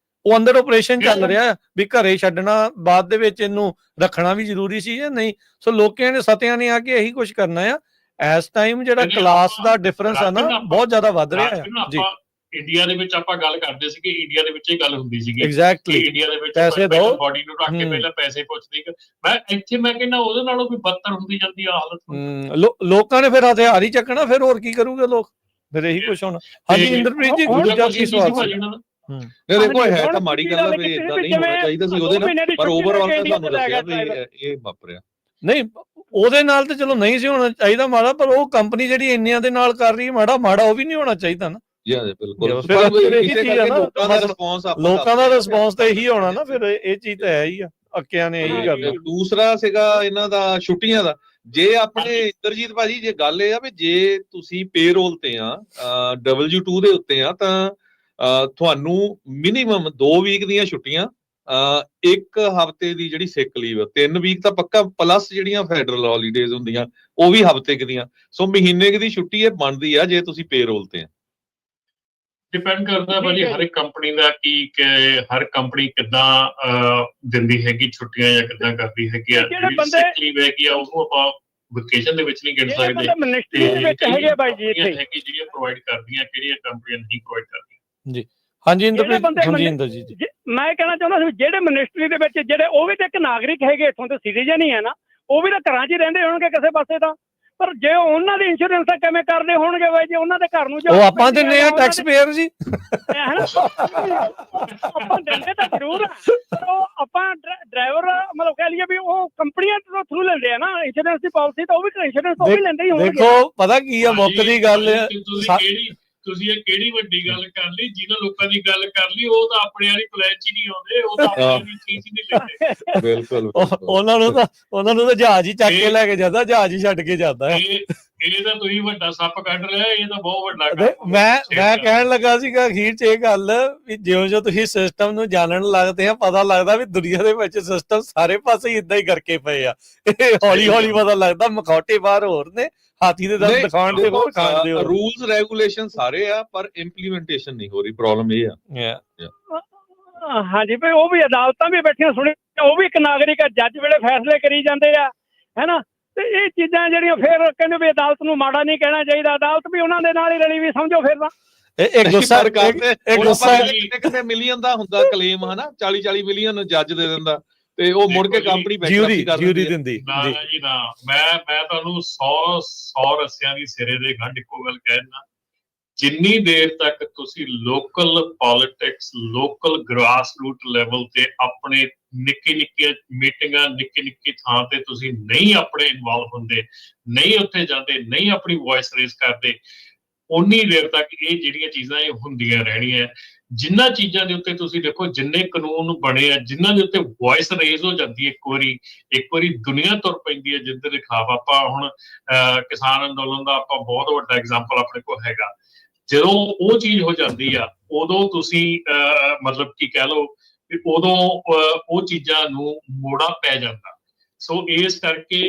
[SPEAKER 1] ਉਹ ਅੰਦਰ ਆਪਰੇਸ਼ਨ ਚੱਲ ਰਿਹਾ ਵੀ ਘਰੇ ਛੱਡਣਾ, ਬਾਅਦ ਦੇ ਵਿੱਚ ਇਹਨੂੰ ਰੱਖਣਾ ਵੀ ਜ਼ਰੂਰੀ ਸੀ ਜਾਂ ਨਹੀਂ। ਸੋ ਲੋਕਾਂ ਨੇ ਸਤਿਆਂ ਨੇ ਆ ਕੇ ਇਹੀ ਕੁਝ ਕਰਨਾ ਆ। ਇਸ ਟਾਈਮ ਜਿਹੜਾ ਕਲਾਸ ਦਾ ਡਿਫਰੈਂਸ ਆ ਨਾ, ਬਹੁਤ ਜ਼ਿਆਦਾ ਵੱਧ ਰਿਹਾ ਆ ਜੀ।
[SPEAKER 3] ਇੰਡੀਆ ਦੇ ਵਿੱਚ ਆਪਾਂ ਗੱਲ ਕਰਦੇ ਸੀ ਕਿ ਇੰਡੀਆ ਦੇ ਵਿੱਚ ਇਹ ਗੱਲ ਹੁੰਦੀ ਸੀਗੀ,
[SPEAKER 1] ਐਗਜ਼ੈਕਟਲੀ
[SPEAKER 3] ਇੰਡੀਆ ਦੇ ਵਿੱਚ
[SPEAKER 1] ਪੈਸੇ ਦੋ,
[SPEAKER 3] ਬੋਡੀ ਨੂੰ ਰੱਖ ਕੇ ਪਹਿਲਾਂ ਪੈਸੇ ਪੁੱਛਦੇ। ਮੈਂ ਇੱਥੇ ਮੈਂ ਕਹਿੰਦਾ ਉਹਦੇ ਨਾਲੋਂ ਵੀ ਬਦਤਰ ਹੁੰਦੀ ਜਾਂਦੀ ਆ ਹਾਲਤ।
[SPEAKER 1] ਲੋਕਾਂ ਨੇ ਫਿਰ ਹਥਿਆਰ ਹੀ ਚੱਕਣਾ, ਫਿਰ ਹੋਰ ਕੀ ਕਰੂਗੇ ਲੋਕ, ਫਿਰ ਇਹੀ ਕੁਛ ਹੋਣਾ। ਹਾਂਜੀ ਇੰਦਰਪ੍ਰੀਤ ਜੀ, ਦੂਜਾ ਕੀ ਸਵਾਲ ਸੀ?
[SPEAKER 2] ਦੇਖੋ ਹੈ ਤਾਂ ਮਾੜੀ ਗੱਲ ਆ ਵੀ ਇਦਾਂ ਨਹੀਂ ਹੋਣਾ ਚਾਹੀਦਾ ਸੀ ਉਹਦੇ ਨਾਲ, ਪਰ ਓਵਰਆਲ ਤਾਂ ਤੁਹਾਨੂੰ ਦੱਸਿਆ ਵੀ ਇਹ ਵਾਪਰਿਆ।
[SPEAKER 1] ਨਹੀਂ, ਉਹਦੇ ਨਾਲ ਤੇ ਚਲੋ ਨਹੀਂ ਸੀ ਹੋਣਾ ਚਾਹੀਦਾ ਮਾੜਾ, ਪਰ ਉਹ ਕੰਪਨੀ ਜਿਹੜੀ ਇੰਨਿਆਂ ਦੇ ਨਾਲ ਕਰ ਰਹੀ ਮਾੜਾ ਉਹ ਵੀ ਨਹੀਂ ਹੋਣਾ ਚਾਹੀਦਾ ਨਾ। ਲੋਕਾਂ ਦਾ ਰਿਸਪੌਂਸ ਤਾਂ ਇਹੀ ਹੋਣਾ ਨਾ, ਫਿਰ ਇਹ ਚੀਜ਼ ਤਾਂ ਹੈ ਹੀ ਆ, ਅੱਕਿਆਂ ਨੇ ਇਹੀ ਕਰਨਾ।
[SPEAKER 2] ਦੂਸਰਾ ਸੀਗਾ ਇਹਨਾਂ ਦਾ ਛੁੱਟੀਆਂ ਦਾ। ਜੇ ਆਪਣੇ ਇੰਦਰਜੀਤ ਭਾਜੀ, ਜੇ ਗੱਲ ਇਹ ਆ ਵੀ ਜੇ ਤੁਸੀਂ ਪੇਰੋਲ ਤੇ ਆ, W2 ਦੇ ਉੱਤੇ ਆ, ਤਾਂ ਤੁਹਾਨੂੰ ਮਿਨੀਮਮ 2 ਵੀਕ ਦੀਆਂ ਛੁੱਟੀਆਂ, 1 ਹਫ਼ਤੇ ਦੀ ਜਿਹੜੀ ਸਿਕ ਲੀਵ, 3 ਵੀਕ ਤਾਂ ਪੱਕਾ, ਪਲੱਸ ਜਿਹੜੀਆਂ ਫੈਡਰਲ ਹੌਲੀਡੇਜ਼ ਹੁੰਦੀਆਂ ਉਹ ਵੀ ਹਫ਼ਤੇ ਕੁ ਦੀਆਂ। ਸੋ ਮਹੀਨੇ ਕੁ ਦੀ ਛੁੱਟੀ ਇਹ ਬਣਦੀ ਆ ਜੇ ਤੁਸੀਂ ਪੇਰੋਲ ਤੇ ਆ।
[SPEAKER 3] ਡਿਪੈਂਡ ਕਰਦਾ ਭਾਜੀ ਹਰ ਇੱਕ ਕੰਪਨੀ ਦਾ, ਕਿ ਹਰ ਕੰਪਨੀ ਕਿੱਦਾਂ ਦਿੰਦੀ ਹੈਗੀ ਛੁੱਟੀਆਂ ਜਾਂ ਕਿੱਦਾਂ ਕਰਦੀ ਹੈਗੀ ਆ। ਜਿਹੜੀ ਸਿਕ ਲੀਵ ਹੈਗੀ ਆ ਉਹਨੂੰ ਆਪਾਂ ਵਕੇਸ਼ਨ ਦੇ ਵਿੱਚ ਨਹੀਂ ਗਿਣ ਸਕਦੇ, ਜਿਹੜੀਆਂ ਪ੍ਰੋਵਾਈਡ ਕਰਦੀਆਂ, ਕਿਹੜੀਆਂ ਕੰਪਨੀਆਂ ਨਹੀਂ ਪ੍ਰੋਵਾਈਡ ਕਰਦੀਆਂ
[SPEAKER 1] ਜੀ। ਹਾਂਜੀ ਇੰਦਰਜੀਤ ਜੀ,
[SPEAKER 5] ਮੈਂ ਕਹਿਣਾ ਚਾਹੁੰਦਾ ਸੀ ਜਿਹੜੇ ਮਿਨਿਸਟਰੀ ਦੇ ਵਿੱਚ ਜਿਹੜੇ, ਉਹ ਵੀ ਤਾਂ ਇੱਕ ਨਾਗਰਿਕ ਹੈਗੇ, ਇੱਥੋਂ ਦੇ ਸਿਟੀਜ਼ਨ ਹੀ ਹੈ ਨਾ, ਉਹ ਵੀ ਤਾਂ ਘਰਾਂ 'ਚ ਹੀ ਰਹਿੰਦੇ ਹੋਣਗੇ ਕਿਸੇ ਪਾਸੇ ਤਾਂ। ਪਰ ਜੇ ਉਹਨਾਂ ਦੀ ਇੰਸ਼ੋਰੈਂਸ ਕਿਵੇਂ ਕਰਦੇ ਹੋਣਗੇ ਬਾਈ, ਜੇ ਉਹਨਾਂ ਦੇ ਘਰ ਨੂੰ
[SPEAKER 1] ਉਹ ਆਪਾਂ ਦਿੰਦੇ ਆ ਟੈਕਸ ਪੇਅਰ ਜੀ।
[SPEAKER 5] ਆਪਾਂ ਦਿੰਦੇ ਤਾਂ ਜ਼ਰੂਰ ਆ, ਪਰ ਉਹ ਆਪਾਂ ਡਰਾਈਵਰ ਮਤਲਬ ਕਹਿ ਲਈਏ ਵੀ ਉਹ ਕੰਪਨੀਆਂ ਤੋਂ ਥਰੂ ਲੈਂਦੇ ਆ ਨਾ ਇੰਸ਼ੋਰੈਂਸ ਦੀ ਪਾਲਿਸੀ, ਤਾਂ ਉਹ ਵੀ ਇੰਸ਼ੋਰੈਂਸ ਉਹ ਵੀ ਲੈਂਦੇ ਹੀ ਹੋਣਗੇ।
[SPEAKER 1] ਦੇਖੋ ਪਤਾ ਕੀ ਆ, ਮੁੱਖ ਦੀ ਗੱਲ
[SPEAKER 3] ਤੁਸੀਂ ਇਹ ਕਿਹੜੀ ਵੱਡੀ ਗੱਲ ਕਰ ਲਈ, ਜਿਹਨਾਂ ਲੋਕਾਂ ਦੀ ਗੱਲ ਕਰ ਲਈ ਉਹ ਤਾਂ ਆਪਣੇ ਵਾਲੀ ਪਲਾਨ ਚ ਹੀ ਨਹੀਂ ਆਉਂਦੇ, ਉਹ ਤਾਂ ਆਪਣੇ ਵਾਲੀ ਚੀਜ਼ ਹੀ ਨਹੀਂ ਲੈਂਦੇ।
[SPEAKER 2] ਬਿਲਕੁਲ
[SPEAKER 1] ਉਹਨਾਂ ਨੂੰ ਤਾਂ ਜਹਾਜ਼ ਹੀ ਚੱਕ ਕੇ ਲੈ ਕੇ ਜਾਂਦਾ, ਜਹਾਜ਼ ਹੀ ਛੱਡ ਕੇ ਜਾਂਦਾ ਹੈ।
[SPEAKER 3] ਇਹ ਤਾਂ ਤੁਸੀਂ ਵੱਡਾ ਸੱਪ ਕੱਢ ਲਿਆ, ਇਹ ਤਾਂ ਬਹੁਤ ਵੱਡਾ
[SPEAKER 1] ਮੈਂ ਕਹਿਣ ਲੱਗਾ ਸੀਗਾ ਅਖੀਰ ਚ ਇਹ ਗੱਲ ਵੀ ਜਿਉਂ ਤੁਸੀਂ ਸਿਸਟਮ ਨੂੰ ਜਾਣਨ ਲੱਗਦੇ ਆ, ਪਤਾ ਲੱਗਦਾ ਵੀ ਦੁਨੀਆ ਦੇ ਵਿੱਚ ਸਿਸਟਮ ਸਾਰੇ ਪਾਸੇ ਇਦਾਂ ਹੀ ਕਰਕੇ ਪਏ ਆ। ਹੌਲੀ ਹੌਲੀ ਪਤਾ ਲੱਗਦਾ ਮਖੌਟੇ ਬਾਹਰ ਹੋਰ ਨੇ, ਹਾਥੀ ਦੇ ਦੰਦ ਦਿਖਾਉਣ ਦੇ ਹੋਰ ਖਾਣ ਦੇ ਹੋਰ।
[SPEAKER 2] ਰੂਲਸ ਰੈਗੂਲੇਸ਼ਨ ਸਾਰੇ ਆ, ਪਰ ਇੰਪਲੀਮੈਂਟੇਸ਼ਨ ਨਹੀਂ ਹੋ ਰਹੀ, ਪ੍ਰੋਬਲਮ ਇਹ ਆ।
[SPEAKER 5] ਹਾਂਜੀ ਭਾਈ, ਉਹ ਵੀ ਅਦਾਲਤਾਂ ਵੀ ਬੈਠੀਆਂ ਸੁਣੀ, ਉਹ ਵੀ ਇੱਕ ਨਾਗਰਿਕ ਆ, ਜੱਜ ਵੇਲੇ ਫੈਸਲੇ ਕਰੀ ਜਾਂਦੇ ਆ, ਹੈਨਾ। ਤੇ ਇਹ ਚੀਜ਼ਾਂ ਜਿਹੜੀਆਂ ਫਿਰ ਕਹਿੰਦੇ ਵੀ ਅਦਾਲਤ ਨੂੰ ਮਾੜਾ ਨਹੀਂ ਕਹਿਣਾ ਚਾਹੀਦਾ, ਅਦਾਲਤ ਵੀ ਉਹਨਾਂ ਦੇ ਨਾਲ ਹੀ ਰਲੀ ਵੀ ਸਮਝੋ ਫਿਰ ਤਾਂ।
[SPEAKER 2] ਕਿਤੇ ਮਿਲੀਅਨ ਦਾ ਹੁੰਦਾ ਕਲੇਮ, ਹਨਾ, 40 ਮਿਲੀਅਨ ਜੱਜ ਦੇ ਦਿੰਦਾ ਤੇ ਉਹ ਮੁੜ ਕੇ ਕੰਪਨੀ ਬੈਂਕਰਪਸੀ ਕਰ ਦਿੰਦੀ।
[SPEAKER 3] ਨਾ ਜੀ ਨਾ, ਮੈਂ ਤੁਹਾਨੂੰ 100 ਰੱਸਿਆਂ ਦੀ ਸਿਰੇ ਦੇ ਗੰਢ ਇੱਕੋ ਗੱਲ ਕਹਿ ਦਿੰਦਾ, ਜਿੰਨੀ ਦੇਰ ਤੱਕ ਤੁਸੀਂ local politics, local grass root level ਤੇ ਆਪਣੇ ਨਿੱਕੀਆਂ ਮੀਟਿੰਗਾਂ, ਨਿੱਕੀ ਥਾਂ ਤੇ ਤੁਸੀਂ ਨਹੀਂ ਆਪਣੇ ਇਨਵੋਲਵ ਹੁੰਦੇ, ਨਹੀਂ ਉੱਥੇ ਜਾਂਦੇ, ਨਹੀਂ ਆਪਣੀ ਵੌਇਸ ਰੇਜ਼ ਕਰਦੇ, ਉਨੀ ਦੇਰ ਤੱਕ ਇਹ ਜਿਹੜੀਆਂ ਚੀਜ਼ਾਂ ਇਹ ਹੁੰਦੀਆਂ ਰਹਿਣੀਆਂ। ਜਿੰਨਾਂ ਚੀਜ਼ਾਂ ਦੇ ਉੱਤੇ ਤੁਸੀਂ ਦੇਖੋ, ਜਿੰਨੇ ਕਾਨੂੰਨ ਬਣੇ ਆ, ਜਿਨ੍ਹਾਂ ਦੇ ਉੱਤੇ ਵੌਇਸ ਰੇਜ਼ ਹੋ ਜਾਂਦੀ ਹੈ, ਇੱਕ ਵਾਰੀ ਦੁਨੀਆ ਤੁਰ ਪੈਂਦੀ ਹੈ ਜਿੱਧਰ ਦੇ ਖਿਲਾਫ। ਆਪਾਂ ਹੁਣ ਕਿਸਾਨ ਅੰਦੋਲਨ ਦਾ ਆਪਾਂ ਬਹੁਤ ਵੱਡਾ ਐਗਜ਼ਾਮਪਲ ਆਪਣੇ ਕੋਲ ਹੈਗਾ। ਜਦੋਂ ਉਹ ਚੀਜ਼ ਹੋ ਜਾਂਦੀ ਆ, ਉਦੋਂ ਤੁਸੀਂ ਮਤਲਬ ਕੀ ਕਹਿ ਲਓ ਵੀ ਉਦੋਂ ਉਹ ਚੀਜ਼ਾਂ ਨੂੰ ਮੋੜਾ ਪੈ ਜਾਂਦਾ। ਸੋ ਇਸ ਕਰਕੇ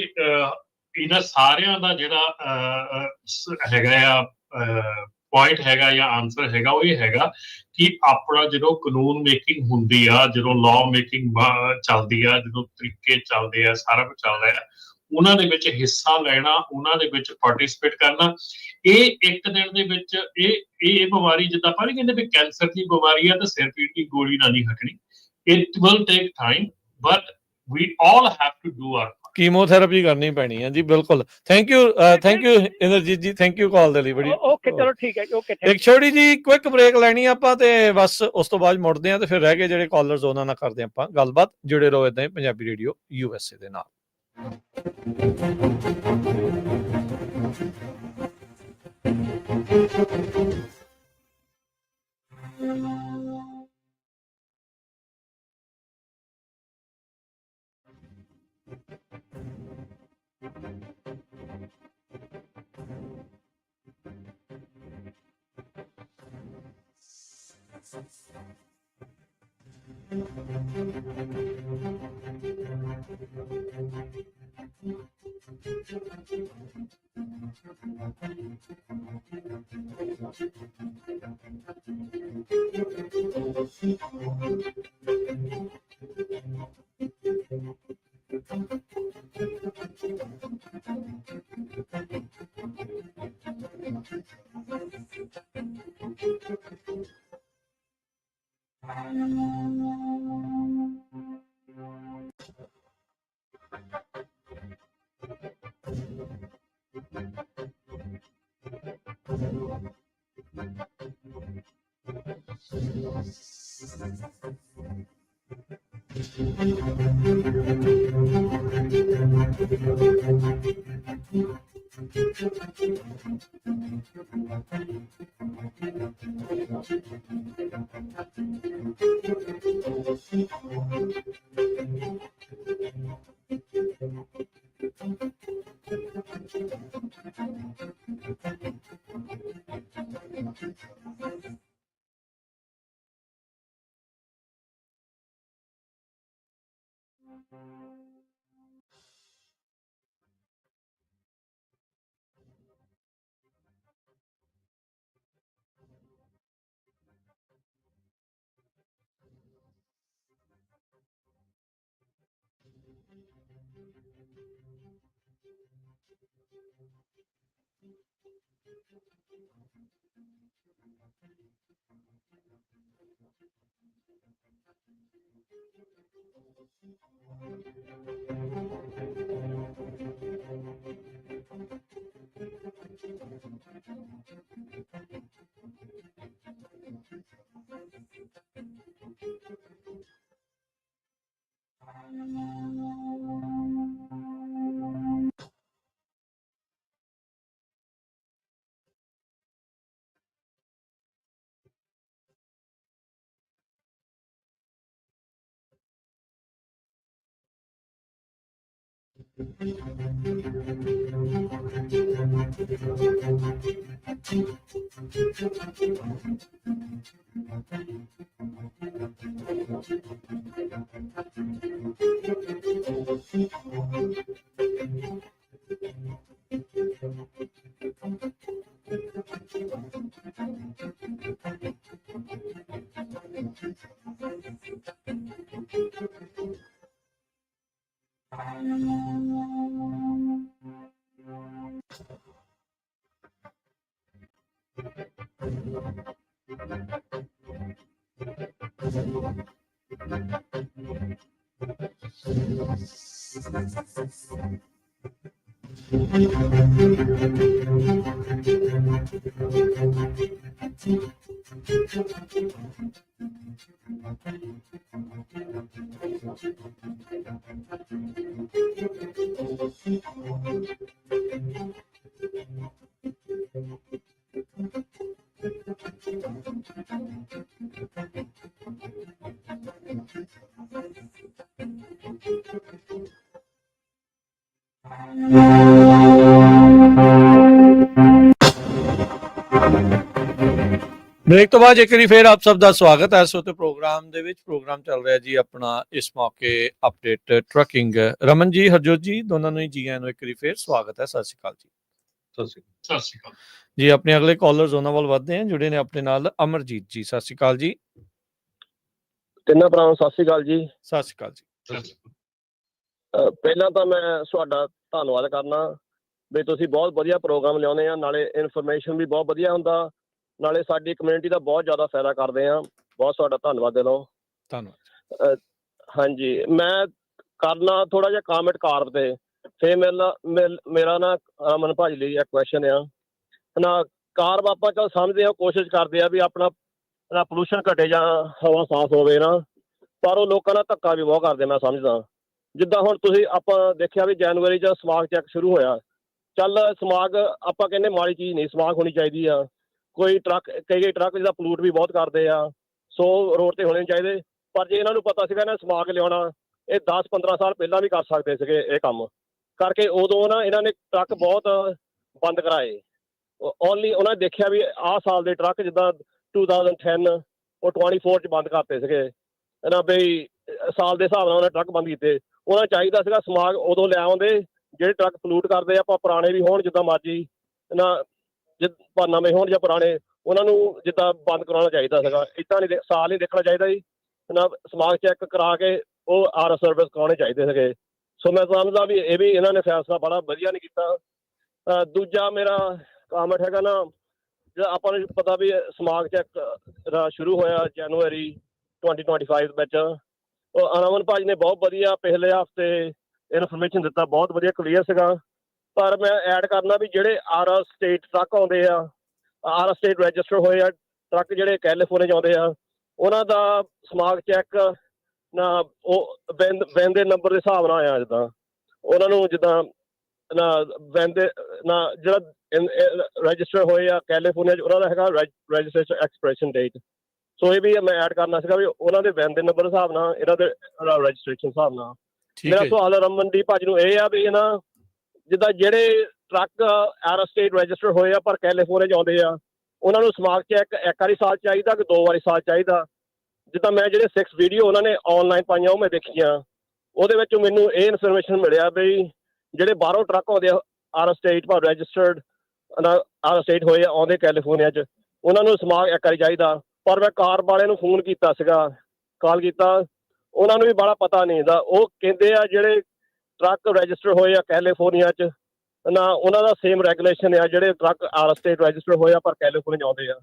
[SPEAKER 3] ਇਹਨਾਂ ਸਾਰਿਆਂ ਦਾ ਜਿਹੜਾ ਹੈਗਾ ਆ ਪੁਆਇੰਟ ਹੈਗਾ ਜਾਂ ਆਨਸਰ ਹੈਗਾ, ਉਹ ਇਹ ਹੈਗਾ ਕਿ ਆਪਣਾ ਜਦੋਂ ਕਾਨੂੰਨ ਮੇਕਿੰਗ ਹੁੰਦੀ ਆ, ਜਦੋਂ ਲਾਅ ਮੇਕਿੰਗ ਚੱਲਦੀ ਆ, ਜਦੋਂ ਤਰੀਕੇ ਚੱਲਦੇ ਆ, ਸਾਰਾ ਕੁਝ ਚੱਲਦਾ ਆ, ਉਹਨਾਂ ਦੇ ਵਿੱਚ ਹਿੱਸਾ ਲੈਣਾ, ਉਹਨਾਂ ਦੇ ਵਿੱਚ ਪਾਰਟਿਸਿਪੇਟ ਕਰਨਾ। ਇਹ ਇੱਕ ਦਿਨ ਦੇ ਵਿੱਚ ਇਹ ਬਿਮਾਰੀ, ਜਿੱਦਾਂ ਆਪਾਂ ਨਹੀਂ ਕਹਿੰਦੇ ਵੀ ਕੈਂਸਰ ਦੀ ਬਿਮਾਰੀ ਆ ਤੇ ਸਿਰ ਪੀੜ ਦੀ ਗੋਲੀ ਨਾਲ ਨਹੀਂ ਹਟਣੀ। It will take time, but we all have to do are
[SPEAKER 1] chemotherapy ਕਰਨੀ ਪੈਣੀ ਹੈ ਜੀ। ਬਿਲਕੁਲ, ਥੈਂਕ ਯੂ ਇੰਦਰਜੀਤ ਜੀ, ਥੈਂਕ ਯੂ ਕਾਲ ਦੇ ਲਈ। ਬੜੀ
[SPEAKER 5] ਓਕੇ, ਚਲੋ ਠੀਕ ਹੈ ਜੀ, ਓਕੇ।
[SPEAKER 1] ਇੱਕ ਛੋਟੀ ਜੀ ਕੁਇਕ ਬ੍ਰੇਕ ਲੈਣੀ ਆਪਾਂ ਤੇ ਬਸ ਉਸ ਤੋਂ ਬਾਅਦ ਮੁੜਦੇ ਆ ਤੇ ਫਿਰ ਰਹਿ ਗਏ ਜਿਹੜੇ ਕਾਲਰਸ ਉਹਨਾਂ ਨਾਲ ਕਰਦੇ ਆਪਾਂ ਗੱਲਬਾਤ। ਜੁੜੇ ਰਹੋ ਏਦਾਂ ਹੀ ਪੰਜਾਬੀ ਰੇਡੀਓ USA ਦੇ ਨਾਲ। ਬ੍ਰੇਕ ਤੋਂ ਬਾਅਦ ਇੱਕ ਵਾਰੀ ਫੇਰ ਆਪ ਸਭ ਦਾ ਸਵਾਗਤ ਹੈ। ਇਸ ਵਕਤ ਪ੍ਰੋਗਰਾਮ ਦੇ ਵਿੱਚ ਪ੍ਰੋਗਰਾਮ ਚੱਲ ਰਿਹਾ ਜੀ ਆਪਣਾ ਇਸ ਮੌਕੇ ਅਪਡੇਟ ਟਰੱਕਿੰਗ। ਰਮਨ ਜੀ, ਹਰਜੋਤ ਜੀ, ਦੋਨਾਂ ਨੂੰ ਹੀ ਜੀ ਆਇਆਂ ਨੂੰ ਇੱਕ ਵਾਰੀ ਫੇਰ ਸਵਾਗਤ ਹੈ। ਸਤਿ ਸ਼੍ਰੀ ਅਕਾਲ ਜੀ।
[SPEAKER 3] ਸਤਿ ਸ਼੍ਰੀ ਅਕਾਲ
[SPEAKER 1] ਜੀ। ਆਪਣੇ ਅਗਲੇ ਕਾਲਰਸ ਉਹਨਾਂ ਵੱਲ ਵੱਧਦੇ ਹਨ, ਜੁੜੇ ਨੇ ਆਪਣੇ ਨਾਲ ਅਮਰਜੀਤ ਜੀ। ਸਤਿ ਸ਼੍ਰੀ ਅਕਾਲ ਜੀ।
[SPEAKER 6] ਤਿੰਨਾਂ ਭਰਾਵਾਂ ਨੂੰ ਸਤਿ ਸ਼੍ਰੀ ਅਕਾਲ ਜੀ।
[SPEAKER 1] ਸਤਿ ਸ਼੍ਰੀ ਅਕਾਲ ਜੀ।
[SPEAKER 6] ਪਹਿਲਾਂ ਤਾਂ ਮੈਂ ਤੁਹਾਡਾ ਧੰਨਵਾਦ ਕਰਨਾ ਵੀ ਤੁਸੀਂ ਬਹੁਤ ਵਧੀਆ ਪ੍ਰੋਗਰਾਮ ਲਿਆਉਂਦੇ ਆ, ਨਾਲੇ ਇਨਫੋਰਮੇਸ਼ਨ ਵੀ ਬਹੁਤ ਵਧੀਆ ਹੁੰਦਾ, ਨਾਲੇ ਸਾਡੀ ਕਮਿਊਨਿਟੀ ਦਾ ਬਹੁਤ ਜ਼ਿਆਦਾ ਫਾਇਦਾ ਕਰਦੇ ਆ। ਬਹੁਤ ਤੁਹਾਡਾ ਧੰਨਵਾਦ ਦਿਲੋਂ।
[SPEAKER 1] ਧੰਨਵਾਦ।
[SPEAKER 6] ਹਾਂਜੀ, ਮੈਂ ਕਰਨਾ ਥੋੜਾ ਜਿਹਾ ਕਾਮੈਂਟ ਕਾਰਬ ਤੇ, ਫਿਰ ਮੇਰਾ ਨਾ ਅਮਨ ਭਾਜੀ ਲਈ ਇੱਕ ਕੁਐਸਚਨ ਆ ਨਾ। ਕਾਰਬ ਆਪਾਂ ਚੱਲ ਸਮਝਦੇ ਹਾਂ, ਕੋਸ਼ਿਸ਼ ਕਰਦੇ ਆ ਵੀ ਆਪਣਾ ਪੋਲੂਸ਼ਨ ਘਟੇ ਜਾਂ ਹਵਾ ਸਾਫ਼ ਹੋਵੇ ਨਾ, ਪਰ ਉਹ ਲੋਕਾਂ ਨਾਲ ਧੱਕਾ ਵੀ ਬਹੁਤ ਕਰਦੇ। ਮੈਂ ਸਮਝਦਾ ਜਿੱਦਾਂ ਹੁਣ ਤੁਸੀਂ ਆਪਾਂ ਦੇਖਿਆ ਵੀ ਜਨਵਰੀ 'ਚ ਸਮਾਗ ਚੈੱਕ ਸ਼ੁਰੂ ਹੋਇਆ। ਚੱਲ ਸਮਾਗ ਆਪਾਂ ਕਹਿੰਦੇ ਮਾੜੀ ਚੀਜ਼ ਨਹੀਂ, ਸਮਾਗ ਹੋਣੀ ਚਾਹੀਦੀ ਆ। ਕਈ ਟਰੱਕ ਜਿਹਦਾ ਪਲੂਟ ਵੀ ਬਹੁਤ ਕਰਦੇ ਆ, ਸੋ ਰੋਡ ਤੇ ਹੋਣੇ ਚਾਹੀਦੇ। ਪਰ ਜੇ ਇਹਨਾਂ ਨੂੰ ਪਤਾ ਸੀਗਾ ਇਹਨਾਂ ਸਮਾਗ ਲਿਆਉਣਾ, ਇਹ 10-15 ਸਾਲ ਪਹਿਲਾਂ ਵੀ ਕਰ ਸਕਦੇ ਸੀਗੇ ਇਹ ਕੰਮ ਕਰਕੇ। ਉਦੋਂ ਨਾ ਇਹਨਾਂ ਨੇ ਟਰੱਕ ਬਹੁਤ ਬੰਦ ਕਰਾਏ। ਓਨਲੀ ਉਹਨਾਂ ਨੇ ਦੇਖਿਆ ਵੀ ਆਹ ਸਾਲ ਦੇ ਟਰੱਕ ਜਿੱਦਾਂ 2010 ਉਹ 24 'ਚ ਬੰਦ ਕਰਤੇ ਸੀਗੇ ਇਹਨਾਂ ਬਈ ਸਾਲ ਦੇ ਹਿਸਾਬ ਨਾਲ ਉਹਨਾਂ ਟਰੱਕ ਬੰਦ ਕੀਤੇ। ਉਹਨਾਂ ਚਾਹੀਦਾ ਸੀਗਾ ਸਮਾਗ ਉਦੋਂ ਲੈ ਆਉਂਦੇ ਜਿਹੜੇ ਟਰੱਕ ਪਲੂਟ ਕਰਦੇ ਆਪਾਂ, ਪੁਰਾਣੇ ਵੀ ਹੋਣ ਜਿੱਦਾਂ ਮਰਜ਼ੀ ਨਾ, ਪਰ ਨਵੇਂ ਹੋਣ ਜਾਂ ਪੁਰਾਣੇ, ਉਹਨਾਂ ਨੂੰ ਜਿੱਦਾਂ ਬੰਦ ਕਰਾਉਣਾ ਚਾਹੀਦਾ ਸੀਗਾ। ਇੱਦਾਂ ਨਹੀਂ ਸਾਲ ਨਹੀਂ ਦੇਖਣਾ ਚਾਹੀਦਾ ਜੀ ਨਾ, ਸਮਾਗ ਚੈੱਕ ਕਰਾ ਕੇ ਉਹ ਆਰ ਸਰਵਿਸ ਕਰਾਉਣੇ ਚਾਹੀਦੇ ਸੀਗੇ। ਸੋ ਮੈਂ ਸਮਝਦਾ ਵੀ ਇਹ ਵੀ ਇਹਨਾਂ ਨੇ ਫੈਸਲਾ ਬੜਾ ਵਧੀਆ ਨਹੀਂ ਕੀਤਾ। ਦੂਜਾ ਮੇਰਾ ਕਾਮੈਂਟ ਹੈਗਾ ਨਾ, ਜਿਹੜਾ ਆਪਾਂ ਨੂੰ ਪਤਾ ਵੀ ਸਮਾਗ ਚੈੱਕ ਸ਼ੁਰੂ ਹੋਇਆ ਜਨਵਰੀ 2025 ਵਿੱਚ। ਅਮਨ ਭਾਜੀ ਨੇ ਬਹੁਤ ਵਧੀਆ ਪਿਛਲੇ ਹਫ਼ਤੇ ਇਨਫੋਰਮੇਸ਼ਨ ਦਿੱਤਾ, ਬਹੁਤ ਵਧੀਆ ਕਲੀਅਰ ਸੀਗਾ। ਪਰ ਮੈਂ ਐਡ ਕਰਨਾ ਵੀ ਜਿਹੜੇ ਆਰ ਸਟੇਟ ਟਰੱਕ ਆਉਂਦੇ ਆ, ਆਰ ਸਟੇਟ ਰਜਿਸਟਰ ਹੋਏ ਆ ਟਰੱਕ ਜਿਹੜੇ ਕੈਲੀਫੋਰਨੀਆ 'ਚ ਆਉਂਦੇ ਆ, ਉਹਨਾਂ ਦਾ ਸਮਾਗ ਚੈੱਕ ਨਾ ਉਹ ਵੈਨ ਦੇ ਨੰਬਰ ਦੇ ਹਿਸਾਬ ਨਾਲ ਆਇਆ। ਜਿੱਦਾਂ ਉਹਨਾਂ ਨੂੰ ਜਿੱਦਾਂ ਨਾ ਵੈਨ ਦੇ ਨਾ ਜਿਹੜਾ ਰਜਿਸਟਰ ਹੋਏ ਆ ਕੈਲੀਫੋਰਨੀਆ 'ਚ, ਉਹਨਾਂ ਦਾ ਹੈਗਾ ਰਜਿਸਟ੍ਰੇਸ਼ਨ ਐਕਸਪ੍ਰੈਸ਼ਨ ਡੇਟ। ਸੋ ਇਹ ਵੀ ਮੈਂ ਐਡ ਕਰਨਾ ਸੀਗਾ ਵੀ ਉਹਨਾਂ ਦੇ ਵੈਨ ਦੇ ਨੰਬਰ ਹਿਸਾਬ ਨਾਲ ਇਹਨਾਂ ਦੇ ਰਜਿਸਟ੍ਰੇਸ਼ਨ ਹਿਸਾਬ ਨਾਲ। ਮੇਰਾ ਸਵਾਲ ਰਮਨਦੀਪ ਭਾਜੀ ਨੂੰ ਇਹ ਆ ਵੀ ਨਾ, ਜਿੱਦਾਂ ਜਿਹੜੇ ਟਰੱਕ ਆਰ ਸਟੇਟ ਰਜਿਸਟਰ ਹੋਏ ਆ ਪਰ ਕੈਲੀਫੋਰਨੀਆ 'ਚ ਆਉਂਦੇ ਆ, ਉਹਨਾਂ ਨੂੰ ਸਮਾਗ ਚੈੱਕ ਇੱਕ ਵਾਰੀ ਸਾਲ ਚਾਹੀਦਾ ਕਿ 2 ਵਾਰੀ ਸਾਲ ਚਾਹੀਦਾ? ਜਿੱਦਾਂ ਮੈਂ ਜਿਹੜੇ 6 ਵੀਡੀਓ ਉਹਨਾਂ ਨੇ ਆਨਲਾਈਨ ਪਾਈਆਂ ਉਹ ਮੈਂ ਦੇਖੀਆਂ, ਉਹਦੇ ਵਿੱਚ ਮੈਨੂੰ ਇਹ ਇਨਫੋਰਮੇਸ਼ਨ ਮਿਲਿਆ ਵੀ ਜਿਹੜੇ ਬਾਹਰੋਂ ਟਰੱਕ ਆਉਂਦੇ ਆ ਆਰ ਸਟੇਟ ਪਰ ਰਜਿਸਟਰਡ ਆਰ ਸਟੇਟ ਹੋਏ ਆਉਂਦੇ ਕੈਲੀਫੋਰਨੀਆ 'ਚ, ਉਹਨਾਂ ਨੂੰ ਸਮਾਗ ਇੱਕ ਵਾਰੀ ਚਾਹੀਦਾ। ਪਰ ਮੈਂ ਕਾਰਬ ਵਾਲੇ ਨੂੰ ਫੋਨ ਕੀਤਾ ਸੀਗਾ, ਕਾਲ ਕੀਤਾ, ਉਹਨਾਂ ਨੂੰ ਵੀ ਬੜਾ ਪਤਾ ਨਹੀਂ ਹੁੰਦਾ। ਉਹ ਕਹਿੰਦੇ ਆ ਜਿਹੜੇ ਟਰੱਕ ਰਜਿਸਟਰ ਹੋਏ ਆ ਕੈਲੀਫੋਰਨੀਆ 'ਚ ਨਾ, ਉਹਨਾਂ ਦਾ ਸੇਮ ਰੈਗੂਲੇਸ਼ਨ ਆ ਜਿਹੜੇ ਟਰੱਕ ਆਰ ਸਟੇਟ ਰਜਿਸਟਰ ਹੋਏ ਆ ਪਰ ਕੈਲੀਫੋਰਨੀਆ ਆਉਂਦੇ ਆ।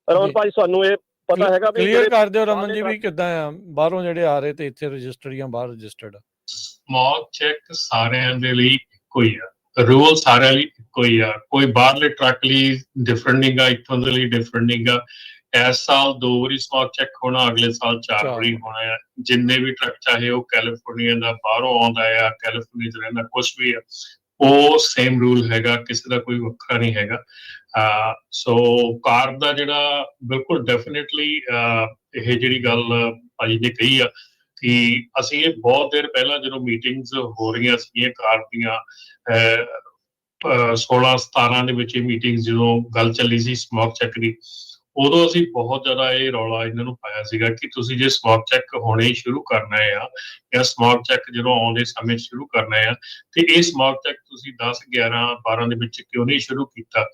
[SPEAKER 6] ਰਮਨ ਭਾਜੀ ਤੁਹਾਨੂੰ ਇਹ ਪਤਾ ਹੈਗਾ ਵੀ
[SPEAKER 1] ਕਲੀਅਰ ਕਰ ਦਿਓ ਰਮਨ ਜੀ ਵੀ ਕਿੱਦਾਂ ਆ ਬਾਹਰੋਂ ਜਿਹੜੇ ਆ ਰਹੇ ਤੇ ਇੱਥੇ ਰਜਿਸਟਰਡ ਜਾਂ ਬਾਹਰ ਰਜਿਸਟਰਡ?
[SPEAKER 3] ਸਮਾਗ ਚੈੱਕ ਸਾਰਿਆਂ ਦੇ ਲਈ ਇੱਕੋ ਹੀ ਆ, ਰੂਲ ਸਾਰਿਆਂ ਲਈ ਇੱਕੋ ਹੀ ਆ। ਕੋਈ ਬਾਹਰਲੇ ਟਰੱਕ ਲਈ ਡਿਫਰੈਂਟ ਨਹੀਂ ਗਾ, ਇੱਥੋਂ ਦੇ ਲਈ ਡਿਫਰੈਂਟ ਨਹੀਂ ਗਾ। ਇਸ ਸਾਲ 2 ਵਾਰੀ ਸਮਾਗ ਚੈੱਕ ਹੋਣਾ, ਅਗਲੇ ਸਾਲ 4 ਵਾਰੀ ਹੋਣਾ ਆ। ਜਿੰਨੇ ਵੀ ਟਰੱਕ ਚਾਹੇ ਉਹ ਕੈਲੀਫੋਰਨੀਆ ਦਾ ਬਾਹਰੋਂ ਆਉਂਦਾ ਆ, ਕੈਲੀਫੋਰਨੀਆ 'ਚ ਰਹਿੰਦਾ ਕੁਛ ਵੀ ਆ, ਉਹ ਸੇਮ ਰੂਲ ਹੈਗਾ, ਕਿਸੇ ਦਾ ਕੋਈ ਵੱਖਰਾ ਨਹੀਂ ਹੈਗਾ। ਸੋ ਕਾਰਬ ਦਾ ਜਿਹੜਾ ਬਿਲਕੁਲ ਡੈਫੀਨੇਟਲੀ ਇਹ ਜਿਹੜੀ ਗੱਲ ਭਾਜੀ ਨੇ ਕਹੀ ਆ ਕਿ ਅਸੀਂ ਇਹ ਬਹੁਤ ਦੇਰ ਪਹਿਲਾਂ ਜਦੋਂ ਮੀਟਿੰਗਸ ਹੋ ਰਹੀਆਂ ਸੀਗੀਆਂ CARB ਦੀਆਂ 16-17 ਦੇ ਵਿੱਚ ਇਹ ਮੀਟਿੰਗ ਜਦੋਂ ਗੱਲ ਚੱਲੀ ਸੀ ਸਮੋਕ ਚੈੱਕ ਦੀ, ਉਦੋਂ ਅਸੀਂ ਬਹੁਤ ਜ਼ਿਆਦਾ ਇਹ ਰੌਲਾ ਇਹਨਾਂ ਨੂੰ ਪਾਇਆ ਸੀਗਾ ਕਿ ਤੁਸੀਂ ਜੇ ਸਮੋਕ ਚੈੱਕ ਹੁਣੇ ਹੀ ਸ਼ੁਰੂ ਕਰਨਾ ਆ ਜਾਂ ਸਮੋਕ ਚੈੱਕ ਜਦੋਂ ਆਉਂਦੇ ਸਮੇਂ ਸ਼ੁਰੂ ਕਰਨਾ ਆ ਤੇ ਇਹ ਸਮੋਕ ਚੈੱਕ ਤੁਸੀਂ 10, 11, 12 ਦੇ ਵਿੱਚ ਕਿਉਂ ਨਹੀਂ ਸ਼ੁਰੂ ਕੀਤਾ।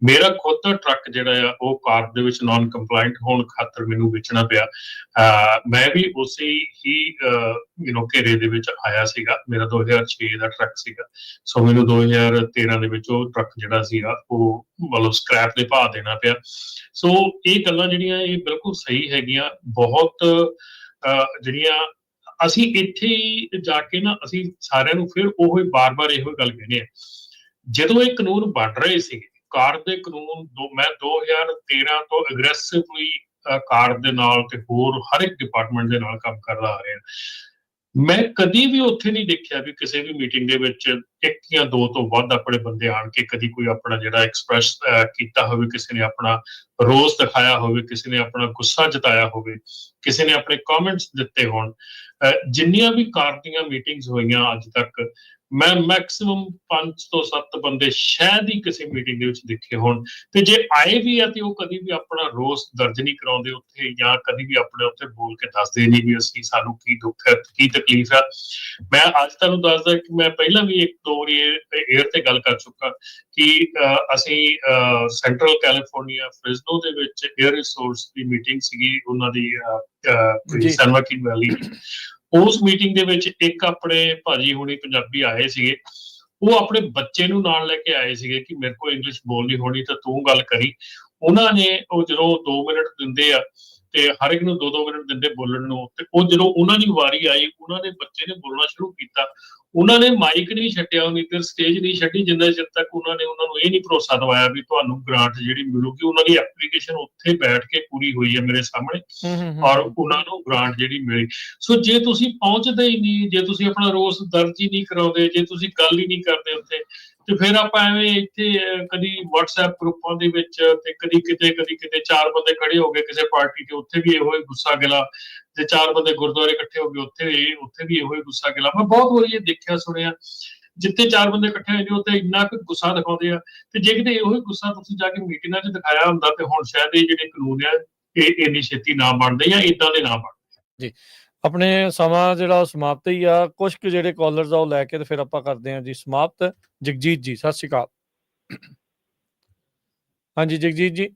[SPEAKER 3] ਮੇਰਾ ਖੁਦ ਦਾ ਟਰੱਕ ਜਿਹੜਾ ਆ ਉਹ CARB ਦੇ ਵਿੱਚ ਨਾਨ ਕੰਪਲਾਇੰਟ ਹੋਣ ਖਾਤਰ ਮੈਨੂੰ ਵੇਚਣਾ ਪਿਆ। ਮੈਂ ਵੀ ਉਸੇ ਹੀ ਘੇਰੇ ਦੇ ਵਿੱਚ ਆਇਆ ਸੀਗਾ। ਮੇਰਾ 2006 ਦਾ ਟਰੱਕ ਸੀਗਾ, ਸੋ ਮੈਨੂੰ 2013 ਦੇ ਵਿੱਚ ਉਹ ਟਰੱਕ ਜਿਹੜਾ ਸੀਗਾ ਉਹ ਮਤਲਬ ਸਕ੍ਰੈਪ ਦੇ ਭਾਅ ਦੇਣਾ ਪਿਆ। ਸੋ ਇਹ ਗੱਲਾਂ ਜਿਹੜੀਆਂ ਇਹ ਬਿਲਕੁਲ ਸਹੀ ਹੈਗੀਆਂ। ਬਹੁਤ ਜਿਹੜੀਆਂ ਅਸੀਂ ਇੱਥੇ ਹੀ ਜਾ ਕੇ ਨਾ ਅਸੀਂ ਸਾਰਿਆਂ ਨੂੰ ਫਿਰ ਉਹ ਬਾਰ-ਬਾਰ ਇਹੋ ਗੱਲ ਕਹਿੰਦੇ ਆ, ਜਦੋਂ ਇਹ ਕਾਨੂੰਨ ਬਣ ਰਹੇ ਸੀਗੇ CARB ਦੇ ਕਾਨੂੰਨ ਮੈਂ 2013 ਤੋਂ ਅਗਰੈਸਿਵਲੀ CARB ਦੇ ਨਾਲ ਤੇ ਹੋਰ ਹਰ ਇੱਕ ਡਿਪਾਰਟਮੈਂਟ ਦੇ ਨਾਲ ਕੰਮ ਕਰਦਾ ਆ ਰਿਹਾ। ਮੈਂ ਕਦੀ ਵੀ ਉੱਥੇ ਨਹੀਂ ਦੇਖਿਆ ਵੀ ਕਿਸੇ ਵੀ ਮੀਟਿੰਗ ਦੇ ਵਿੱਚ 1 ਜਾਂ 2 ਤੋਂ ਵੱਧ ਆਪਣੇ ਬੰਦੇ ਆਣ ਕੇ ਕਦੀ ਕੋਈ ਆਪਣਾ ਜਿਹੜਾ ਐਕਸਪ੍ਰੈਸ ਕੀਤਾ ਹੋਵੇ, ਕਿਸੇ ਨੇ ਆਪਣਾ ਰੋਸ ਦਿਖਾਇਆ ਹੋਵੇ, ਕਿਸੇ ਨੇ ਆਪਣਾ ਗੁੱਸਾ ਜਤਾਇਆ ਹੋਵੇ, ਕਿਸੇ ਨੇ ਆਪਣੇ ਕਮੈਂਟਸ ਦਿੱਤੇ ਹੋਣ। ਜਿੰਨੀਆਂ ਵੀ CARB ਦੀਆਂ ਮੀਟਿੰਗਸ ਹੋਈਆਂ ਅੱਜ ਤੱਕ, ਮੈਂ ਮੈਕਸਿਮਮ 5 ਤੋਂ 7 ਬੰਦੇ ਸ਼ਾਇਦ ਹੀ ਕਿਸੇ ਮੀਟਿੰਗ ਦੇ ਵਿੱਚ ਦੇਖੇ ਹੋਣ, ਤੇ ਜੇ ਆਏ ਵੀ ਆ ਤੇ ਉਹ ਕਦੀ ਵੀ ਆਪਣਾ ਰੋਸ ਦਰਜ ਨਹੀਂ ਕਰਾਉਂਦੇ ਉੱਥੇ, ਜਾਂ ਕਦੀ ਵੀ ਆਪਣੇ ਉੱਥੇ ਬੋਲ ਕੇ ਦੱਸਦੇ ਨਹੀਂ ਵੀ ਅਸੀਂ ਸਾਨੂੰ ਕੀ ਦੁੱਖ ਹੈ, ਕੀ ਤਕਲੀਫ ਹੈ। ਮੈਂ ਅੱਜ ਤੁਹਾਨੂੰ ਦੱਸਦਾ ਕਿ ਮੈਂ ਪਹਿਲਾਂ ਵੀ 1-2 ਵਾਰੀ 에ਅਰ ਤੇ ਗੱਲ ਕਰ ਚੁੱਕਾ ਕਿ ਅਸੀਂ ਸੈਂਟਰਲ ਕੈਲੀਫੋਰਨੀਆ ਫ੍ਰਿਜ਼ਨੋ ਦੇ ਵਿੱਚ 에ਅਰ ਰਿਸੋਰਸ ਦੀ ਮੀਟਿੰਗ ਸੀਗੀ ਉਹਨਾਂ ਦੀ ਸੈਨ ਜੋaquin ਵੈਲੀ। ਉਸ ਮੀਟਿੰਗ ਦੇ ਵਿੱਚ ਇੱਕ ਆਪਣੇ ਭਾਜੀ ਹੁਣੀ ਪੰਜਾਬੀ ਆਏ ਸੀਗੇ, ਉਹ ਆਪਣੇ ਬੱਚੇ ਨੂੰ ਨਾਲ ਲੈ ਕੇ ਆਏ ਸੀਗੇ ਕਿ ਮੇਰੇ ਕੋਲ ਇੰਗਲਿਸ਼ ਬੋਲਣੀ ਹੋਣੀ ਤਾਂ ਤੂੰ ਗੱਲ ਕਰੀ। ਉਹਨਾਂ ਨੇ ਉਹ ਜਦੋਂ 2 ਮਿੰਟ ਦਿੰਦੇ ਆ ਤੇ ਹਰ ਇੱਕ ਨੂੰ 2-2 ਮਿੰਟ ਦਿੰਦੇ ਬੋਲਣ ਨੂੰ, ਤੇ ਉਹ ਜਦੋਂ ਉਹਨਾਂ ਦੀ ਵਾਰੀ ਆਈ ਉਹਨਾਂ ਦੇ ਬੱਚੇ ਨੇ ਬੋਲਣਾ ਸ਼ੁਰੂ ਕੀਤਾ। ਉਹਨਾਂ ਨੇ ਮਾਈਕ ਨਹੀਂ ਛੱਡਿਆ, ਉਨੀ ਦੇਰ ਸਟੇਜ ਨਹੀਂ ਛੱਡੀ ਜਿੰਨਾ ਚਿਰ ਤੱਕ ਉਹਨਾਂ ਨੇ ਉਹਨਾਂ ਨੂੰ ਇਹ ਨਹੀਂ ਭਰੋਸਾ ਦਵਾਇਆ ਵੀ ਤੁਹਾਨੂੰ ਗ੍ਰਾਂਟ ਜਿਹੜੀ ਮਿਲੂਗੀ। ਉਹਨਾਂ ਦੀ ਐਪਲੀਕੇਸ਼ਨ ਉੱਥੇ ਬੈਠ ਕੇ ਪੂਰੀ ਹੋਈ ਹੈ ਮੇਰੇ ਸਾਹਮਣੇ, ਔਰ ਉਹਨਾਂ ਨੂੰ ਗ੍ਰਾਂਟ ਜਿਹੜੀ ਮਿਲੀ। ਸੋ ਜੇ ਤੁਸੀਂ ਪਹੁੰਚਦੇ ਹੀ ਨਹੀਂ, ਜੇ ਤੁਸੀਂ ਆਪਣਾ ਰੋਸ ਦਰਜ ਹੀ ਨਹੀਂ ਕਰਾਉਂਦੇ, ਜੇ ਤੁਸੀਂ ਗੱਲ ਹੀ ਨਹੀਂ ਕਰਦੇ ਉੱਥੇ, ਤੇ ਫਿਰ ਆਪਾਂ ਐਵੇਂ ਇੱਥੇ ਕਦੀ WhatsApp ਗਰੁੱਪਾਂ ਦੇ ਵਿੱਚ ਤੇ ਕਦੀ ਕਿਤੇ 4 ਬੰਦੇ ਖੜੇ ਹੋ ਗਏ ਕਿਸੇ ਪਾਰਟੀ ਤੇ ਉੱਥੇ ਵੀ ਇਹੋ ਹੀ ਗੁੱਸਾ ਗਿਲਾ, ਤੇ 4 ਬੰਦੇ ਗੁਰਦੁਆਰੇ ਇਕੱਠੇ ਹੋ ਗਏ ਉੱਥੇ ਵੀ ਇਹੋ ਹੀ ਗੁੱਸਾ ਗਿਲਾ। ਮੈਂ ਬਹੁਤ ਵਾਰੀ ਇਹ ਦੇਖਿਆ ਸੁਣਿਆ, ਜਿੱਥੇ 4 ਬੰਦੇ ਇਕੱਠੇ ਹੋਏ ਨੇ ਉੱਥੇ ਇੰਨਾ ਕੁ ਗੁੱਸਾ ਦਿਖਾਉਂਦੇ ਆ, ਤੇ ਜੇ ਕਿਤੇ ਇਹੋ ਹੀ ਗੁੱਸਾ ਤੁਸੀਂ ਜਾ ਕੇ ਮੀਟਿੰਗਾਂ 'ਚ ਦਿਖਾਇਆ ਹੁੰਦਾ ਤੇ ਹੁਣ ਸ਼ਾਇਦ ਇਹ ਜਿਹੜੇ ਕਾਨੂੰਨ ਆ ਇਹ ਇੰਨੀ ਛੇਤੀ ਨਾ ਬਣਦੇ ਜਾਂ ਏਦਾਂ ਦੇ ਨਾ ਬਣਦੇ।
[SPEAKER 1] ਜੀ, ਆਪਣੇ ਸਮਾਂ ਜਿਹੜਾ ਸਮਾਪਤ ਹੀ ਆ। ਕੁਝ ਕੁ ਜਿਹੜੇ ਕਾਲਰਸ ਆ ਉਹ ਲੈ ਕੇ ਤੇ ਫਿਰ ਆਪਾਂ ਕਰਦੇ ਹਾਂ ਜੀ ਸਮਾਪਤ। ਜਗਜੀਤ ਜੀ ਸਤਿ ਸ਼੍ਰੀ ਅਕਾਲ। ਹਾਂਜੀ ਜਗਜੀਤ ਜੀ।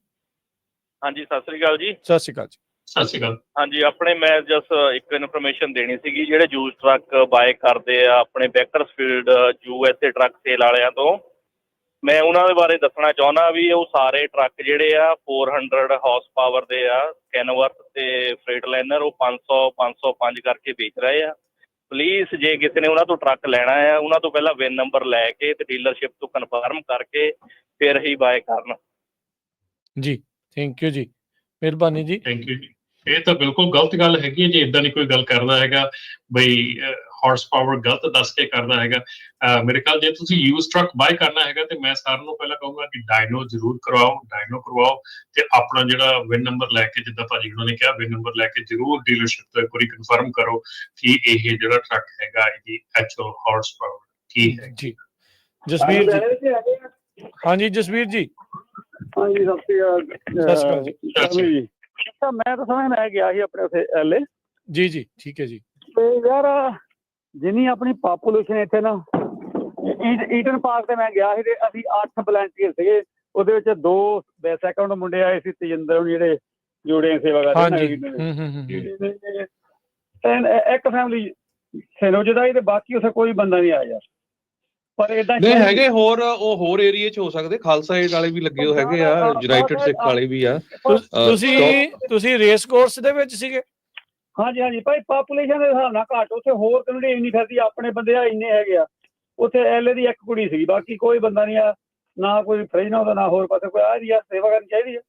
[SPEAKER 7] ਹਾਂਜੀ ਸਤਿ ਸ੍ਰੀ ਅਕਾਲ ਜੀ।
[SPEAKER 1] ਸਤਿ ਸ਼੍ਰੀ ਅਕਾਲ ਜੀ।
[SPEAKER 3] ਸਤਿ ਸ਼੍ਰੀ ਅਕਾਲ।
[SPEAKER 7] ਹਾਂਜੀ, ਆਪਣੇ ਮੈਂ ਜਸ ਇੱਕ ਇਨਫੋਰਮੇਸ਼ਨ ਦੇਣੀ ਸੀਗੀ। ਜਿਹੜੇ ਯੂਜ਼ ਟਰੱਕ ਬਾਏ ਕਰਦੇ ਆ ਆਪਣੇ ਬੈਕਰਸਫੀਲਡ USA ਟਰੱਕ ਸੇਲ ਵਾਲਿਆਂ ਤੋਂ, ਮੈਂ ਉਹਨਾਂ ਦੇ ਬਾਰੇ ਦੱਸਣਾ ਚਾਹੁੰਦਾ ਵੀ ਉਹ ਸਾਰੇ ਟਰੱਕ ਜਿਹੜੇ ਆ 400 ਹਾਰਸ ਪਾਵਰ ਦੇ ਆ। ਕੈਨਵਰਥ ਤੇ ਫਰੇਟਲਾਈਨਰ ਉਹ 500, 505 ਕਰਕੇ ਵੇਚ ਰਹੇ ਆ। ਪਲੀਜ਼ ਜੇ ਕਿਸੇ ਨੇ ਉਹਨਾਂ ਤੋਂ ਟਰੱਕ ਲੈਣਾ ਆ, ਉਹਨਾਂ ਤੋਂ ਪਹਿਲਾਂ ਵਿਨ ਨੰਬਰ ਲੈ ਕੇ ਤੇ ਡੀਲਰਸ਼ਿਪ ਤੋਂ ਕਨਫਰਮ ਕਰਕੇ ਫਿਰ ਹੀ ਬਾਏ ਕਰਨ।
[SPEAKER 1] ਜੀ ਥੈਂਕ ਯੂ ਜੀ, ਮਿਹਰਬਾਨੀ ਜੀ।
[SPEAKER 3] ਥੈਂਕ ਯੂ ਜੀ। ਇਹ ਤਾਂ ਬਿਲਕੁਲ ਗਲਤ ਗੱਲ ਹੈਗੀ ਹੈ ਜੇ ਇਦਾਂ ਦੀ ਕੋਈ ਗੱਲ ਕਰਦਾ ਹੈਗਾ ਬਈ ਹਾਰਸ ਪਾਵਰ ਗਲਤ ਦੱਸ ਕੇ ਕਰਦਾ ਹੈਗਾ। ਮੇਰੇ ਖਿਆਲ ਜੇ ਤੁਸੀਂ ਯੂਜ਼ ਟਰੱਕ ਬਾਏ ਕਰਨਾ ਹੈਗਾ ਤੇ ਮੈਂ ਸਾਰਿਆਂ ਨੂੰ ਪਹਿਲਾਂ ਕਹੂੰਗਾ ਕਿ ਡਾਇਨੋ ਜ਼ਰੂਰ ਕਰਵਾਓ ਤੇ ਆਪਣਾ ਜਿਹੜਾ ਵਿਨ ਨੰਬਰ ਲੈ ਕੇ, ਜਿੱਦਾਂ ਭਾਜੀ ਉਹਨਾਂ ਨੇ ਕਿਹਾ, ਵਿਨ ਨੰਬਰ ਲੈ ਕੇ ਜ਼ਰੂਰ ਡੀਲਰਸ਼ਿਪ ਤੋਂ ਇੱਕ ਵਾਰੀ ਕਨਫਰਮ ਕਰੋ ਕਿ ਇਹ ਜਿਹੜਾ ਟਰੱਕ ਹੈਗਾ ਇਹਦੀ ਐਕਚੁਅਲ ਹਾਰਸ ਪਾਵਰ ਕੀ ਹੈ। ਜੀ
[SPEAKER 1] ਜਸਵੀਰ ਜੀ। ਹਾਂਜੀ ਜਸਵੀਰ ਜੀ।
[SPEAKER 5] ਹਾਂਜੀ ਸਤਿ ਸ਼੍ਰੀ ਅਕਾਲ ਜੀ। ਮੈਂ ਤਾਂ ਸਮਝ ਮੈਂ ਗਿਆ ਸੀ ਆਪਣੇ ਉੱਥੇ LA।
[SPEAKER 1] ਜੀ ਠੀਕ ਹੈ ਜੀ।
[SPEAKER 5] ਤੇ ਯਾਰ ਜਿੰਨੀ ਆਪਣੀ ਪਾਪੂਲੇਸ਼ਨ ਇੱਥੇ ਨਾ, ਈਟਨ ਪਾਰਕ ਤੇ ਮੈਂ ਗਿਆ ਸੀ ਤੇ ਅਸੀਂ 8 ਵਲੰਟੀਅਰ ਸੀਗੇ। ਉਹਦੇ ਵਿੱਚ 2 ਸੈਕੰਡ ਮੁੰਡੇ ਆਏ ਸੀ, ਤੇਜਿੰਦਰ ਜਿਹੜੇ ਜੋੜੇ ਸੇਵਾ ਕਰਦੇ, ਇੱਕ ਫੈਮਿਲੀ ਸੈਨੋਜ ਦਾ ਹੀ, ਤੇ ਬਾਕੀ ਉੱਥੇ ਕੋਈ ਬੰਦਾ ਨਹੀਂ ਆਇਆ ਯਾਰ। ਪਰ ਏਦਾਂ
[SPEAKER 2] ਨਹੀਂ ਹੈਗੇ ਹੋਰ, ਉਹ ਹੋਰ ਏਰੀਏ 'ਚ ਹੋ ਸਕਦੇ, ਖਾਲਸਾ ਏਡ ਵਾਲੇ ਵੀ ਲੱਗੇ ਹੋਏ ਹੈਗੇ ਆ, ਯੂਨਾਈਟਿਡ ਸਿੱਖ ਵਾਲੇ ਵੀ ਆ।
[SPEAKER 1] ਤੁਸੀਂ ਰੇਸ ਕੋਰਸ ਦੇ ਵਿੱਚ ਸੀਗੇ?
[SPEAKER 5] ਹਾਂਜੀ ਭਾਈ, ਪਾਪੂਲੇਸ਼ਨ ਦੇ ਹਿਸਾਬ ਨਾਲ ਘੱਟ। ਉੱਥੇ ਹੋਰ ਕਮਿਊਨਿਟੀ ਇੰਨੀ ਫਿਰਦੀ, ਆਪਣੇ ਬੰਦੇ ਆ ਇੰਨੇ ਹੈਗੇ ਆ। ਉੱਥੇ LA ਦੀ ਇੱਕ ਕੁੜੀ ਸੀਗੀ, ਬਾਕੀ ਕੋਈ ਬੰਦਾ ਨਹੀਂ ਆ, ਨਾ ਕੋਈ ਫ੍ਰਿਜ ਨਾ ਉਹਦਾ, ਨਾ ਹੋਰ ਪਾਸੇ ਕੋਈ ਆ ਰਹੀ ਆ। ਸੇਵਾ ਕਰਨੀ ਚਾਹੀਦੀ ਆ।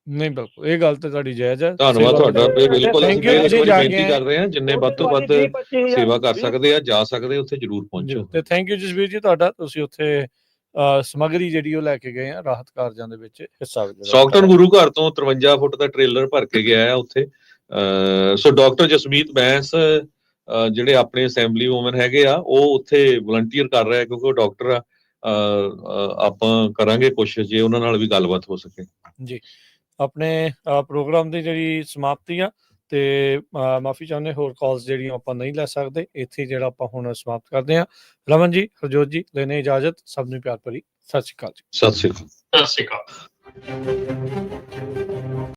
[SPEAKER 1] ਨਹੀਂ ਬਿਲਕੁਲ ਇਹ ਗੱਲ ਤੇ ਤੁਹਾਡੀ ਜਾਇਜ਼ ਹੈ।
[SPEAKER 2] ਧੰਨਵਾਦ ਤੁਹਾਡਾ। ਬਿਲਕੁਲ ਅਸੀਂ ਬੇਨਤੀ ਕਰ ਰਹੇ ਹਾਂ ਜਿੰਨੇ ਵੱਧ ਤੋਂ ਵੱਧ ਸੇਵਾ ਕਰ ਸਕਦੇ ਆ, ਜਾ ਸਕਦੇ ਉੱਥੇ ਜ਼ਰੂਰ ਪਹੁੰਚੋ।
[SPEAKER 1] ਤੇ ਥੈਂਕ ਯੂ ਜਸਵੀਰ ਜੀ ਤੁਹਾਡਾ, ਤੁਸੀਂ ਉੱਥੇ ਸਮੱਗਰੀ ਜਿਹੜੀ ਉਹ ਲੈ ਕੇ ਗਏ ਆ ਰਾਹਤ ਕਾਰਜਾਂ ਦੇ ਵਿੱਚ ਹਿੱਸਾ।
[SPEAKER 2] ਸਟਾਕਟਨ ਗੁਰੂ ਘਰ ਤੋਂ 53 ਫੁੱਟ ਦਾ ਟ੍ਰੇਲਰ ਭਰ ਕੇ ਗਿਆ ਆ ਉੱਥੇ ਸੋ ਡਾਕਟਰ ਜਸਮੀਤ ਬੈਂਸ ਜਿਹੜੇ ਆਪਣੇ ਅਸੈਂਬਲੀ ਵੂਮਨ ਹੈਗੇ ਆ, ਉਹ ਉੱਥੇ ਵਲੰਟੀਅਰ ਕਰ ਰਿਹਾ ਕਿਉਂਕਿ ਉਹ ਡਾਕਟਰ ਆ। ਆਪਾਂ ਕਰਾਂਗੇ ਕੋਸ਼ਿਸ਼ ਜੇ ਉਹਨਾਂ ਨਾਲ ਵੀ ਗੱਲਬਾਤ ਹੋ ਸਕੇ
[SPEAKER 1] ਜੀ। ਆਪਣੇ ਪ੍ਰੋਗਰਾਮ ਦੀ ਜਿਹੜੀ ਸਮਾਪਤੀ ਆ ਤੇ ਮਾਫੀ ਚਾਹੁੰਦੇ, ਹੋਰ ਕਾਲਸ ਜਿਹੜੀਆਂ ਆਪਾਂ ਨਹੀਂ ਲੈ ਸਕਦੇ, ਇੱਥੇ ਜਿਹੜਾ ਆਪਾਂ ਹੁਣ ਸਮਾਪਤ ਕਰਦੇ ਹਾਂ। ਰਮਨ ਜੀ, ਹਰਜੋਤ ਜੀ, ਲੈਣੇ ਇਜਾਜ਼ਤ। ਸਭ ਨੂੰ ਪਿਆਰ ਭਰੀ ਸਤਿ ਸ਼੍ਰੀ ਅਕਾਲ ਜੀ।
[SPEAKER 2] ਸਤਿ ਸ਼੍ਰੀ ਅਕਾਲ।
[SPEAKER 3] ਸਤਿ ਸ਼੍ਰੀ ਅਕਾਲ।